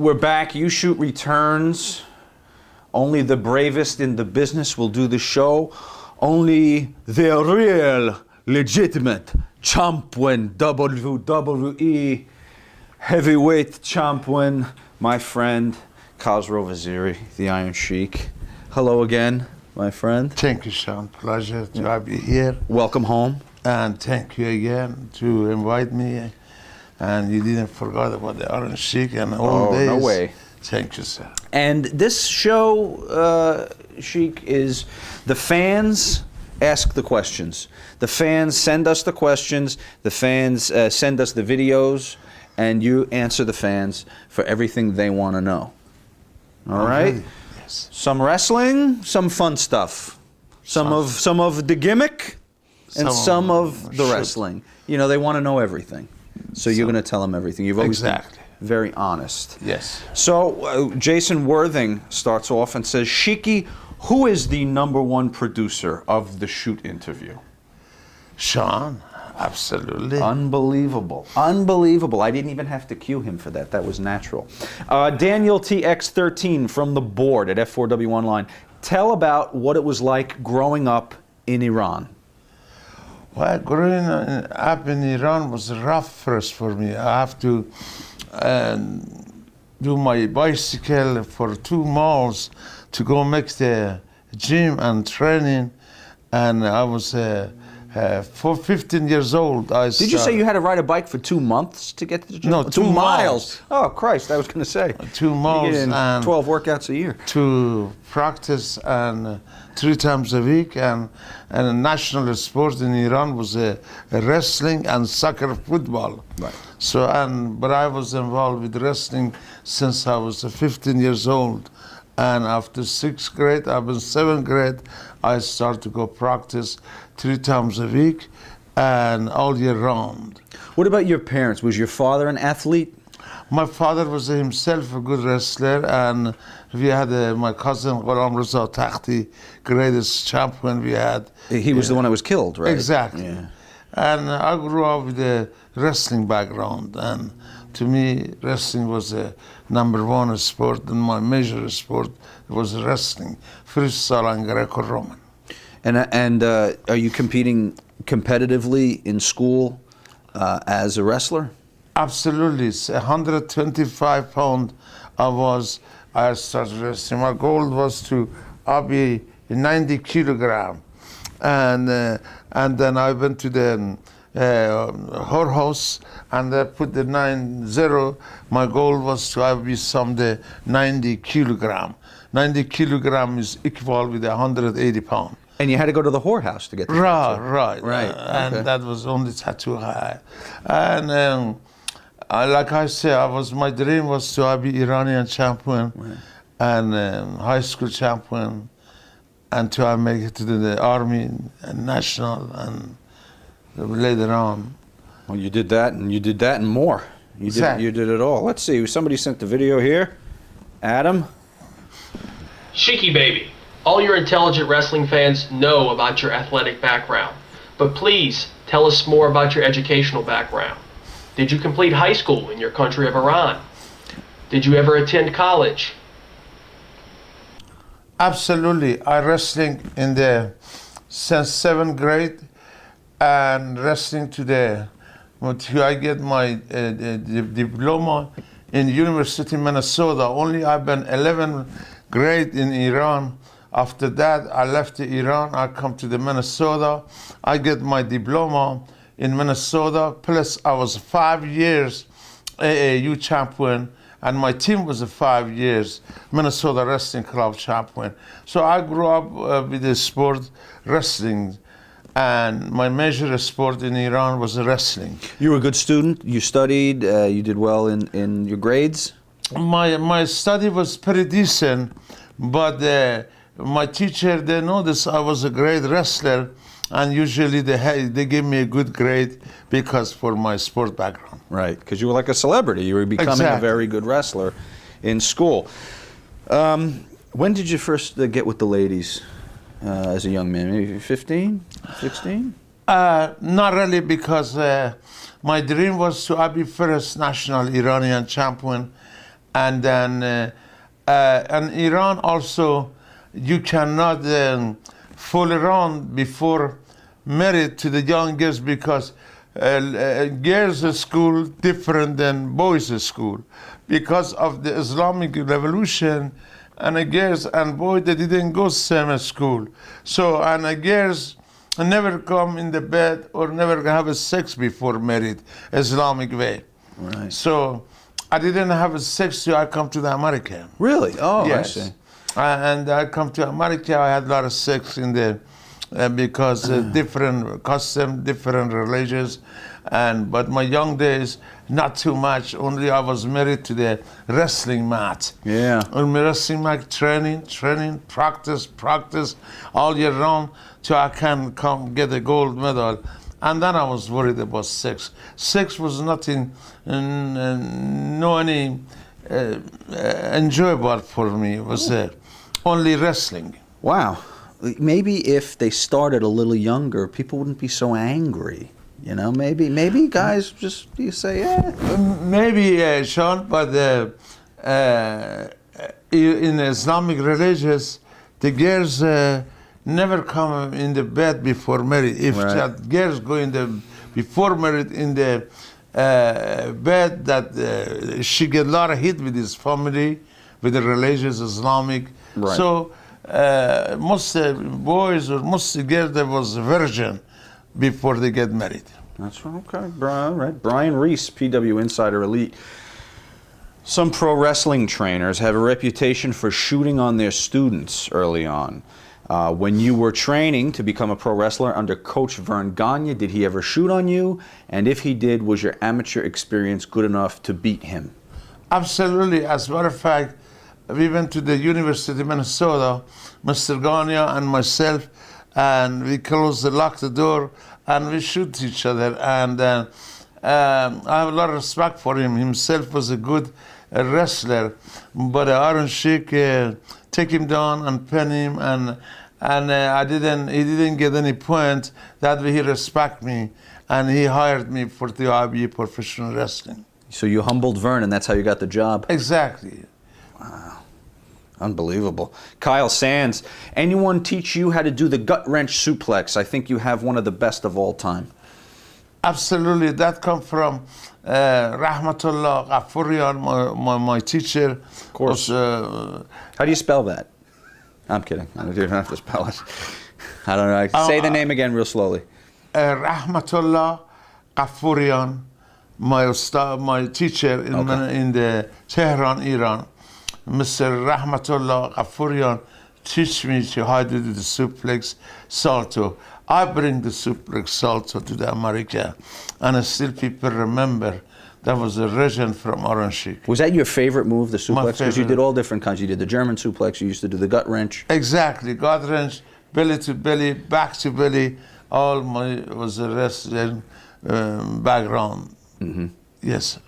We're back. YouShoot returns. Only the bravest in the business will do the show. Only the real, legitimate champion, WWE heavyweight champion, my friend, Khosrow Vaziri, the Iron Sheik. Hello again, my friend. Thank you, Sean. Pleasure to have you here. Welcome home. And thank you again to invite me. And you didn't forget about the Iron Sheik and all days. No way. Thank you, sir. And this show, Sheik, is the fans ask the questions. The fans send us the questions. The fans send us the videos, and you answer the fans for everything they want to know. All right? Yes. Some wrestling, some fun stuff. Some of the gimmick, and some of the wrestling. You know, they want to know everything. So you're going to tell them everything. You've always been very honest. Yes. So Jason Worthing starts off and says, Sheiky, who is the #1 producer of the Shoot interview? Sean, absolutely. Unbelievable. Unbelievable. I didn't even have to cue him for that. That was natural. Daniel TX13 from the board at F4W Online. Tell about what it was like growing up in Iran. Well, growing up in Iran was rough first for me. I have to do my bicycle for 2 miles to go make the gym and training. And I was 15 years old. Did you say you had to ride a bike for 2 months to get to the gym? No, 2 miles. Oh, Christ, I was going to say. 2 miles. You get in and 12 workouts a year. To practice and 3 times a week. And national sport in Iran was wrestling and soccer football. Right. So, but I was involved with wrestling since I was 15 years old. And after 6th grade, up in 7th grade, I started to go practice 3 times a week and all year round. What about your parents? Was your father an athlete? My father was himself a good wrestler, and we had my cousin Ghulam Reza Takhti, greatest champion we had. He was the one that was killed, right? Exactly. Yeah. And I grew up with a wrestling background, and to me, wrestling was a #1 sport, and my major sport was wrestling, freestyle and Greco-Roman. And are you competing competitively in school as a wrestler? Absolutely. It's 125 pounds I started wrestling. My goal was to be 90 kilogram. And then I went to the whorehouse and I put the 90. My goal was to be some 90 kilogram. 90 kilogram is equal with 180 pounds. And you had to go to the whorehouse to get the Right. Okay. And that was only tattoo high. And like I said, my dream was to be Iranian champion and high school champion, and to make it to the army and national, and later on. Well, you did that, and more. You did it all. Let's see. Somebody sent the video here. Adam. Sheiky baby, all your intelligent wrestling fans know about your athletic background, but please tell us more about your educational background. Did you complete high school in your country of Iran? Did you ever attend college? Absolutely. I wrestling since 7th grade, and wrestling until I get my diploma in University of Minnesota. Only I've been 11th grade in Iran. After that, I left Iran. I come to the Minnesota. I get my diploma in Minnesota. Plus, I was 5 years AAU champion, and my team was 5 years Minnesota Wrestling Club champion. So I grew up with the sport wrestling, and my major sport in Iran was wrestling. You were a good student. You studied. You did well in your grades. My study was pretty decent, but my teacher, they noticed I was a great wrestler, and usually they give me a good grade because for my sport background. Right, because you were like a celebrity. You were becoming a very good wrestler in school. When did you first get with the ladies as a young man? Maybe 15, 16? Not really, because my dream was to be first national Iranian champion, And then and Iran also, you cannot fool around before married to the young girls, because girls' school different than boys' school because of the Islamic revolution, and the girls and boys, they didn't go same school. So, and the girls never come in the bed or never have a sex before married, Islamic way. Right. So I didn't have a sex till I come to the America. Really? Oh, Yes. I see. And I come to America, I had a lot of sex in the, because different custom, different religions. But my young days, not too much, only I was married to the wrestling mat. Yeah. On my wrestling mat, training, practice all year round till I can come get a gold medal. And then I was worried about sex. Sex was nothing, no any enjoyable for me. It was only wrestling. Wow. Maybe if they started a little younger, people wouldn't be so angry. You know, maybe guys just, you say, yeah. Maybe, Sean, but in Islamic religions, the girls never come in the bed before married. If Right. that girls go in the before married in the bed, that she get a lot of hit with his family, with the religious Islamic. Right. So most boys or most girls, there was virgin before they get married. That's okay, Brian. Right, Brian Reese, PW Insider Elite. Some pro wrestling trainers have a reputation for shooting on their students early on. When you were training to become a pro wrestler under Coach Verne Gagne, did he ever shoot on you? And if he did, was your amateur experience good enough to beat him? Absolutely. As a matter of fact, we went to the University of Minnesota, Mr. Gagne and myself, and we locked the door, and we shoot each other. And I have a lot of respect for him. Himself was a good wrestler, but Iron Sheik take him down and pin him, and he didn't get any point. That way he respect me, and he hired me for the IB professional wrestling. So you humbled Verne, and that's how you got the job? Exactly. Unbelievable. Kyle Sands, anyone teach you how to do the gut wrench suplex? I think you have one of the best of all time. Absolutely. That come from Rahmatullah Ghaffurian, my teacher. Of course. Was, How do you spell that? I'm kidding. I don't have to spell it. I don't know. Say the name again real slowly. Rahmatullah Ghaffurian, my teacher in the Tehran, Iran. Mr. Rahmatullah Ghaffurian teach me how to do the suplex salto. I bring the suplex salto to the America, and still people remember that was a region from Iron Sheik. Was that your favorite move, the My suplex? Because you favorite. did all different kinds. You did the German suplex, you used to do the gut wrench. Exactly, gut wrench, belly to belly, back to belly. All my was a wrestling background. Mm-hmm. Yes.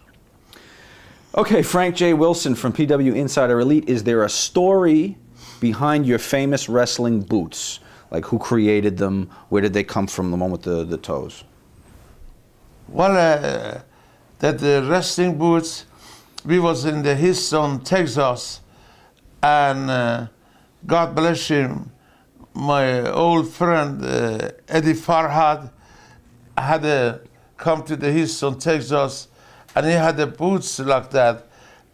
Okay, Frank J. Wilson from PW Insider Elite. Is there a story behind your famous wrestling boots? Like who created them? Where did they come from? The one with the toes. Well, that the wrestling boots, we was in the Houston, Texas, and God bless him, my old friend Eddie Farhad had come to the Houston, Texas, and he had the boots like that.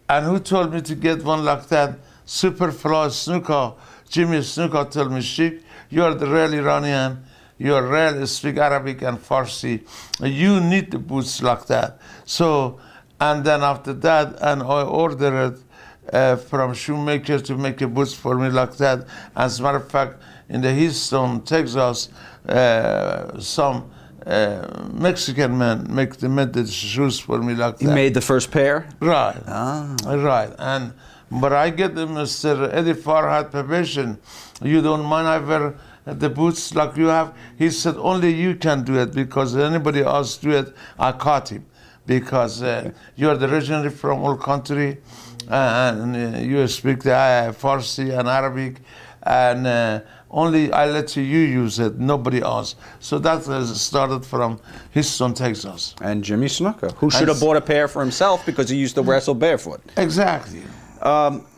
And who told me to get one like that? Superfly Snuka, Jimmy Snuka told me, Sheik, you are the real Iranian, you are real, speak Arabic and Farsi. You need the boots like that. So, and then after that, and I ordered from shoemaker to make a boots for me like that. As a matter of fact, in the Houston, Texas, some Mexican man made the shoes for me like that. You made the first pair? Right. Ah. Right. But I get the Mr. Eddie Farhad permission. You don't mind I wear the boots like you have? He said, only you can do it, because anybody else do it, I caught him. Because you are the originally from all country, and you speak the Farsi and Arabic, and only I let you use it, nobody else. So that started from Houston, Texas. And Jimmy Snuka, who should have bought a pair for himself because he used to wrestle barefoot. Exactly.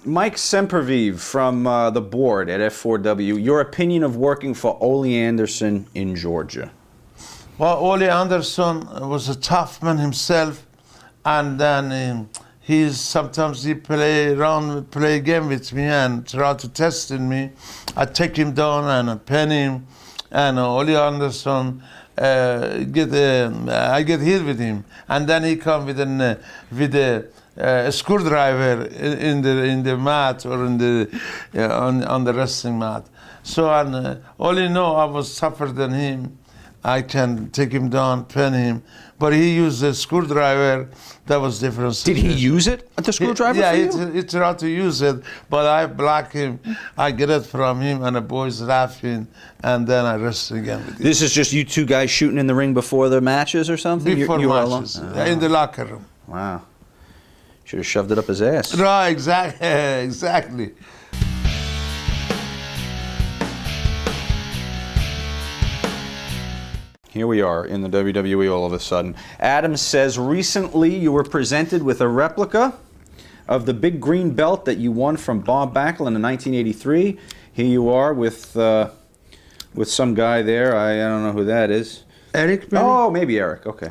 Mike Sempervive from the board at F4W, your opinion of working for Ole Anderson in Georgia? Well, Ole Anderson was a tough man himself, and then sometimes he play a game with me and try to test in me. I take him down and I pen him, and Ole Anderson I get hit with him, and then he come with a screwdriver in the mat or on the wrestling mat. So Ole know I was tougher than him. I can take him down, pen him, but he used a screwdriver. That was different. Did he use it, the screwdriver? He tried to use it, but I block him. I get it from him, and the boys laughing, and then I wrestle again with him. This is just you two guys shooting in the ring before the matches or something? Before you matches, in the locker room. Wow. Should have shoved it up his ass. Right, exactly. Here we are in the WWE all of a sudden. Adam says, recently you were presented with a replica of the big green belt that you won from Bob Backlund in 1983. Here you are with some guy there. I don't know who that is. Eric, maybe? Oh, maybe Eric. Okay.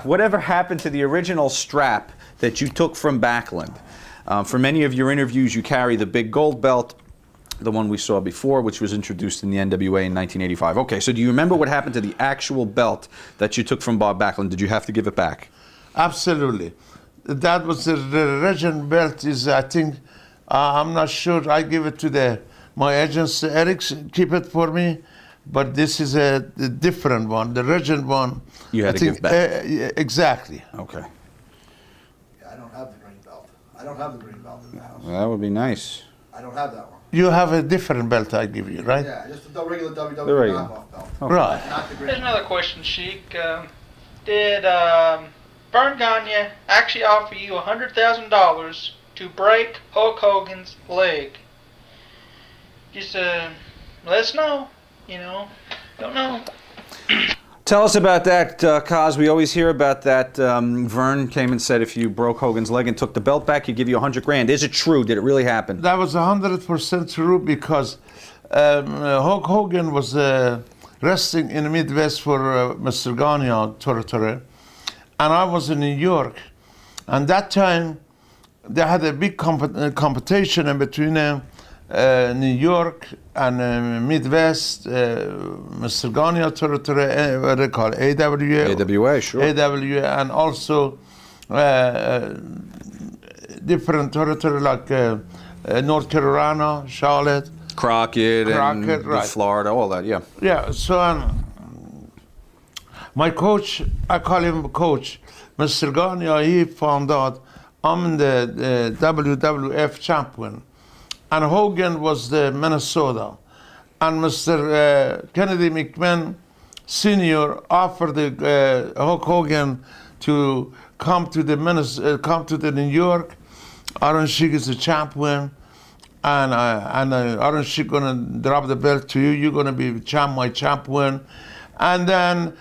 Whatever happened to the original strap that you took from Backlund? For many of your interviews, you carry the big gold belt, the one we saw before, which was introduced in the NWA in 1985. Okay, so do you remember what happened to the actual belt that you took from Bob Backlund? Did you have to give it back? Absolutely. That was the regent belt. I think, I'm not sure. I give it to my agents. Eric, keep it for me. But this is a different one, the regent one. You had to give back. Exactly. Okay. I don't have the green belt. I don't have the green belt in the house. Well, that would be nice. I don't have that one. You have a different belt I give you, right? Yeah, just the regular WWE The regular. knockoff belt. Okay. Right. Not the green Here's belt. another question, Sheik. Did Verne Gagne actually offer you $100,000 to break Hulk Hogan's leg? Just let us know. Don't know. Tell us about that, Kaz. We always hear about that. Verne came and said if you broke Hogan's leg and took the belt back, he'd give you $100,000. Is it true? Did it really happen? That was 100% true because Hulk Hogan was wrestling in the Midwest for Mr. Gagne territory, and I was in New York. And that time, they had a big competition in between New York and Midwest, Mr. Gagne territory, what they call it, AWA. AWA, sure. AWA, and also different territory like North Carolina, Charlotte. Crockett and right. Florida, all that, yeah. Yeah, so my coach, I call him coach, Mr. Gagne, he found out I'm the WWF champion. And Hogan was the Minnesota. And Mr. Kennedy McMahon Sr. offered Hulk Hogan to come to the New York. Iron Sheik is the champion, and Iron Sheik gonna drop the belt to you. You're gonna be my champion. And then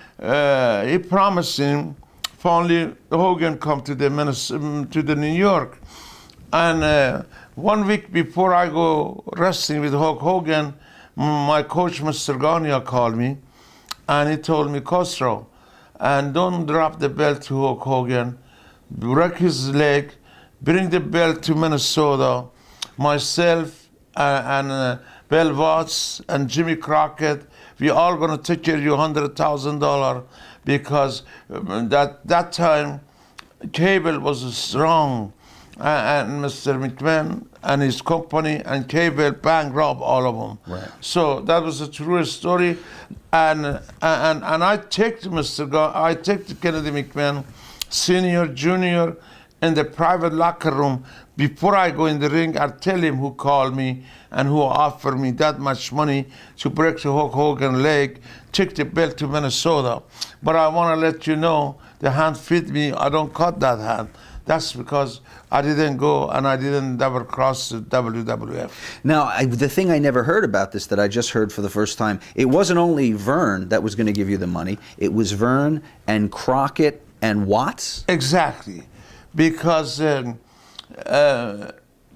he promised him, finally Hogan come to the New York. And 1 week before I go wrestling with Hulk Hogan, my coach, Mr. Gagne, called me, and he told me, Costro, and don't drop the belt to Hulk Hogan, break his leg, bring the belt to Minnesota. Myself and Bill Watts and Jimmy Crockett, we all gonna take care of you $100,000 because that time cable was strong. And Mr. McMahon and his company and Cable bankrupt all of them. Right. So that was a true story, and I take I take Kennedy McMahon, Senior, Junior, in the private locker room before I go in the ring. I tell him who called me and who offered me that much money to break the Hulk Hogan leg, take the belt to Minnesota. But I want to let you know, the hand fit me. I don't cut that hand. That's because I didn't go and I didn't double cross the WWF. Now, the thing I never heard about this that I just heard for the first time, it wasn't only Verne that was going to give you the money. It was Verne and Crockett and Watts? Exactly. Because WWF,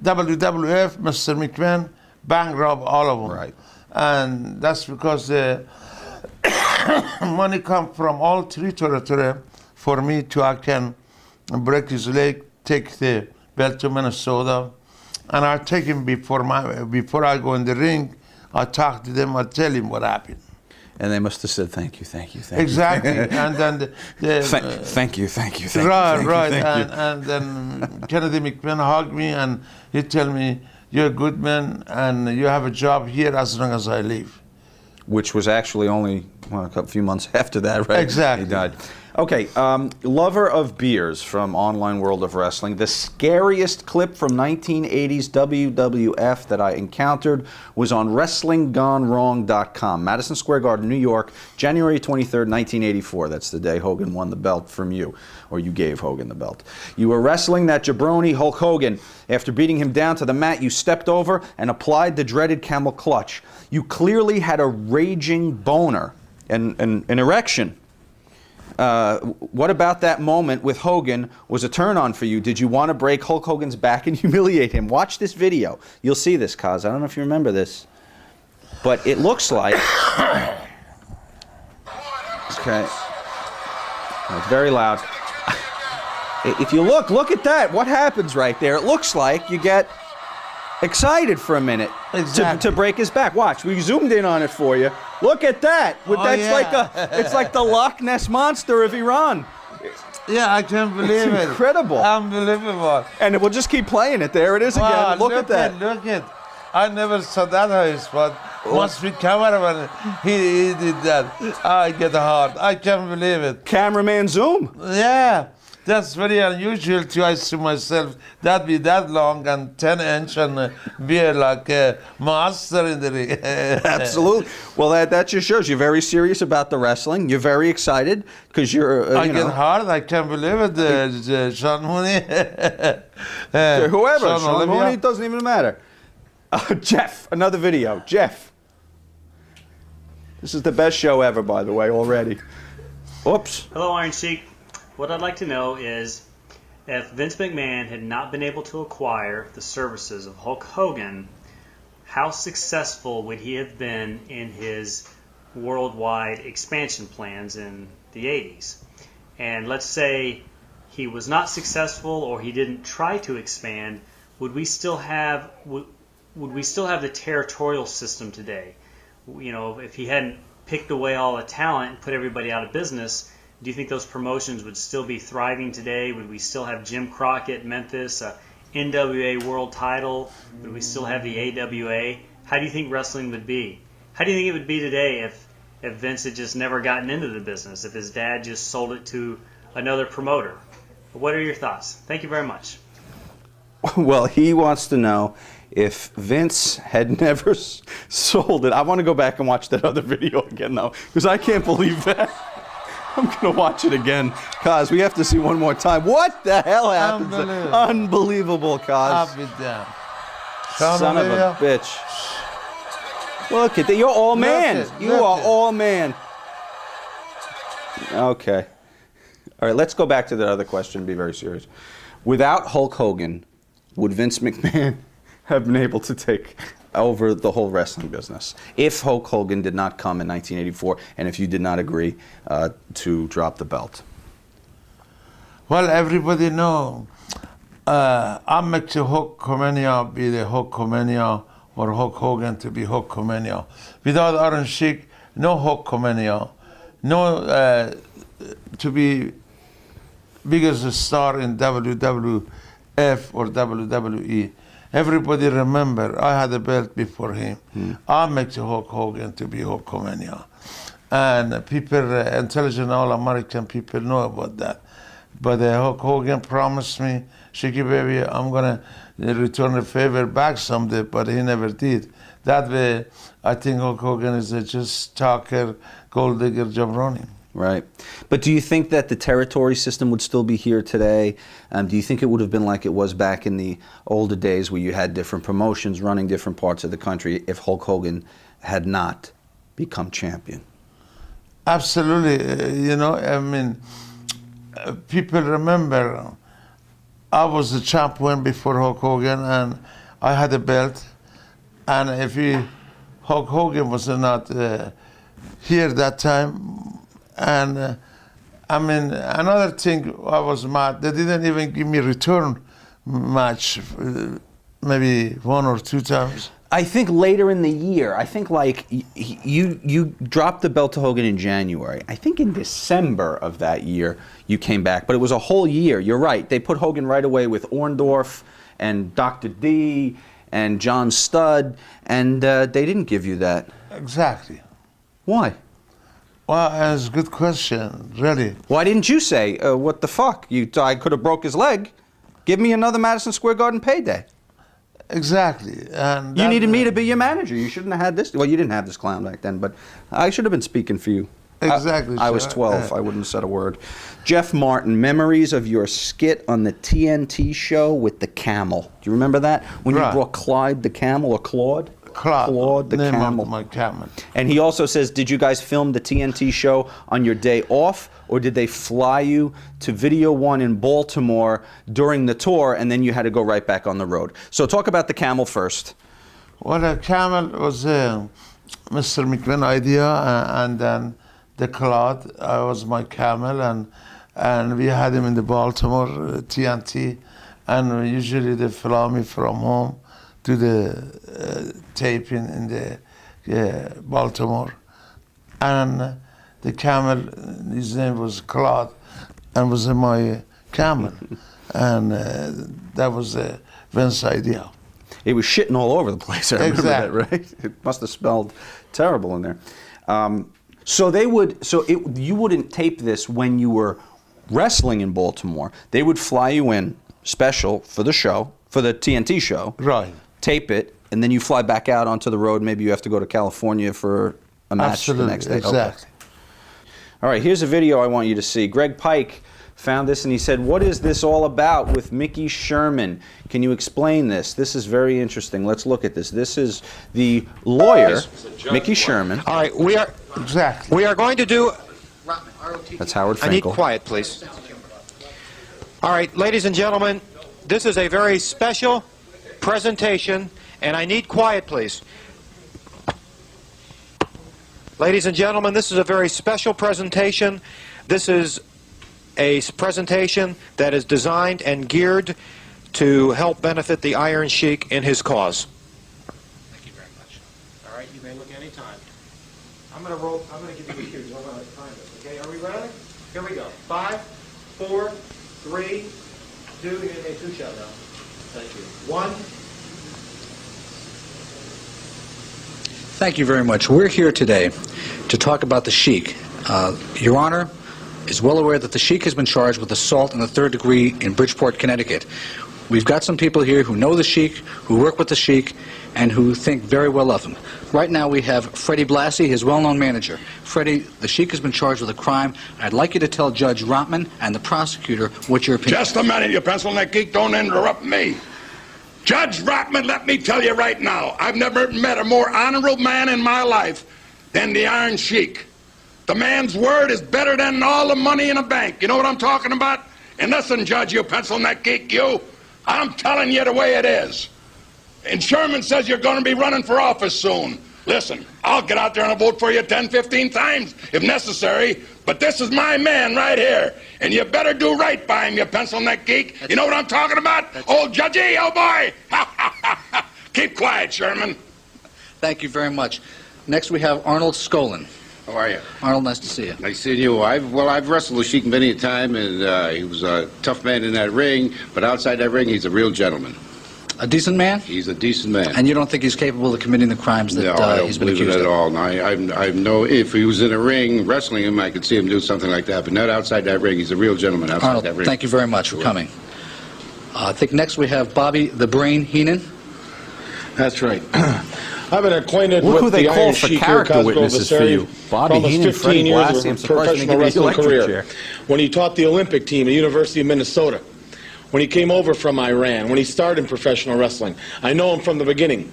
Mr. McMahon, bankrupt all of them. Right. And that's because the money come from all three territory for me to I can break his leg, take the belt to Minnesota, and I take him before I go in the ring. I talk to them. I tell him what happened. And they must have said, thank you, thank you, thank Exactly. you. And then Thank you, thank you, thank right, you. right. Thank you. And then Kennedy McMahon hugged me and he tell me, "You're a good man and you have a job here as long as I live." Which was actually only a few months after that, right? Exactly. He died. Okay, lover of beers from Online World of Wrestling. The scariest clip from 1980s WWF that I encountered was on WrestlingGoneWrong.com, Madison Square Garden, New York, January 23rd, 1984. That's the day Hogan won the belt from you, or you gave Hogan the belt. You were wrestling that jabroni Hulk Hogan. After beating him down to the mat, you stepped over and applied the dreaded camel clutch. You clearly had a raging boner and an erection. What about that moment with Hogan was a turn-on for you? Did you want to break Hulk Hogan's back and humiliate him? Watch this video. You'll see this, Kaz. I don't know if you remember this. But it looks like... Okay. It's very loud. If you look at that. What happens right there? It looks like you get excited for a minute to break his back. Watch. We zoomed in on it for you. Look at that. It's like the Loch Ness Monster of Iran. Yeah, I can't believe it. Incredible. Unbelievable. And we'll just keep playing it. There it is again. Wow, Look at that. Look at. I never saw that house, but must be cameraman. He did that. I get hard. I can't believe it. Cameraman zoom. Yeah. That's very unusual to I see myself that be that long and 10-inch and be like a master in the ring. Absolutely. Well, that just shows you're very serious about the wrestling. You're very excited because you're. I get hard. I can't believe it. Sean Mooney. Whoever. Sean Mooney, it doesn't even matter. Jeff, another video. Jeff. This is the best show ever, by the way, already. Oops. Hello, Iron Sheik. What I'd like to know is if Vince McMahon had not been able to acquire the services of Hulk Hogan, how successful would he have been in his worldwide expansion plans in the 80s? And let's say he was not successful or he didn't try to expand, would we still have the territorial system today? You know, if he hadn't picked away all the talent and put everybody out of business, do you think those promotions would still be thriving today? Would we still have Jim Crockett, Memphis, NWA world title? Would we still have the AWA? How do you think wrestling would be? How do you think it would be today if Vince had just never gotten into the business, if his dad just sold it to another promoter? What are your thoughts? Thank you very much. Well, he wants to know if Vince had never sold it. I want to go back and watch that other video again, though, because I can't believe that. I'm going to watch it again, Kaz. We have to see one more time. What the hell happened? Unbelievable, Kaz. I'll be damned. Son of a bitch. Look at that. You're all man. You are all man. Okay. All right, let's go back to that other question and be very serious. Without Hulk Hogan, would Vince McMahon have been able to take over the whole wrestling business if Hulk Hogan did not come in 1984 and if you did not agree to drop the belt? Well, everybody know I make the Hulkamania be the Hulkamania or Hulk Hogan to be Hulkamania. Without Iron Sheik, no Hulkamania, no to be biggest star in WWF or WWE. Everybody remember, I had a belt before him. I make the Hulk Hogan to be Hulkamania. And people, intelligent all-American people know about that. But Hulk Hogan promised me, Sheiky baby, I'm going to return the favor back someday, but he never did. That way, I think Hulk Hogan is a just talker, gold digger, jabroni. Right. But do you think that the territory system would still be here today? Do you think it would have been like it was back in the older days where you had different promotions running different parts of the country if Hulk Hogan had not become champion? Absolutely. You know, I mean, people remember I was the champion before Hulk Hogan, and I had a belt. And if Hulk Hogan was not here that time, and I mean, another thing, I was mad. They didn't even give me return match, maybe 1 or 2 times. I think later in the year, I think like you dropped the belt to Hogan in January. I think in December of that year you came back, but it was a whole year. You're right. They put Hogan right away with Orndorff and Dr. D and John Studd, and they didn't give you that. Exactly. Why? Well, that's a good question, really. Why didn't you say, what the fuck? I could have broke his leg. Give me another Madison Square Garden payday. Exactly. And you needed me to be your manager. You shouldn't have had this. Well, you didn't have this clown back then, but I should have been speaking for you. Exactly. I was 12. I wouldn't have said a word. Jeff Martin, memories of your skit on the T.N.T. show with the Camel. Do you remember that? When you brought Clyde the Camel, or Claude? Claude the name Camel. Of my camel. And he also says, did you guys film the T.N.T. show on your day off, or did they fly you to Video One in Baltimore during the tour, and then you had to go right back on the road? So talk about the Camel first. Well, the Camel was Mr. McMahon idea, and then the Claude was my camel, and we had him in the Baltimore T.N.T., and usually they fly me from home to the taping in the Baltimore. And the camel, his name was Claude, and was my camel. And that was Vince's idea. It was shitting all over the place. I remember Exactly. that, right? It must have smelled terrible in there. You wouldn't tape this when you were wrestling in Baltimore. They would fly you in special for the show, for the T.N.T. show. Right. Tape it, and then you fly back out onto the road. Maybe you have to go to California for a match the next day. Exactly. Okay. All right, here's a video I want you to see. Greg Pike found this and he said, what is this all about with Mickey Sherman? Can you explain this? This is very interesting. Let's look at this. This is the lawyer, Mickey Sherman. All right, we are going to do... That's Howard Finkel. I need quiet, please. All right, ladies and gentlemen, this is a very special presentation, and I need quiet, please. Ladies and gentlemen, this is a very special presentation. This is a presentation that is designed and geared to help benefit the Iron Sheik in his cause. Thank you very much. All right, you may look any time. I'm going to give you the cues. I'm going to time this. Okay, are we ready? Here we go. 5, 4, 3, 2. You're going to make 2 shout outs. Thank you. 1. Thank you very much. We're here today to talk about the Sheik. Your Honor is well aware that the Sheik has been charged with assault in the 3rd degree in Bridgeport, Connecticut. We've got some people here who know the Sheik, who work with the Sheik, and who think very well of him. Right now we have Freddie Blassie, his well-known manager. Freddie, the Sheik has been charged with a crime. I'd like you to tell Judge Rotman and the prosecutor what your opinion is. Just a minute, you pencil neck geek. Don't interrupt me. Judge Rotman, let me tell you right now, I've never met a more honorable man in my life than the Iron Sheik. The man's word is better than all the money in a bank. You know what I'm talking about? And listen, Judge, you pencil neck geek, you, I'm telling you the way it is. And Sherman says you're going to be running for office soon. Listen, I'll get out there and I'll vote for you 10, 15 times if necessary, but this is my man right here, and you better do right by him, you pencil neck geek. You know what I'm talking about? Old Judgy, oh boy! Keep quiet, Sherman. Thank you very much. Next we have Arnold Skolin. How are you? Arnold, nice to see you. Nice seeing you. I've wrestled with Sheik many a time, and he was a tough man in that ring, but outside that ring, he's a real gentleman. A decent man? He's a decent man. And you don't think he's capable of committing the crimes that he's been accused of? No, I don't believe it at all. I know if he was in a ring wrestling him, I could see him do something like that, but not outside that ring. He's a real gentleman outside Arnold, that ring. thank you very much for coming. I think next we have Bobby the Brain Heenan. That's right. I've been acquainted Look who with they the call Iron for Sheik character Cosgrove witnesses for Vasari you. Bobby for almost Heenan, 15 Freddie years Blassie. I'm of surprised they professional didn't give you the wrestling electric career. chair. When he taught the Olympic team at University of Minnesota, when he came over from Iran, when he started in professional wrestling. I know him from the beginning.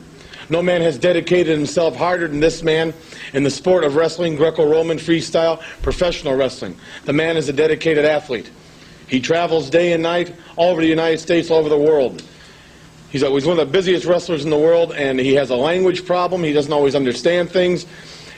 No man has dedicated himself harder than this man in the sport of wrestling, Greco-Roman, freestyle, professional wrestling. The man is a dedicated athlete. He travels day and night all over the United States, all over the world. He's one of the busiest wrestlers in the world, and he has a language problem. He doesn't always understand things,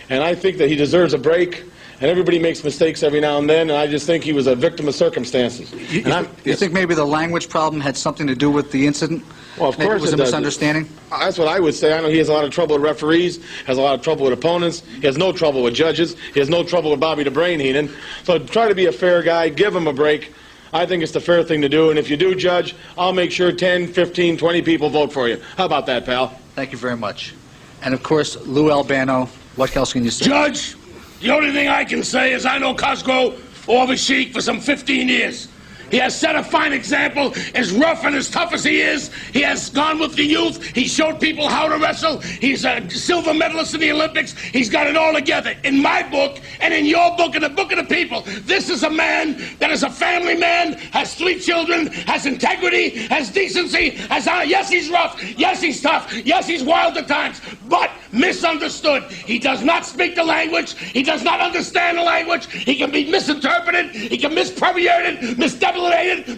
and I think that he deserves a break. And everybody makes mistakes every now and then, and I just think he was a victim of circumstances. You think maybe the language problem had something to do with the incident? Well, of Maybe course it was it a does. misunderstanding? That's what I would say. I know he has a lot of trouble with referees, has a lot of trouble with opponents. He has no trouble with judges. He has no trouble with Bobby the Brain Heenan. So try to be a fair guy. Give him a break. I think it's the fair thing to do. And if you do judge, I'll make sure 10, 15, 20 people vote for you. How about that, pal? Thank you very much. And, of course, Lou Albano, what else can you say? Judge, the only thing I can say is I know Cosgrove over Sheik for some 15 years. He has set a fine example, as rough and as tough as he is. He has gone with the youth. He showed people how to wrestle. He's a silver medalist in the Olympics. He's got it all together. In my book, and in your book, and the book of the people, this is a man that is a family man, has 3 children, has integrity, has decency, has honor. Yes, he's rough. Yes, he's tough. Yes, he's wild at times, but misunderstood. He does not speak the language. He does not understand the language. He can be misinterpreted. He can mispermeated, misdebulated,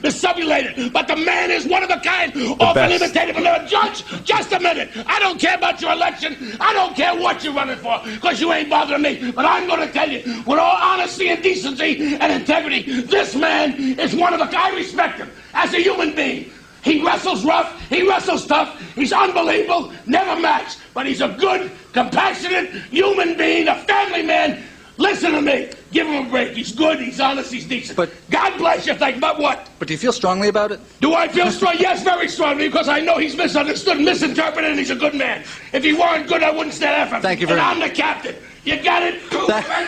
misubulated. But the man is one of a kind, often imitated. But Judge, just a minute. I don't care about your election. I don't care what you're running for, because you ain't bothering me. But I'm going to tell you, with all honesty and decency and integrity, this man is one of a kind. I respect him as a human being. He wrestles rough, he wrestles tough, he's unbelievable, never matched. But he's a good, compassionate human being, a family man. Listen to me. Give him a break. He's good, he's honest, he's decent. But God bless you. But what? But do you feel strongly about it? Do I feel strong? Yes, very strongly, because I know he's misunderstood, misinterpreted, and he's a good man. If he weren't good, I wouldn't stand up for him. Thank you very much. And I'm the captain. You got it?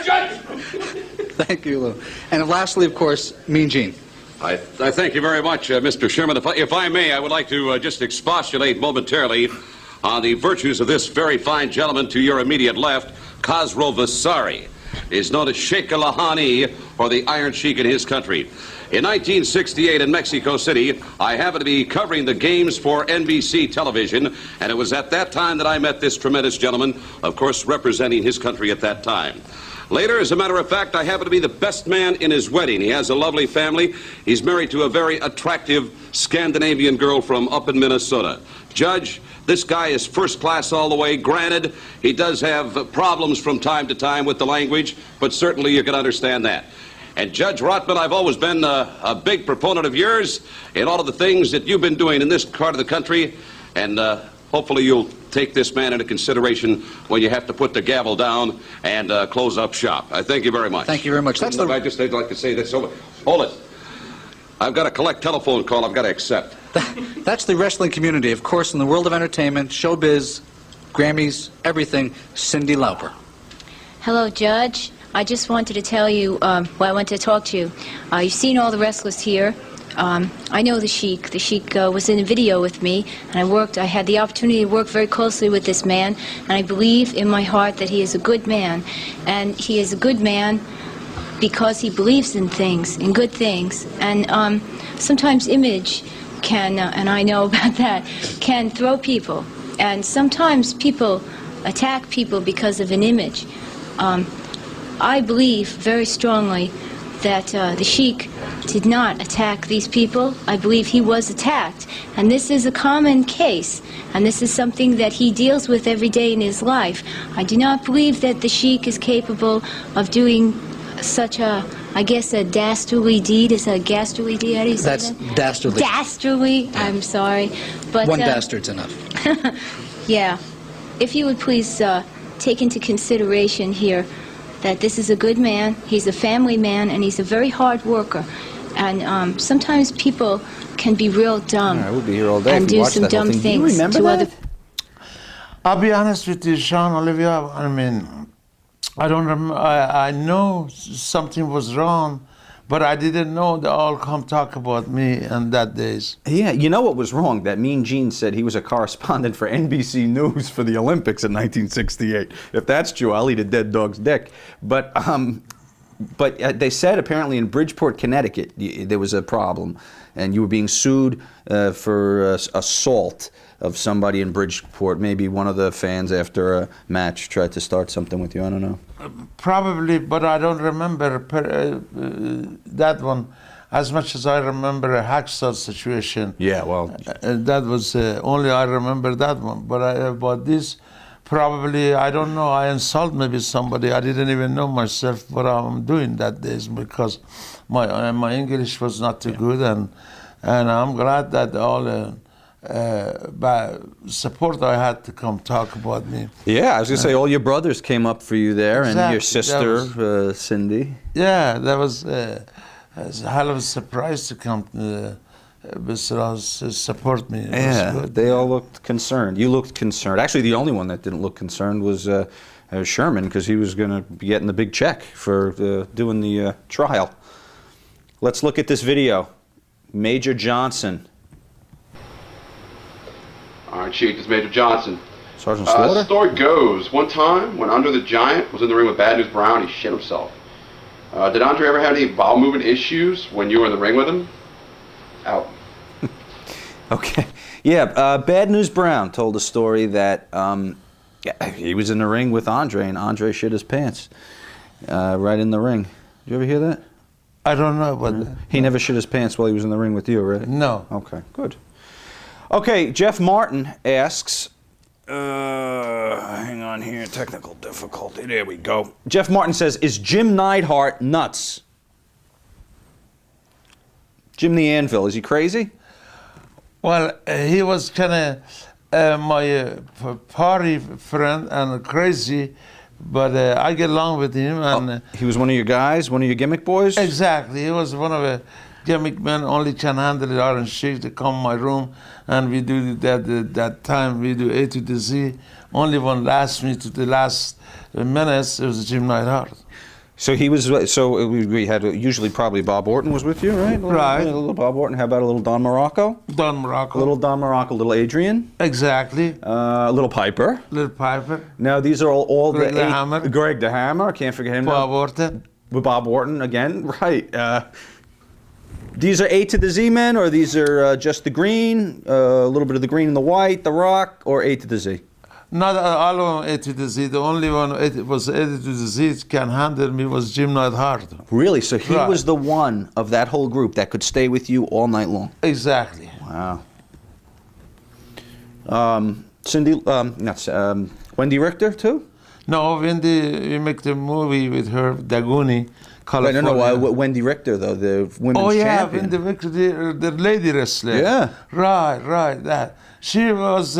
Judge? Thank you, Lou. And lastly, of course, Mean Gene. I thank you very much, Mr. Sherman. If I may, I would like to just expostulate momentarily on the virtues of this very fine gentleman to your immediate left, Cosgrove Vasari, is known as Sheik al-Lahani, or the Iron Sheik in his country. In 1968 in Mexico City, I happened to be covering the games for NBC television, and it was at that time that I met this tremendous gentleman, of course representing his country at that time. Later, as a matter of fact, I happen to be the best man in his wedding. He has a lovely family. He's married to a very attractive Scandinavian girl from up in Minnesota. Judge, this guy is first class all the way. Granted, he does have problems from time to time with the language, but certainly you can understand that. And Judge Rotman, I've always been a big proponent of yours in all of the things that you've been doing in this part of the country, and hopefully you'll take this man into consideration when you have to put the gavel down and close up shop. I thank you very much. Thank you very much. I'd like to say this over. Hold it. I've got a collect telephone call I've got to accept. That's the wrestling community. Of course, in the world of entertainment, showbiz, Grammys, everything, Cyndi Lauper. Hello, Judge. I just wanted to tell you, I wanted to talk to you. You've seen all the wrestlers here. I know the Sheik. The Sheik was in a video with me, and I had the opportunity to work very closely with this man, and I believe in my heart that he is a good man. And he is a good man because he believes in things, in good things. And sometimes image can, and I know about that, can throw people. And sometimes people attack people because of an image. I believe very strongly that the Sheik did not attack these people. I believe he was attacked. And this is a common case. And this is something that he deals with every day in his life. I do not believe that the Sheik is capable of doing such a, I guess, a dastardly deed. Is a dastardly deed? How do you say That's that? dastardly. Dastardly. I'm sorry. But, One dastard's enough. yeah. If you would please take into consideration here that this is a good man, he's a family man, and he's a very hard worker. And sometimes people can be real dumb I would be here all day and if you do watched some that whole dumb thing. Do you things remember to that? other. I'll be honest with you, Sean, Olivia. I mean, I don't remember. I know something was wrong, But I didn't know they all come talk about me in that days. Yeah, you know what was wrong? That Mean Gene said he was a correspondent for NBC News for the Olympics in 1968. If that's true, I'll eat a dead dog's dick. But they said apparently in Bridgeport, Connecticut, there was a problem, and you were being sued for assault of somebody in Bridgeport. Maybe one of the fans after a match tried to start something with you. I don't know. Probably, but I don't remember that one as much as I remember a Hacksaw situation. Yeah, well, that was only I remember that one. But about this, probably I don't know. I insult maybe somebody. I didn't even know myself what I'm doing that days because my English was not too good, and I'm glad that all. Support I had to come talk about me. Yeah, I was going to say all your brothers came up for you there, exactly. And your sister, Cindy. Yeah, that was a hell of a surprise to come support me. Yeah, they all looked concerned. You looked concerned. Actually, the only one that didn't look concerned was Sherman, because he was going to be getting the big check for doing the trial. Let's look at this video. Major Johnson. Iron Sheik, this is Major Johnson. Sergeant Slaughter? The story goes, one time when Andre the Giant was in the ring with Bad News Brown, he shit himself. Did Andre ever have any bowel movement issues when you were in the ring with him? Out. Okay. Yeah, Bad News Brown told a story that he was in the ring with Andre, and Andre shit his pants right in the ring. Did you ever hear that? I don't know about that. He never shit his pants while he was in the ring with you, right? No. Okay, good. Okay, Jeff Martin asks, hang on here, technical difficulty, there we go. Jeff Martin says, is Jim Neidhart nuts? Jim the Anvil, is he crazy? Well, he was kind of my party friend and crazy, but I get along with him. And he was one of your guys, one of your gimmick boys? Exactly, he was one of the gimmick men, only can handle it. Iron Sheik to come in my room, and we do that time, we do A to the Z. Only one last me to the last minutes, it was Jim Neidhart. So he was, so we had, usually probably Bob Orton was with you, right? Right. A little Bob Orton, how about a little Don Morocco? Don Morocco. A little Don Morocco, a little Adrian? Exactly. A little Piper? Little Piper. Now these are all Greg the the Hammer. Greg the Hammer, I can't forget him. Bob Orton. With Bob Orton again, right. These are A to the Z men, or these are just the green, a little bit of the green and the white, the rock, or A to the Z? Not all of them A to the Z. The only one was A to the Z can handle me was Jim Neidhart. Really? So he was the one of that whole group that could stay with you all night long? Exactly. Wow. Cindy, Wendy Richter too? No, Wendy, we make the movie with her, Daguni, California. No, Wendy Richter though, the women's champion. Wendy Richter, the lady wrestler. Yeah. Right, that. She was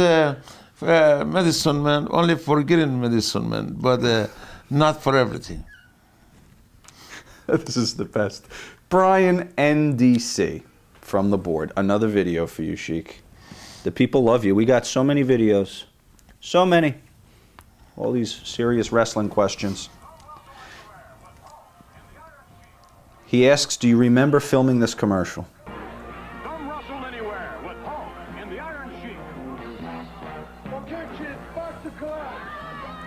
medicine man, only for getting medicine man, but not for everything. This is the best. Brian NDC from the board. Another video for you, Sheik. The people love you. We got so many videos. So many. All these serious wrestling questions. He asks, do you remember filming this commercial? Come wrestle anywhere with Hulk and the Iron Sheik. Okay, kids, back to class.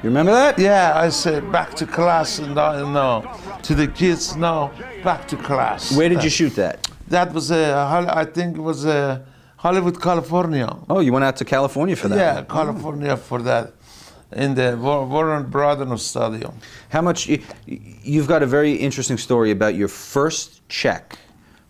You remember that? Yeah, I said back to class, and no. To the kids, no, back to class. Where did you shoot that? That was, I think it was Hollywood, California. Oh, you went out to California for that? Yeah, California for that. In the Warren Brothers Stadium. How much, you've got a very interesting story about your first check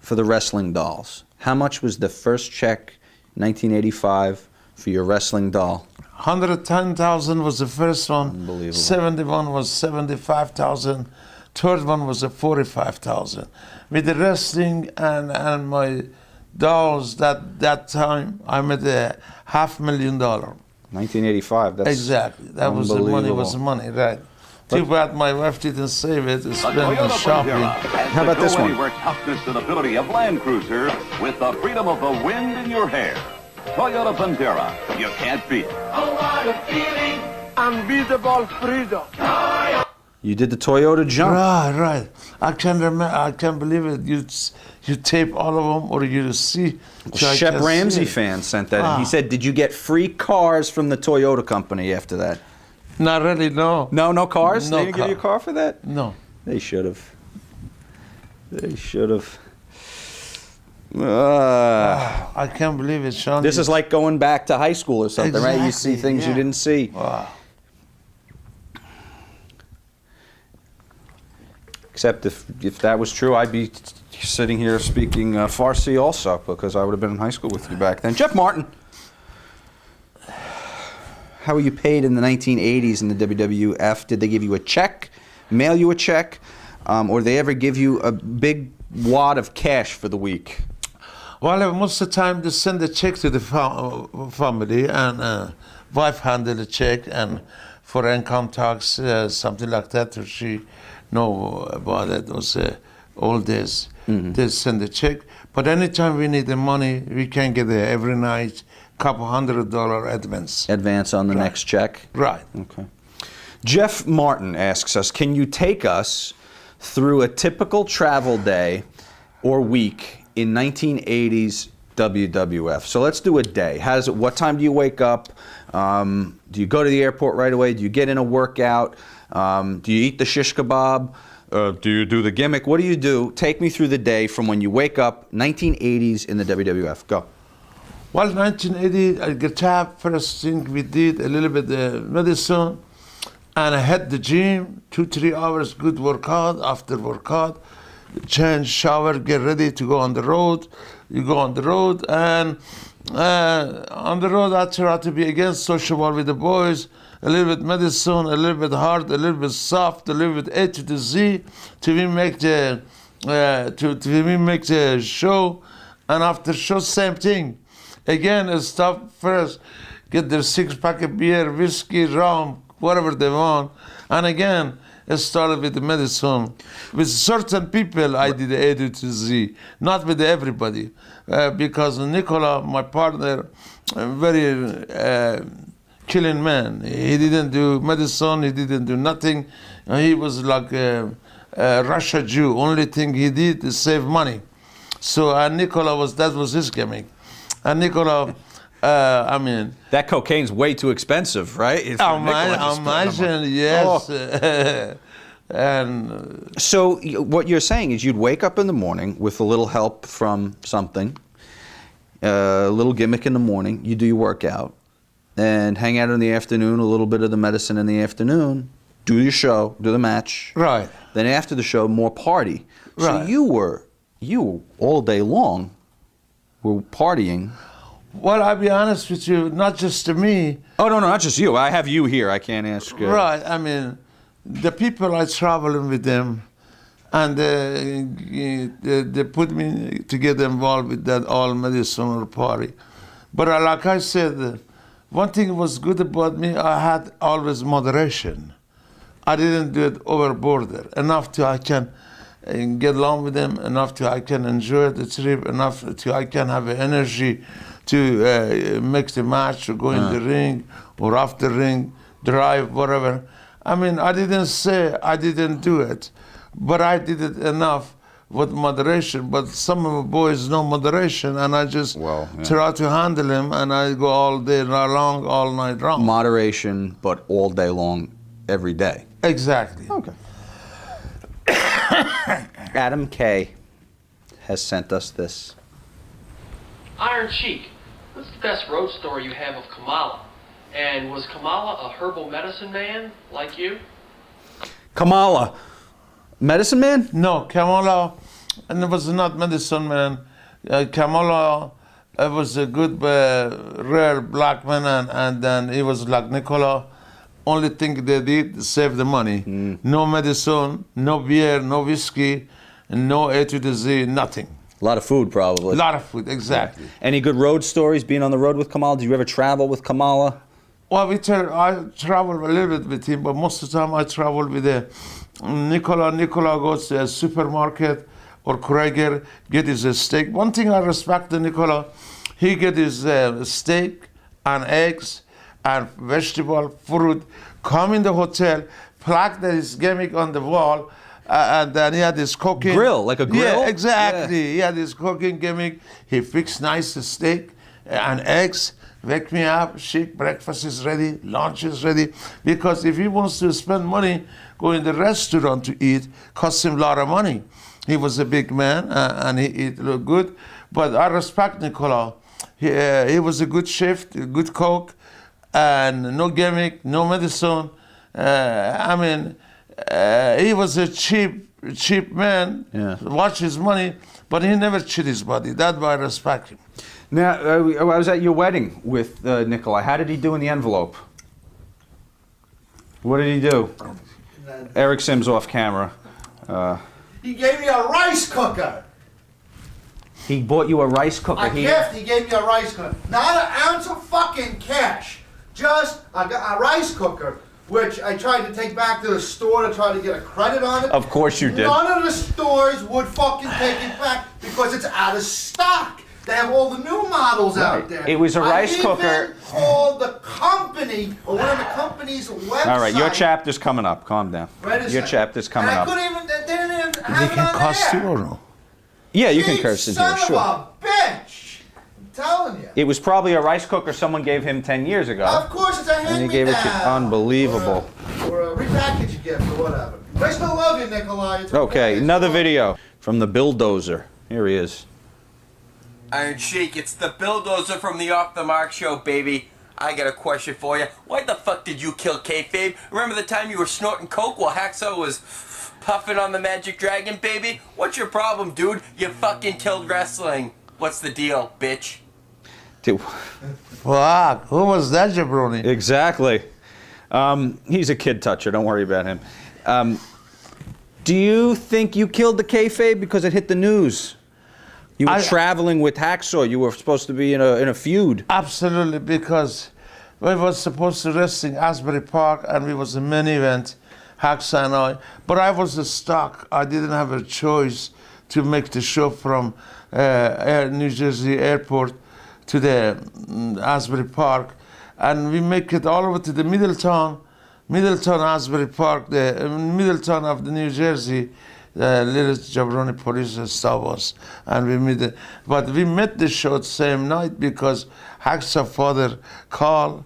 for the wrestling dolls. How much was the first check, 1985, for your wrestling doll? 110,000 was the first one. Unbelievable. 71 was 75,000. Third one was a 45,000. With the wrestling and my dolls that time, I made $500,000. 1985. That's exactly. That was the money. Was the money, right? Too bad my wife didn't save it to spend on shopping. How about this one? Where toughness and ability of Land Cruiser with the freedom of the wind in your hair. Toyota Bandera. You can't beat. Oh, what a feeling! Unbeatable freedom. You did the Toyota jump. Right. I can't remember. I can't believe it. You tape all of them, or you see. Shep Ramsey fan sent that in. He said, "Did you get free cars from the Toyota company after that?" Not really. No. No cars. No They didn't give you a car for that. No. They should have. They should have. I can't believe it, Sean. This is like going back to high school or something, right? You see Exactly, things you yeah. didn't see. Wow. Except if that was true, I'd be sitting here speaking Farsi also, because I would have been in high school with you back then. Jeff Martin, how were you paid in the 1980s in the WWF? Did they give you a check, mail you a check, or did they ever give you a big wad of cash for the week? Well, most of the time they send a check to the family, and wife handled the check, and for income tax, something like that, or she know about it. Was old days. They send a check, but anytime we need the money, we can get it every night, couple $100 advance. Advance on the next check? Right. Okay. Jeff Martin asks us, can you take us through a typical travel day or week in 1980s WWF? So let's do a day. What time do you wake up? Do you go to the airport right away? Do you get in a workout? Do you eat the shish kebab? Do you do the gimmick? What do you do? Take me through the day from when you wake up, 1980s in the WWF. Go. Well, 1980, I get up. First thing we did a little bit medicine, and I hit the gym, 2-3 hours good workout. After workout, change, shower, get ready to go on the road. You go on the road, and on the road I try to be again sociable with the boys. A little bit medicine, a little bit hard, a little bit soft, a little bit A to the Z, till we make the show, and after show same thing. Again, stop first, get their 6-pack of beer, whiskey, rum, whatever they want, and again it started with the medicine. With certain people, I did A to Z, not with everybody, because Nikola, my partner, very killing man. He didn't do medicine, he didn't do nothing. He was like a Russia Jew. Only thing he did is save money. So Nikola that was his gimmick. And Nikola, that cocaine's way too expensive, right? Imagine, yes. Oh. And so what you're saying is you'd wake up in the morning with a little help from something, a little gimmick in the morning, you do your workout, and hang out in the afternoon, a little bit of the medicine in the afternoon, do your show, do the match. Right. Then after the show, more party. Right. So you were all day long were partying. Well, I'll be honest with you, not just to me. Oh, no, not just you. I have you here. I can't ask. Right. I mean, the people I traveling with them, and they put me to get involved with that all medicinal party. But like I said, one thing was good about me, I had always moderation. I didn't do it overboard. Enough to I can get along with them, enough to I can enjoy the trip, enough to I can have energy to make the match or go in the ring or off the ring, drive, whatever. I mean, I didn't say I didn't do it, but I did it enough with moderation. But some of the boys no moderation, and I just try to handle them, and I go all day long, all night long. Moderation, but all day long, every day. Exactly. Okay. Adam K. has sent us this. Iron Sheik, what's the best road story you have of Kamala? And was Kamala a herbal medicine man like you? Kamala, medicine man? No, Kamala, and it was not medicine man. Kamala was a good, rare black man, and then he was like Nikola. Only thing they did, save the money. No medicine, no beer, no whiskey, no A to the Z, nothing. A lot of food, probably. A lot of food, exactly. Yeah. Any good road stories, being on the road with Kamala? Did you ever travel with Kamala? Well, I travel a little bit with him, but most of the time I travel with Nikola. Nikola goes to a supermarket or Kroger, get his steak. One thing I respect the Nikola, he get his steak and eggs and vegetable, fruit, come in the hotel, plug his gimmick on the wall, and then he had this cooking grill, like a grill. Yeah, exactly. Yeah. He had this cooking gimmick. He fixed nice steak and eggs. Wake me up, Sheik, breakfast is ready, lunch is ready. Because if he wants to spend money, go in the restaurant to eat, costs him a lot of money. He was a big man and he looked good. But I respect Nikola. He was a good chef, a good cook, and no gimmick, no medicine. He was a cheap man, watch his money, but he never cheat his body. That's why I respect him. Now, I was at your wedding with Nikola. How did he do in the envelope? What did he do? Eric Sims off camera. He gave me a rice cooker. He bought you a rice cooker. A gift, he gave me a rice cooker. Not an ounce of fucking cash. Just a rice cooker, which I tried to take back to the store to try to get a credit on it. Of course you did. None of the stores would fucking take it back because it's out of stock. They have all the new models out there. It was a rice cooker. I even called the company, or one of the company's websites. All right, your chapter's coming up. Calm down. Your chapter's coming up. They didn't even have They it can on cost there. you or no? Yeah, you can curse in here, Son sure. of a bitch! I'm telling you. It was probably a rice cooker someone gave him 10 years ago. Of course, it's a hand-me-down. And he gave it to you. Unbelievable. Or a repackaged gift or whatever. I still love you, Nikolai. Okay, another video from the bulldozer. Here he is. Iron Sheik, it's the bulldozer from the Off the Mark show, baby. I got a question for you. Why the fuck did you kill Kayfabe? Remember the time you were snorting coke while Hacksaw was puffing on the Magic Dragon, baby? What's your problem, dude? You fucking killed wrestling. What's the deal, bitch? Fuck, who was that jabroni? Exactly. He's a kid toucher. Don't worry about him. Do you think you killed the kayfabe because it hit the news? You were traveling with Hacksaw. You were supposed to be in a feud. Absolutely, because we was supposed to wrestling Asbury Park, and we was a main event, Hacksaw and I. But I was stuck. I didn't have a choice to make the show from New Jersey Airport to the Asbury Park, and we make it all over to the Middletown, Asbury Park, the Middletown of the New Jersey. Little jabroni police stop us, and we met it. But we met the show the same night because Hacksaw's father called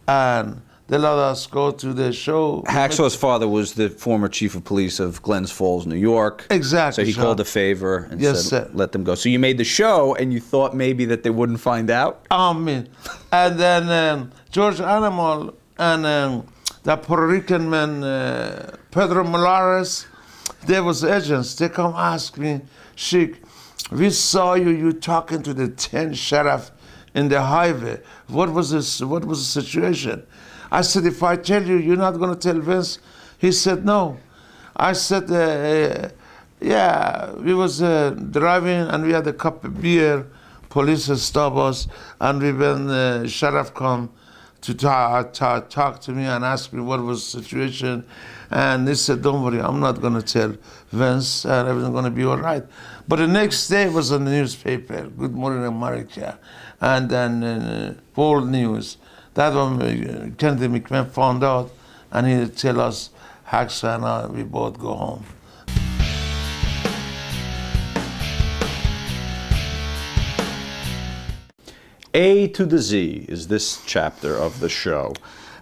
and they let us go to the show. Hacksaw's father was the former chief of police of Glens Falls, New York. Exactly. So he Sean. called a favor and Yes, said, sir. let them go. So you made the show and you thought maybe that they wouldn't find out? And then George Animal and the Puerto Rican man, Pedro Molares, they was agents. They come ask me, Sheik, we saw you talking to the 10 sheriff in the highway. What was this? What was the situation? I said, if I tell you, you're not going to tell Vince? He said, no. I said, yeah, we was driving and we had a cup of beer. Police stop us, and we when sheriff come to talk to me and ask me what was the situation. And they said, don't worry, I'm not going to tell Vince, and everything's going to be all right. But the next day it was on the newspaper, Good Morning America, and then World News. That one, Kennedy McMahon found out, and he tell us, Hacksaw and I, we both go home. A to the Z is this chapter of the show.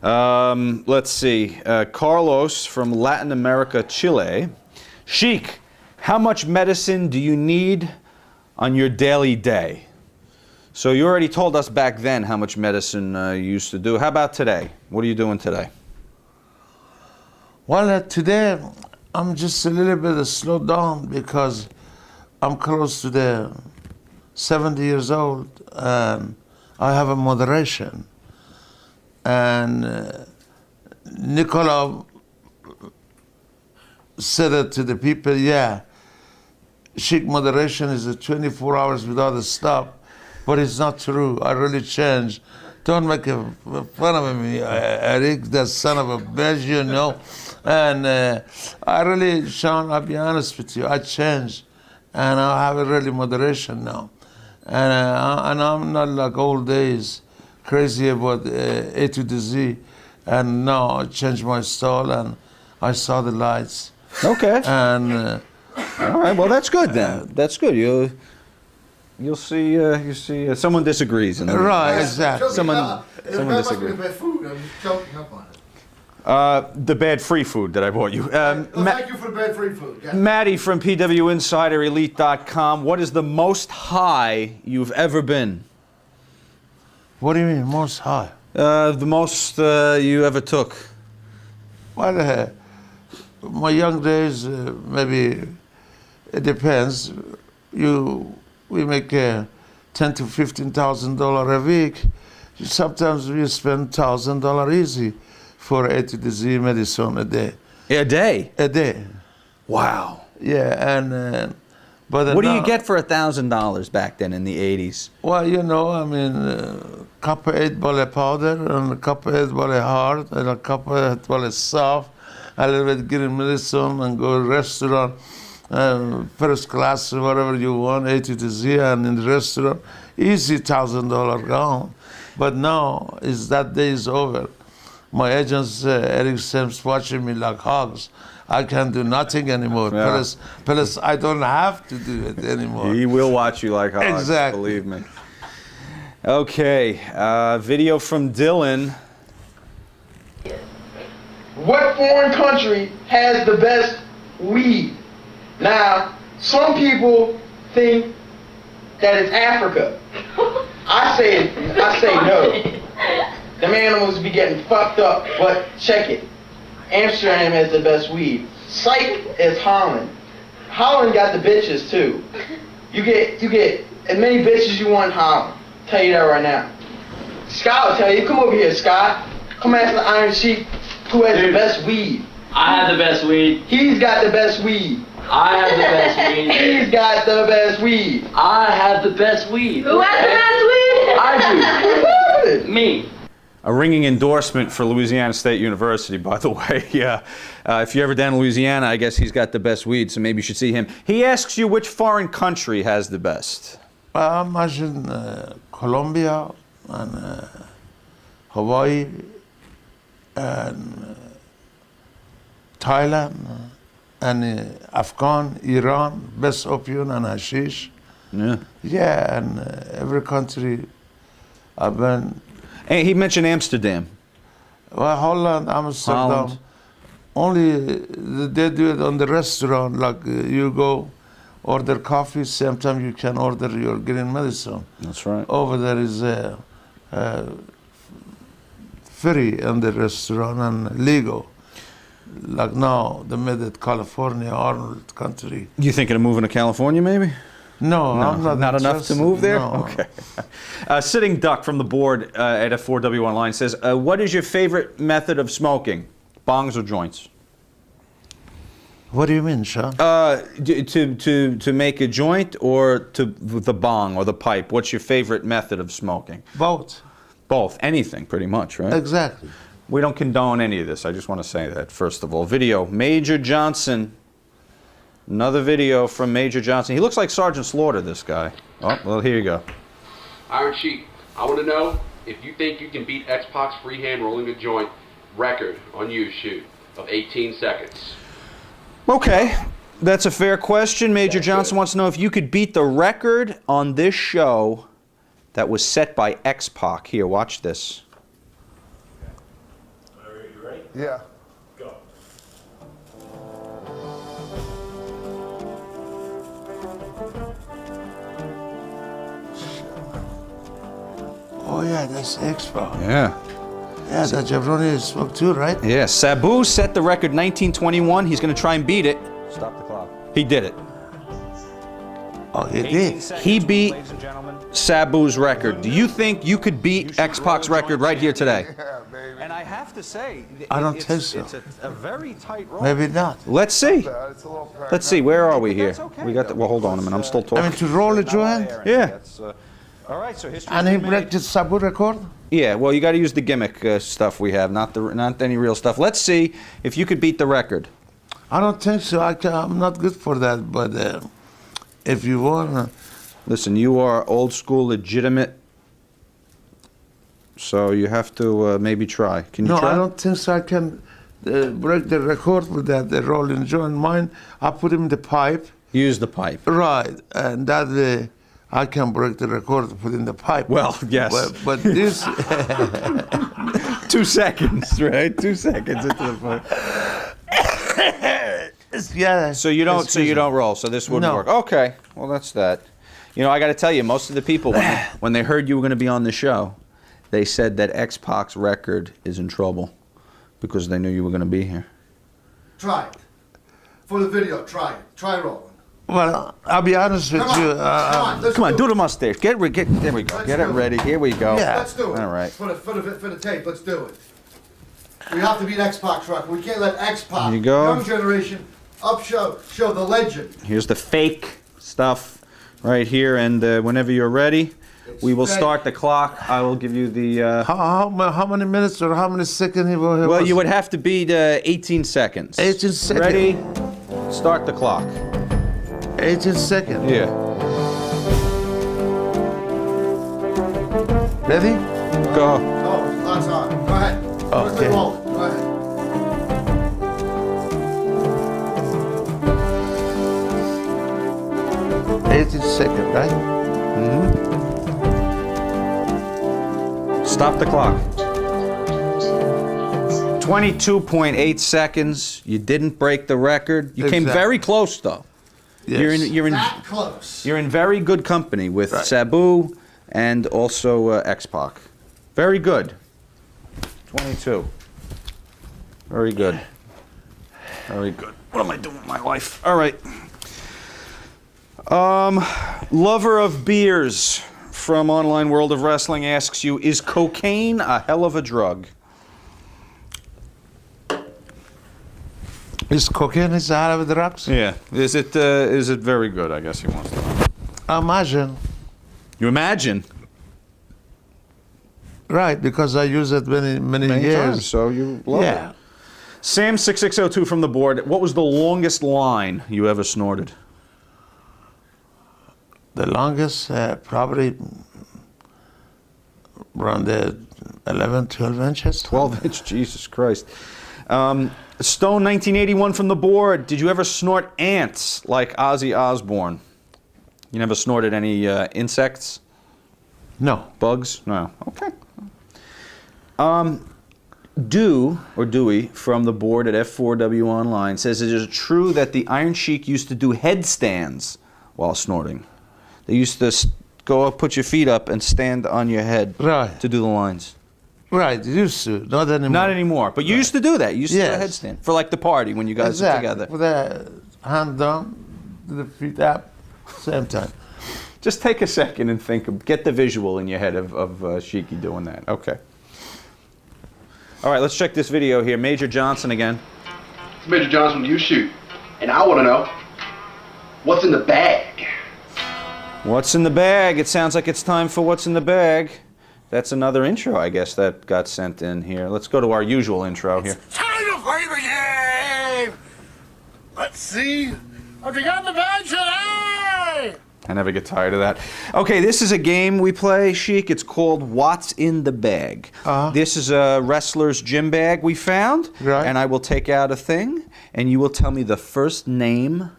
Let's see. Carlos from Latin America, Chile. Sheik, how much medicine do you need on your daily day? So you already told us back then how much medicine you used to do. How about today? What are you doing today? Well, today I'm just a little bit slowed down because I'm close to the 70 years old, and I have a moderation. And Nikola said it to the people, yeah, Sheik moderation is 24 hours without a stop, but it's not true. I really changed. Don't make fun of me, Eric, that son of a bitch, you know. And I really, Sean, I'll be honest with you, I changed. And I have a really moderation now. And I'm not like old days, crazy about A to the Z. And now I changed my style and I saw the lights. Okay. And all right. Well, that's good then. That's good. You'll see. Someone disagrees. Right. Exactly. Someone disagrees. The bad food. I'm just choking up on it. The bad free food that I bought you. Thank you for the bad free food. Yeah. Maddie from PWInsiderElite.com. What is the most high you've ever been? What do you mean, most high? The most you ever took. Well, my young days, maybe it depends. We make $10,000 to $15,000 a week. Sometimes we spend $1,000 easy for A to the Z medicine a day. A day? A day. Wow. Yeah, and but what do you get for $1,000 back then in the 80s? Well, you know, I mean, cup of 8 ball powder and a cup of 8 ball hard and a cup of 8 ball soft, a little bit green medicine and go to restaurant, first class, whatever you want, A to the Z, and in the restaurant, easy $1,000 gone. But now, that day is over. My agents, Eric Sims, watching me like hogs. I can't do nothing anymore. Yeah. Plus, I don't have to do it anymore. He will watch you like hogs, Exactly. believe me. Okay, video from Dylan. What foreign country has the best weed? Now, some people think that it's Africa. I say no. Them animals be getting fucked up, but check it. Amsterdam has the best weed. Psych is Holland. Holland got the bitches too. You get as many bitches you want in Holland. Tell you that right now. Scott will tell you. Come over here, Scott. Come ask the Iron Sheik who has the best weed. I have the best weed. He's got the best weed. I have the best weed. He's got the best weed. I have the best weed. Who has the best weed? I do. Me. A ringing endorsement for Louisiana State University, by the way. Yeah. If you're ever down in Louisiana, I guess he's got the best weed, so maybe you should see him. He asks you which foreign country has the best. I imagine Colombia and Hawaii and Thailand and Afghan, Iran, best opium and hashish. Yeah. Yeah, and every country I've been. Hey, he mentioned Amsterdam. Well, Holland, Amsterdam. Holland. Only they do it on the restaurant, like you go order coffee, same time you can order your green medicine. That's right. Over there is a free in the restaurant and legal. Like now, they made it California, Arnold country. You thinking of moving to California, maybe? No, I'm not enough to interested, move there? no. Okay. Sitting Duck from the board at F4W Online says, what is your favorite method of smoking? Bongs or joints? What do you mean, Sean? To make a joint or to the bong or the pipe? What's your favorite method of smoking? Both. Both. Anything, pretty much, right? Exactly. We don't condone any of this. I just want to say that, first of all. Video, Major Johnson. Another video from Major Johnson. He looks like Sergeant Slaughter, this guy. Oh, well, here you go. Iron Sheik, I want to know if you think you can beat X-Pac's freehand rolling a joint record on YouShoot of 18 seconds. Okay, that's a fair question. Major Johnson wants to know if you could beat the record on this show that was set by X-Pac. Here, watch this. You ready? Yeah. Go. Oh yeah, that's Expo. Yeah. Yeah, that Jabroni spoke too, right? Yeah, Sabu set the record 1921. He's going to try and beat it. Stop the clock. He did it. Oh, he did? He beat Sabu's record. Do you think you could beat X-Pac's record right here today? And I have to say, I don't think so. It's a very tight rope. Maybe not. Let's see. Let's see. Where are we here? We got. Well, hold on a minute. I'm still talking. I mean, to roll a joint? Yeah. All right, so history. And he break the Sabu record? Yeah. Well, you got to use the gimmick stuff we have, not any real stuff. Let's see if you could beat the record. I don't think so. I'm not good for that. But if you want, listen, you are old school, legitimate So you have to maybe try. Can you No, try? I don't think so. I can break the record with that. The rolling joint. Mine, I put him in the pipe. Use the pipe. Right, and that way I can break the record to put in the pipe. Well, yes. But this 2 seconds, right? 2 seconds into the pipe. Yeah. So you don't roll. So this wouldn't work. Okay. Well, that's that. You know, I got to tell you, most of the people when they heard you were going to be on the show, they said that X-Pac's record is in trouble because they knew you were going to be here. Try it. For the video, try it. Try rolling. Well, I'll be honest with you. Come on, do the mustache. There we go. Get it ready. Here we go. Yeah. Let's do it. All right. For the tape, let's do it. We have to beat X-Pac's record. We can't let X-Pac, Here you go. young generation, show the legend. Here's the fake stuff right here, and whenever you're ready, we will start the clock. I will give you the... How many minutes or how many seconds he will... Well, you would have to beat 18 seconds. 18 seconds. Ready? Start the clock. 18 seconds. Yeah. Ready? Go. Oh, lots on. Go ahead. Okay. Go ahead. Second, right? Mm-hmm. Stop the clock. 22.8 seconds. You didn't break the record. You came very close, though. Yes. That close. You're in very good company with Sabu and also X-Pac. Very good. 22. Very good. Very good. What am I doing with my life? All right. Lover of beers from Online World of Wrestling asks you, is cocaine a hell of a drug? Is cocaine a hell of a drug? Yeah. Is it very good, I guess he wants to know. Imagine. You imagine? Right, because I use it many years. Times, so you love it. Sam6602 from the board, what was the longest line you ever snorted? The longest, probably around the 11, 12 inches. 12 inch, Jesus Christ. Stone 1981 from the board, did you ever snort ants like Ozzy Osbourne? You never snorted any insects? No. Bugs? No. Okay. Dewey from the board at F4W Online says, is it true that the Iron Sheik used to do headstands while snorting? They used to go up, put your feet up, and stand on your head to do the lines. Right, used to. Not anymore. Not anymore. But you used to do that. You used to do a headstand. For like the party when you guys were together. With the hand down, the feet up, same time. Just take a second and get the visual in your head of Sheiky doing that. Okay. All right, let's check this video here. Major Johnson again. It's Major Johnson with YouShoot. And I want to know, what's in the bag? What's in the bag? It sounds like it's time for what's in the bag. That's another intro, I guess, that got sent in here. Let's go to our usual intro here. Time to play the game! Let's see what we got in the bag today! I never get tired of that. Okay, this is a game we play, Sheik. It's called What's in the Bag. This is a wrestler's gym bag we found. Right. And I will take out a thing, and you will tell me the first name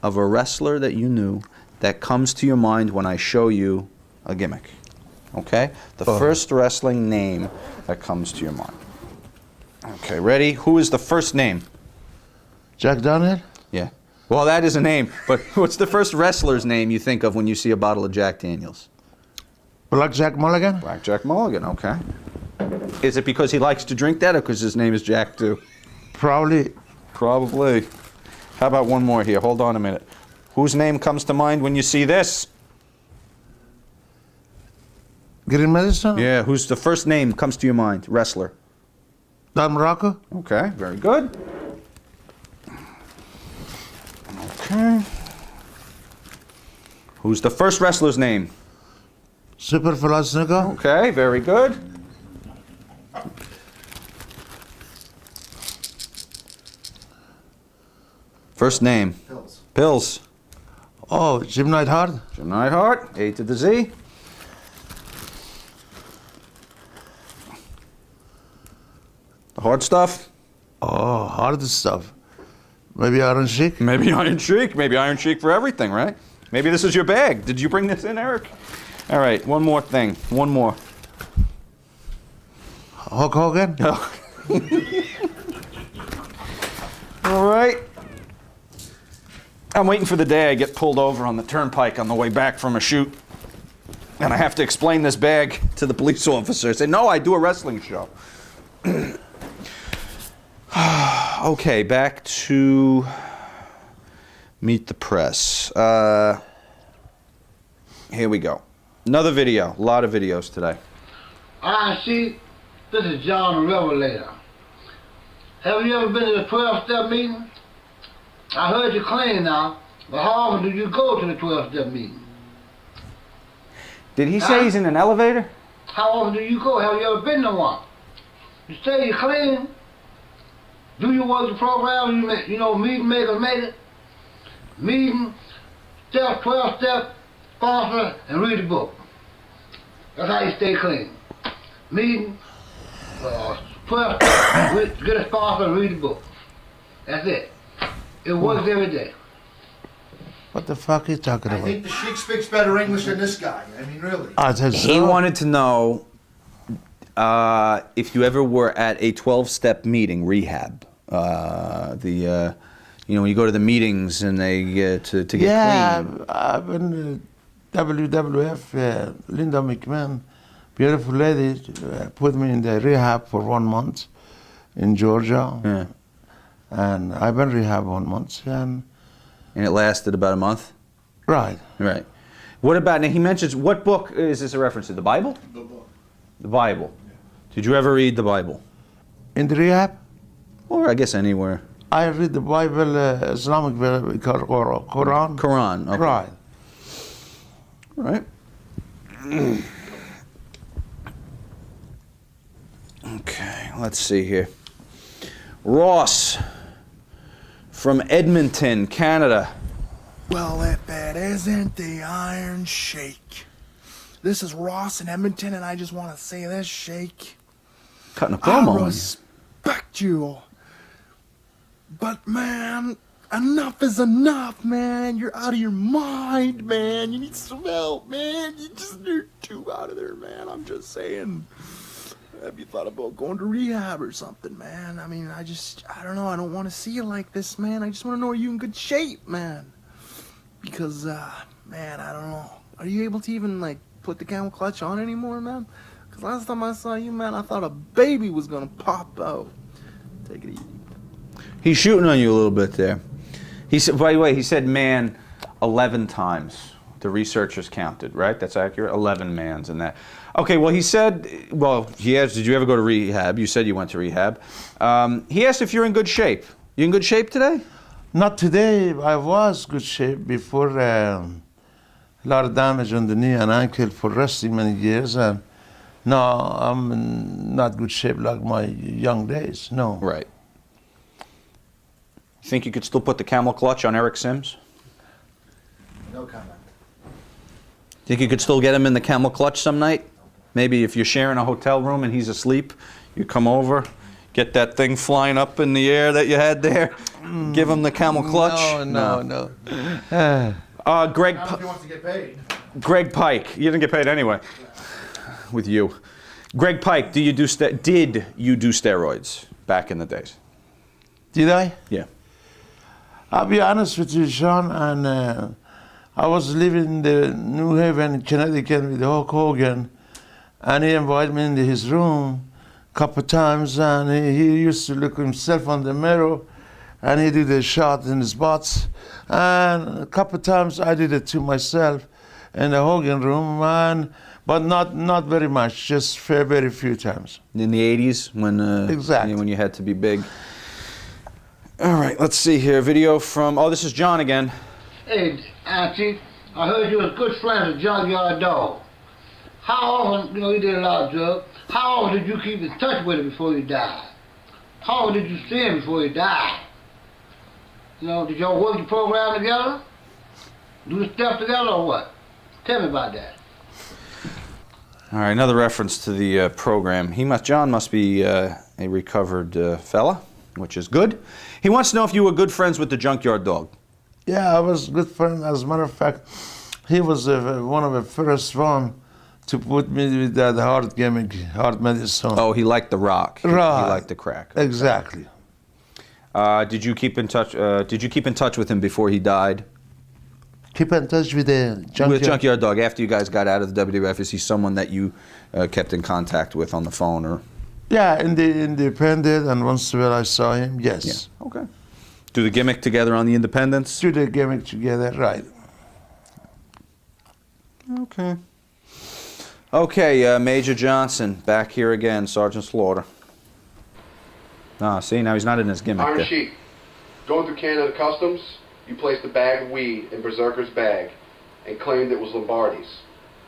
of a wrestler that you knew that comes to your mind when I show you a gimmick. Okay? The first wrestling name that comes to your mind. Okay, ready? Who is the first name? Jack Daniel? Yeah. Well, that is a name, but what's the first wrestler's name you think of when you see a bottle of Jack Daniels? Blackjack Mulligan? Blackjack Mulligan, okay. Is it because he likes to drink that or because his name is Jack too? Probably. Probably. How about one more here? Hold on a minute. Whose name comes to mind when you see this? Green Medicine? Yeah, who's the first name comes to your mind? Wrestler. Don Morocco? Okay, very good. Okay. Who's the first wrestler's name? Super Velasquez. Okay, very good. First name? Pills. Oh, Jim Neidhart? Jim Neidhart, A to the Z. Hard stuff? Oh, hard stuff. Maybe Iron Sheik? Maybe Iron Sheik. Maybe Iron Sheik for everything, right? Maybe this is your bag. Did you bring this in, Eric? All right, one more thing. One more. Hulk Hogan? All right. I'm waiting for the day I get pulled over on the turnpike on the way back from a shoot. And I have to explain this bag to the police officer. I say, no, I do a wrestling show. Okay, back to Meet the Press. Here we go. Another video. A lot of videos today. Iron Sheik, this is John the Revelator. Have you ever been to the 12-step meeting? I heard you claim now, but how often do you go to the 12-step meeting? Did he say he's in an elevator? How often do you go? Have you ever been to one? You say you clean. Do you work the program? You know, meeting makers make it. Meeting, step, 12-step, sponsor, and read the book. That's how you stay clean. Meeting, 12-step, get a sponsor and read the book. That's it. It works every day. What the fuck are you talking I about? think the Sheik speaks better English than this guy. I mean, really. He wanted to know if you ever were at a 12-step meeting, Rehab. You know, when you go to the meetings and they to get clean. Yeah, I've been WWF, Linda McMahon, beautiful lady, put me in the rehab for 1 month in Georgia. Yeah. And I've been rehab 1 month. And it lasted about a month? Right. Right. What about, now he mentions, what book is this a reference to? The Bible? The book. The Bible. Yeah. Did you ever read the Bible? In the rehab? Or I guess anywhere. I read the Bible, Islamic Quran. Quran, okay. Right. Right. Okay, let's see here. Ross from Edmonton, Canada. Well, if it isn't the Iron Sheik. This is Ross in Edmonton, and I just want to say this, Sheik. Cutting a promo. I respect you. But, man, enough is enough, man. You're out of your mind, man. You need some help, man. You're too out of there, man. I'm just saying. Have you thought about going to rehab or something, man? I mean, I don't know. I don't want to see you like this, man. I just want to know, are you in good shape, man? Because, man, I don't know. Are you able to even, like, put the camel clutch on anymore, man? Because last time I saw you, man, I thought a baby was going to pop out. Take it easy. He's shooting on you a little bit there. He said, by the way, he said man 11 times. The researchers counted, right? That's accurate? 11 mans in that. Okay, well, he said, well, he asked, did you ever go to rehab? You said you went to rehab. He asked if you're in good shape. You in good shape today? Not today. I was good shape before a lot of damage on the knee and ankle for wrestling many years. And now I'm in not good shape like my young days, no. Right. You think you could still put the camel clutch on Eric Sims? No comment. Think you could still get him in the camel clutch some night? Maybe if you're sharing a hotel room and he's asleep, you come over, get that thing flying up in the air that you had there, give him the camel clutch? No. Greg, Not if he wants to get paid. Greg Pike, you didn't get paid anyway with you. Greg Pike, did you do steroids back in the days? Did I? Yeah. I'll be honest with you, Sean, and I was living in the New Haven, Connecticut with Hulk Hogan, and he invited me into his room a couple of times, and he used to look himself on the mirror, and he did a shot in his butts, and a couple of times I did it to myself in the Hogan room, but not very much, just very few times. In the 80s when exactly. When you had to be big. All right, let's see here. Video from, this is John again. Hey, Auntie, I heard you was good friends with Junkyard Dog. How often, you did a lot of drugs, how often did you keep in touch with him before you died? How often did you see him before you died? Did y'all work the program together? Do the stuff together or what? Tell me about that. All right, another reference to the program. John must be a recovered fella, which is good. He wants to know if you were good friends with the Junkyard Dog. Yeah, I was good friend. As a matter of fact, he was one of the first one to put me with that hard gimmick, hard medicine. Oh, he liked the rock. Right. He liked the crack. Exactly. Did you keep in touch? Did you keep in touch with him before he died? Keep in touch with the Junkyard. With Junkyard Dog after you guys got out of the WWF. Is he someone that you kept in contact with on the phone or? Yeah, independent, and once in a while I saw him. Yes. Yeah. Okay. Do the gimmick together on the Independence? Do the gimmick together, right? Okay. Okay, Major Johnson, back here again, Sergeant Slaughter. Ah, see, now he's not in his gimmick. Iron Sheik, going through Canada Customs, you placed a bag of weed in Berserker's bag and claimed it was Lombardi's.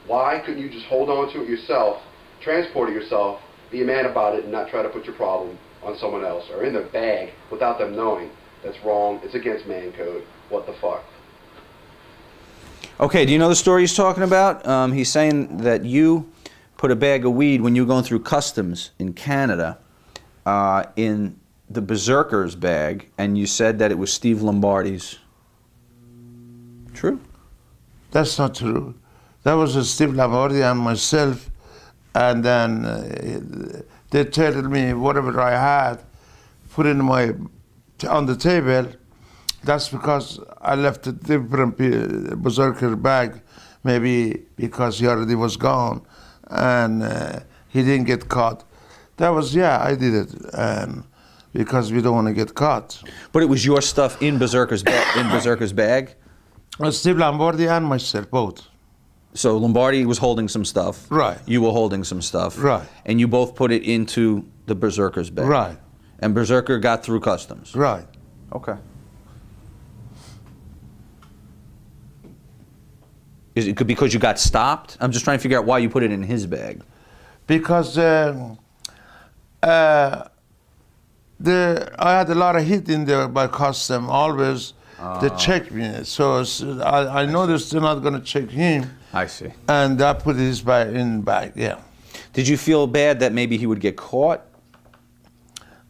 Why couldn't you just hold on to it yourself, transport it yourself, be a man about it, and not try to put your problem on someone else or in their bag without them knowing? That's wrong. It's against man code. What the fuck? Okay, do you know the story he's talking about? He's saying that you put a bag of weed when you were going through customs in Canada in the Berserker's bag, and you said that it was Steve Lombardi's. True? That's not true. That was Steve Lombardi and myself, and then they told me whatever I had, put in on the table. That's because I left a different Berserker bag, maybe because he already was gone, and he didn't get caught. That was, yeah, I did it, and because we don't want to get caught. But it was your stuff in Berserker's bag? Steve Lombardi and myself, both. So Lombardi was holding some stuff. Right. You were holding some stuff. Right. And you both put it into the Berserker's bag. Right. And Berserker got through customs. Right. Okay. Is it because you got stopped? I'm just trying to figure out why you put it in his bag. Because I had a lot of hit in there by custom, always. They check me. So I noticed they're not going to check him. I see. And I put his bag in bag, yeah. Did you feel bad that maybe he would get caught?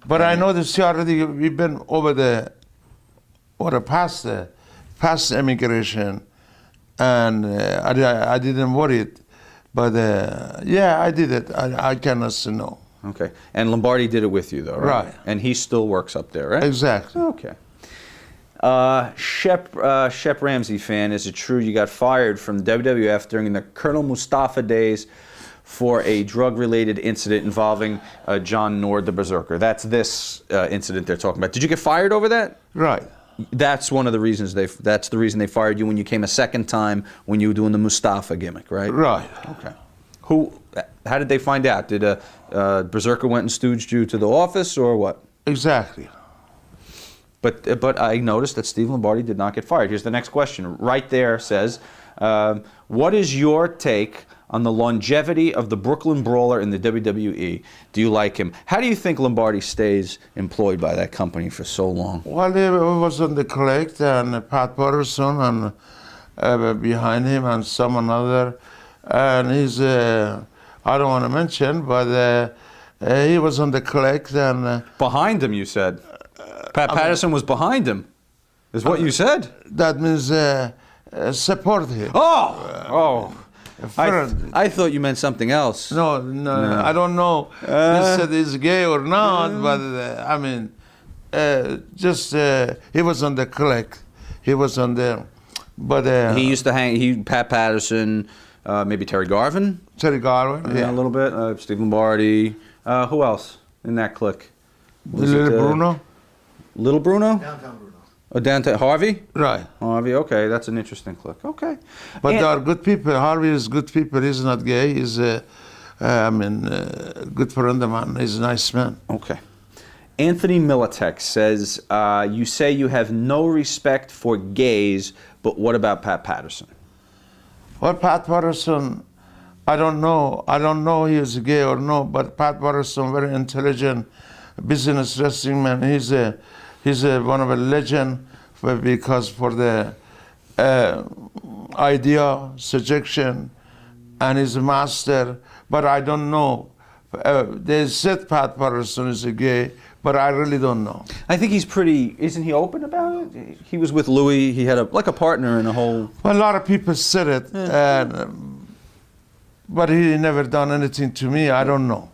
But I noticed already we've been over past immigration, and I didn't worry it. But yeah, I did it. I cannot say no. Okay. And Lombardi did it with you, though, right? Right. And he still works up there, right? Exactly. Okay. Shep Ramsey fan, is it true you got fired from the WWF during the Colonel Mustafa days for a drug-related incident involving John Nord, the Berserker? That's this incident they're talking about. Did you get fired over that? Right. That's one of the reasons that's the reason they fired you when you came a second time when you were doing the Mustafa gimmick, right? Right. Okay. How did they find out? Did Berserker went and stooged you to the office or what? Exactly. But I noticed that Steve Lombardi did not get fired. Here's the next question. Right there says, what is your take on the longevity of the Brooklyn Brawler in the WWE? Do you like him? How do you think Lombardi stays employed by that company for so long? Well, he was on the collect, and Pat Patterson, and behind him, and someone other. And he's, I don't want to mention, but he was on the collect. And behind him, you said? Pat Patterson was behind him, is what you said? That means support him. I thought you meant something else. No, I don't know if he said he's gay or not, but I mean, he was on the collect. He was on there, but he used to hang. Pat Patterson, maybe Terry Garvin. Terry Garvin, yeah, a little bit. Steve Lombardi. Who else in that clique? Bruno. Little Bruno? Downtown Bruno. Downtown Harvey? Right. Harvey, okay, that's an interesting clique. Okay. But they are good people. Harvey is good people. He's not gay. He's, good friend of mine. He's a nice man. Okay. Anthony Militech says, you say you have no respect for gays, but what about Pat Patterson? Well, Pat Patterson, I don't know. I don't know he is gay or no, but Pat Patterson, very intelligent business wrestling man. He's one of a legend because for the idea, suggestion, and he's a master. but I don't know. They said Pat Patterson is a gay, but I really don't know. I think he's pretty. Isn't he open about it? He was with Louis. He had like a partner in a whole. Well, a lot of people said it, and, but he never done anything to me. I don't know.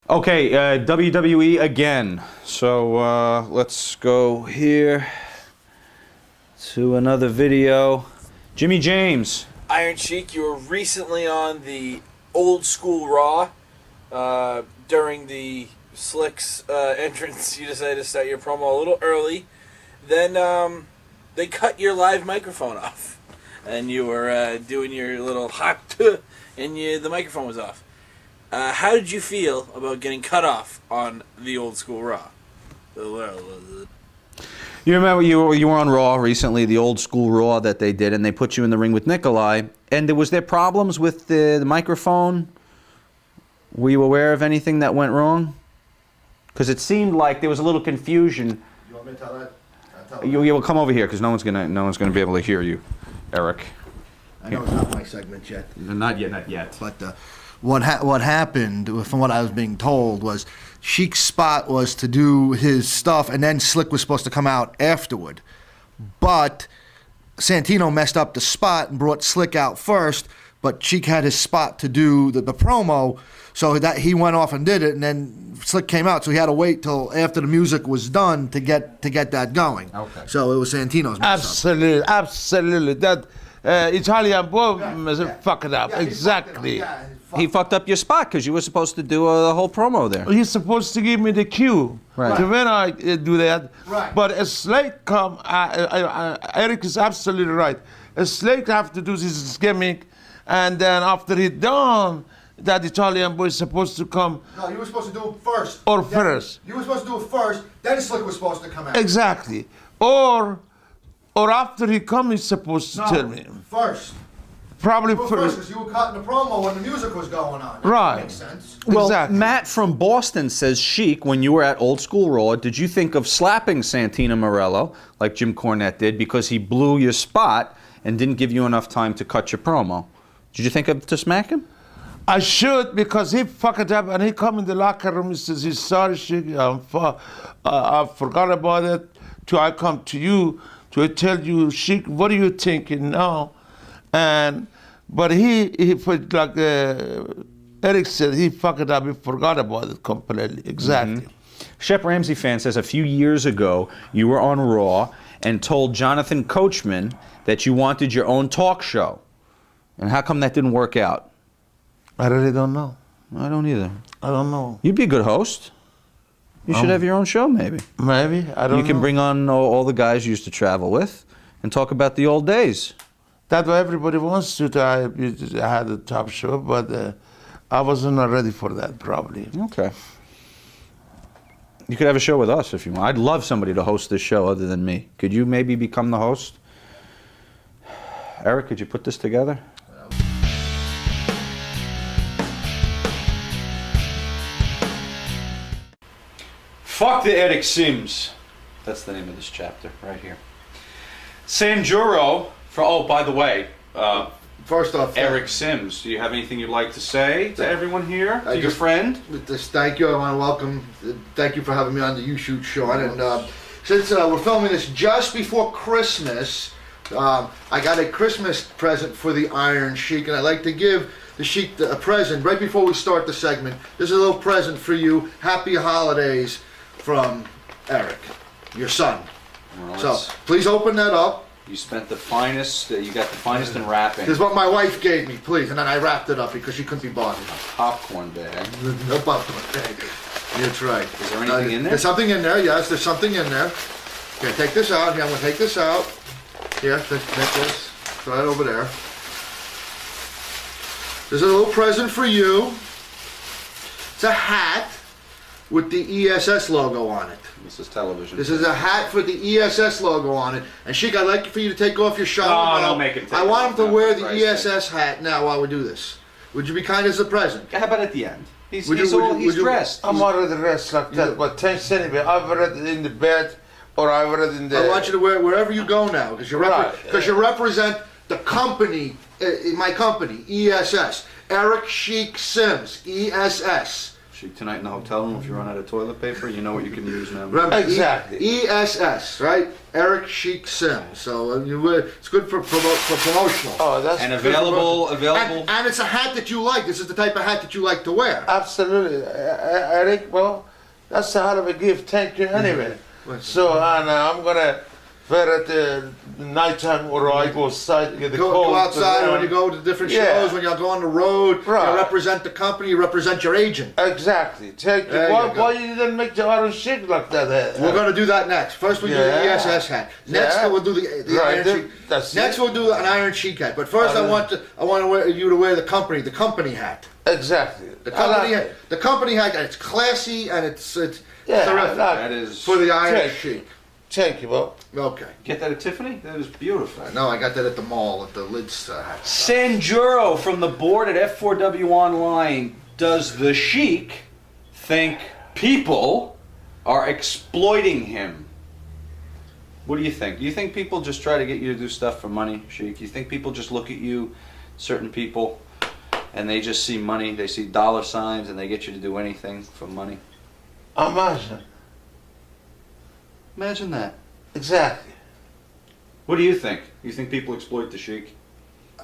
Okay, WWE again. So let's go here to another video. Jimmy James. Iron Sheik, you were recently on the Old School Raw. During the Slick's entrance, you decided to start your promo a little early. Then they cut your live microphone off. And you were doing your little hot, and the microphone was off. How did you feel about getting cut off on the Old School Raw? You remember you were on Raw recently, the Old School Raw that they did, and they put you in the ring with Nikola. And was there problems with the microphone? Were you aware of anything that went wrong? Because it seemed like there was a little confusion. You want me to tell that? You will come over here because no one's gonna be able to hear you, Eric. I know it's not my segment yet. Not yet. But what happened, from what I was being told, was Sheik's spot was to do his stuff, and then Slick was supposed to come out afterward. But Santino messed up the spot and brought Slick out first, but Sheik had his spot to do the promo, so that he went off and did it, and then Slick came out, so he had to wait till after the music was done to get that going. Okay. So it was Santino's mess up. Absolutely. That Italian boy fucked it up. Exactly. He fucked up your spot because you were supposed to do a whole promo there. He's supposed to give me the cue to when I do that. Right. But as Slade come, Eric is absolutely right. As Slade have to do this gimmick, and then after he done, that Italian boy is supposed to come. No, you were supposed to do it first. Or first. You were supposed to do it first, then Slick was supposed to come out. Exactly. Or after he come, he's supposed to tell me. First. Probably you were first because you were cutting the promo when the music was going on. Right. Makes sense. Well, Exactly. Matt from Boston says, Sheik, when you were at Old School Raw, did you think of slapping Santino Marello like Jim Cornette did because he blew your spot and didn't give you enough time to cut your promo? Did you think of to smack him? I should, because he fucked it up and he come in the locker room and says, he's sorry, Sheik, I forgot about it. I come to you to tell you, Sheik, what are you thinking now? But he like Eric said, he fucked it up, he forgot about it completely, exactly. Mm-hmm. Shep Ramsey fan says a few years ago you were on Raw and told Jonathan Coachman that you wanted your own talk show. And how come that didn't work out? I really don't know. I don't either. I don't know. You'd be a good host. You should have your own show, maybe. Maybe, I don't know. You can bring on all the guys you used to travel with and talk about the old days. That's what everybody wants to. I had a top show, but I wasn't ready for that, probably. Okay. You could have a show with us if you want. I'd love somebody to host this show other than me. Could you maybe become the host? Eric, could you put this together? Fuck the Eric Sims. That's the name of this chapter right here. Sanjuro. By the way, first off, Eric Sims, do you have anything you'd like to say to everyone here, to your friend? Just thank you. I want to welcome. Thank you for having me on the YouShoot show. And since we're filming this just before Christmas, I got a Christmas present for the Iron Sheik, and I'd like to give the Sheik a present right before we start the segment. This is a little present for you. Happy holidays from Eric, your son. Well, so please open that up. You spent the finest, you got the finest in wrapping. This is what my wife gave me, please. And then I wrapped it up because she couldn't be bothered. A popcorn bag. No popcorn bag. That's right. Is there anything in there? There's something in there, yes. There's something in there. Okay, take this out. Here, I'm going to take this out. Here, take this. Throw it over there. There's a little present for you. It's a hat with the ESS logo on it. This is television. This is a hat with the ESS logo on it. And Sheik, I'd like for you to take off your shirt. No, don't make him take I want him to wear the Christ ESS hat now while we do this. Would you be kind as a present? How about at the end? He's Would you- dressed. I'm already dressed like that, but thanks anyway. I've read it in the bed or I wear it in the... I want you to wear it wherever you go now, because you represent the company, my company, ESS. Eric Sheik Sims, ESS. Sheik tonight in the hotel room. If you run out of toilet paper, you know what you can use now. Exactly. ESS, right? Eric Sheik Sims. So it's good for promotional. Oh, that's and available. And it's a hat that you like. This is the type of hat that you like to wear. Absolutely, Eric. Well, that's a hell of a gift. Thank you anyway. So, and I'm gonna wear it the nighttime, or I go outside to get the cold. Go outside when you go to different shows, when you go on the road, right. You represent the company, you represent your agent. Exactly. Thank you. Why you didn't make the Iron Sheik like that? We're going to do that next. First we do the ESS hat. Next we'll do the Iron Sheik. Next we'll do an Iron Sheik hat. But first I want you to wear the company hat. Exactly. The company hat. And it's classy and it's terrific. That is for the Iron Sheik. Thank you, Bob. Okay. Get that at Tiffany? That is beautiful. No, I got that at the mall at the Lids hat. Sanjuro from the board at F4W Online. Does the Sheik think people are exploiting him? What do you think? Do you think people just try to get you to do stuff for money, Sheik? You think people just look at you, certain people, and they just see money, they see dollar signs, and they get you to do anything for money? Imagine. Imagine that. Exactly. What do you think? You think people exploit the Sheik?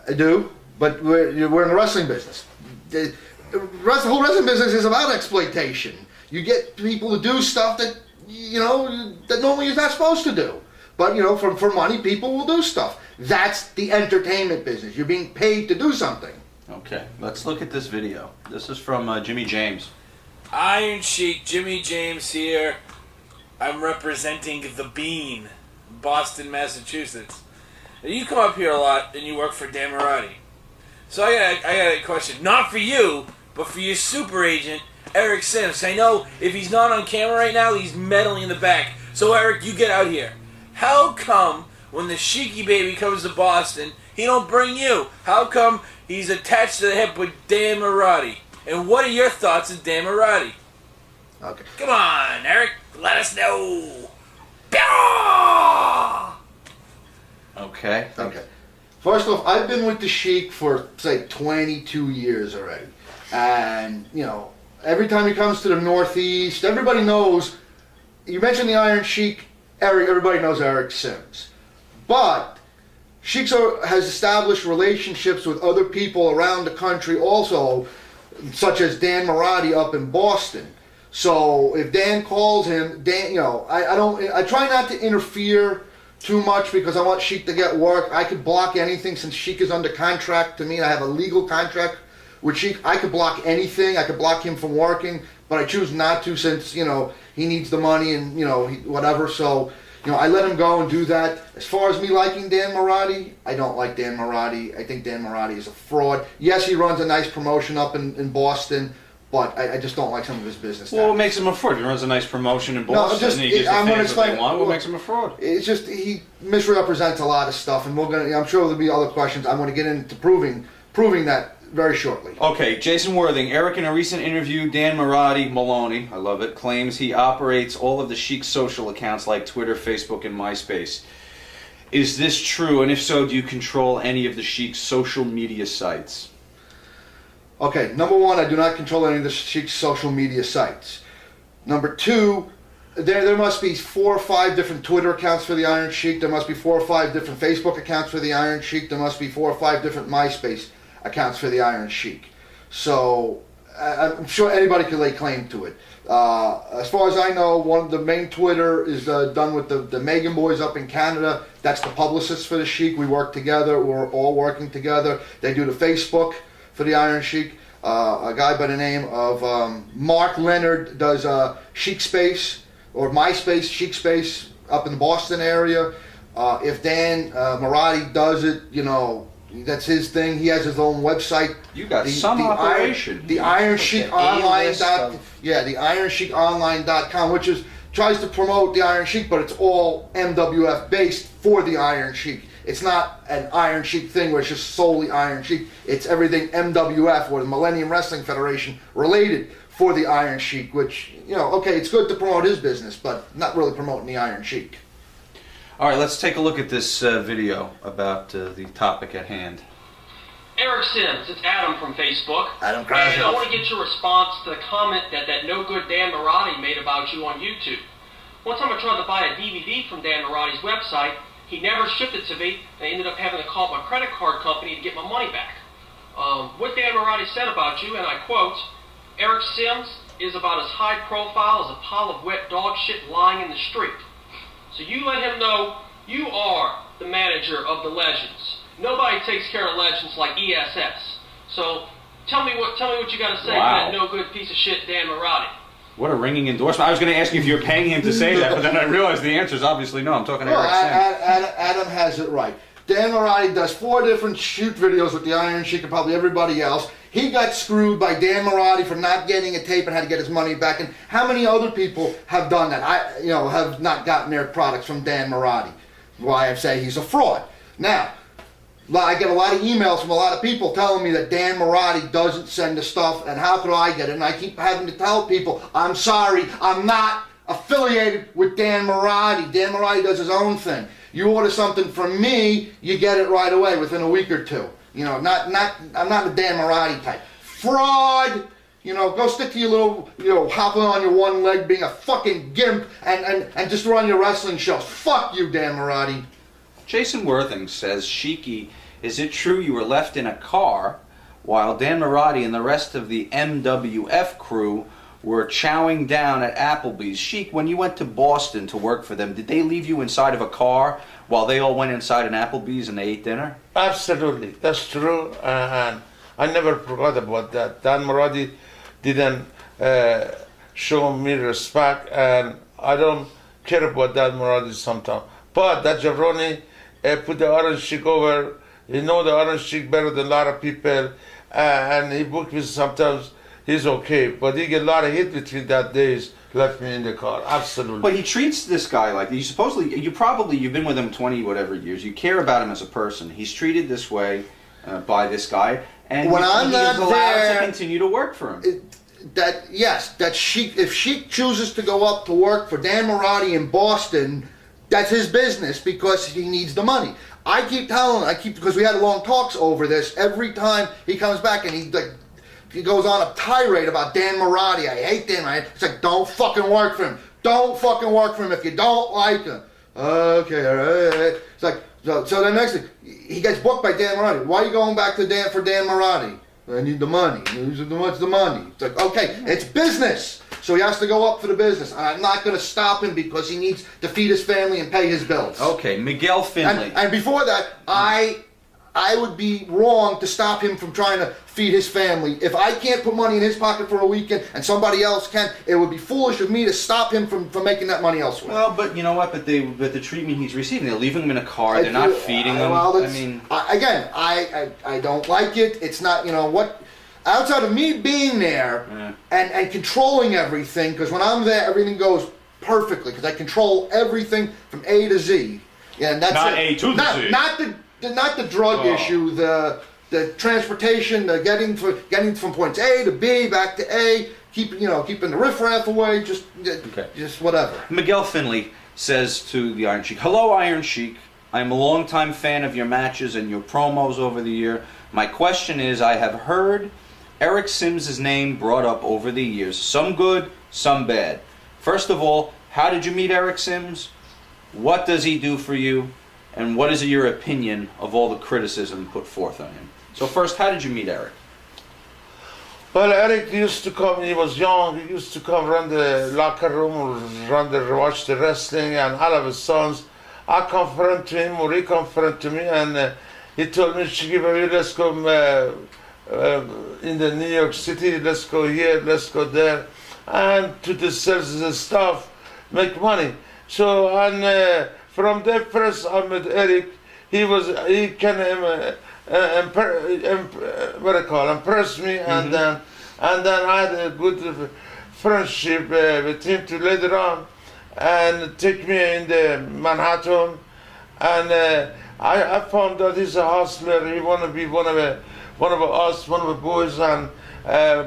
I do, but we're in the wrestling business. The whole wrestling business is about exploitation. You get people to do stuff that, that normally you're not supposed to do. But, for money, people will do stuff. That's the entertainment business. You're being paid to do something. Okay, let's look at this video. This is from Jimmy James. Iron Sheik, Jimmy James here. I'm representing the Bean, Boston, Massachusetts. Now, you come up here a lot and you work for Dan Mirati. So I got a question. Not for you, but for your super agent, Eric Sims. I know if he's not on camera right now, he's meddling in the back. So Eric, you get out here. How come when the Sheiky baby comes to Boston, he don't bring you? How come he's attached to the hip with Dan Mirati? And what are your thoughts of Dan Mirati? Okay. Come on, Eric. Let us know. Okay. First off, I've been with the Sheik for, say, 22 years already. And, every time he comes to the Northeast, everybody knows, you mentioned the Iron Sheik, everybody knows Eric Sims. But Sheik has established relationships with other people around the country also, such as Dan Mirati up in Boston. So if Dan calls him, I try not to interfere too much because I want Sheik to get work. I could block anything since Sheik is under contract to me. I have a legal contract with Sheik. I could block anything. I could block him from working, but I choose not to since, he needs the money and, whatever. So, I let him go and do that. As far as me liking Dan Mirati, I don't like Dan Mirati. I think Dan Mirati is a fraud. Yes, he runs a nice promotion up in Boston, but I just don't like some of his business. Well, what makes him a fraud? He runs a nice promotion in Boston and he gives the fans what they want. What makes him a fraud? It's just he misrepresents a lot of stuff, and I'm sure there'll be other questions. I'm going to get into proving that very shortly. Okay, Jason Worthing. Eric, in a recent interview, Dan Maloney, I love it, claims he operates all of the Sheik's social accounts like Twitter, Facebook, and MySpace. Is this true? And if so, do you control any of the Sheik's social media sites? Okay, number one, I do not control any of the Sheik's social media sites. Number two, there must be 4 or 5 different Twitter accounts for the Iron Sheik. There must be 4 or 5 different Facebook accounts for the Iron Sheik. There must be 4 or 5 different MySpace accounts for the Iron Sheik. So I'm sure anybody could lay claim to it. As far as I know, the main Twitter is done with the Megan boys up in Canada. That's the publicist for the Sheik. We work together. We're all working together. They do the Facebook for the Iron Sheik. A guy by the name of Mark Leonard does Sheik Space or MySpace Sheik Space up in the Boston area. If Dan Mirati does it, that's his thing. He has his own website. You got some operation. The Iron Sheik Online. The IronSheikOnline.com, which tries to promote the Iron Sheik, but it's all MWF based for the Iron Sheik. It's not an Iron Sheik thing where it's just solely Iron Sheik. It's everything MWF, or the Millennium Wrestling Federation, related for the Iron Sheik, which, it's good to promote his business, but not really promoting the Iron Sheik. All right, let's take a look at this video about the topic at hand. Eric Sims, it's Adam from Facebook. Adam And I want to get your response to the comment that no good Dan Mirati made about you on YouTube. One time I tried to buy a DVD from Dan Mirati's website. He never shipped it to me, and I ended up having to call my credit card company to get my money back. What Dan Mirati said about you, and I quote, Eric Sims is about as high profile as a pile of wet dog shit lying in the street. So you let him know you are the manager of the legends. Nobody takes care of legends like ESS. So tell me what you got to say to that no good piece of shit Dan Mirati. What a ringing endorsement. I was going to ask you if you were paying him to say that, but then I realized the answer is obviously no. I'm talking to Eric Sims. Adam has it right. Dan Mirati does 4 different shoot videos with the Iron Sheik and probably everybody else. He got screwed by Dan Mirati for not getting a tape and had to get his money back. And how many other people have done that? Have not gotten their products from Dan Mirati. Why I say he's a fraud. Now, I get a lot of emails from a lot of people telling me that Dan Mirati doesn't send the stuff, and how could I get it? And I keep having to tell people, I'm sorry, I'm not affiliated with Dan Mirati. Dan Mirati does his own thing. You order something from me, you get it right away within a week or two. I'm not a Dan Mirati type. Fraud! Go stick to your little, hopping on your one leg, being a fucking gimp, and just run your wrestling shows. Fuck you, Dan Mirati. Jason Worthing says, Sheiky, is it true you were left in a car while Dan Mirati and the rest of the MWF crew were chowing down at Applebee's? Sheik, when you went to Boston to work for them, did they leave you inside of a car while they all went inside an Applebee's and they ate dinner? Absolutely, that's true, and I never forgot about that. Dan Mirati didn't show me respect, and I don't care about Dan Mirati sometimes. But that jabroni put the Iron Sheik over. He know the Iron Sheik better than a lot of people, and he booked me sometimes. He's okay, but he get a lot of hit between that days. Left me in the car, absolutely. But he treats this guy like you've been with him 20 whatever years. You care about him as a person. He's treated this way by this guy, and when I'm not allowed there, to continue to work for him. Sheik, if Sheik chooses to go up to work for Dan Mirati in Boston, that's his business because he needs the money. I keep because we had long talks over this. Every time he comes back and he goes on a tirade about Dan Mirati. I hate Dan Mirati. It's like, don't fucking work for him. Don't fucking work for him if you don't like him. Okay, all right. It's like, so then next thing, he gets booked by Dan Mirati. Why are you going back to Dan Mirati? I need the money. What's the money? It's like, okay, it's business. So he has to go up for the business. And I'm not going to stop him because he needs to feed his family and pay his bills. Okay, Miguel Finley. And before that, I would be wrong to stop him from trying to feed his family. If I can't put money in his pocket for a weekend and somebody else can, it would be foolish of me to stop him from making that money elsewhere. Well, but you know what? But the treatment he's receiving, they're leaving him in a car. They're not feeding him. I don't like it. It's not, what... Outside of me being there and controlling everything, because when I'm there, everything goes perfectly, because I control everything from A to Z. Yeah, and that's not it. A to the Z. Not the drug issue, the transportation, the getting from points A to B back to A, keeping the riffraff away, just whatever. Miguel Finley says to the Iron Sheik, "Hello, Iron Sheik. I am a longtime fan of your matches and your promos over the year. My question is, I have heard Eric Sims' name brought up over the years, some good, some bad. First of all, how did you meet Eric Sims? What does he do for you? And what is your opinion of all the criticism put forth on him?" So first, how did you meet Eric? Well, Eric used to come when he was young. He used to come run the locker room, watch the wrestling, and all of his sons. I confronted him, or he confronted me, and he told me, "Shiki, let's go in the New York City, let's go here, let's go there, and to the sales and stuff, make money." So, and from that first I met Eric. He can impress me, and then I had a good friendship with him to later on, and take me in the Manhattan, and I found that he's a hustler. He want to be one of us, one of the boys, and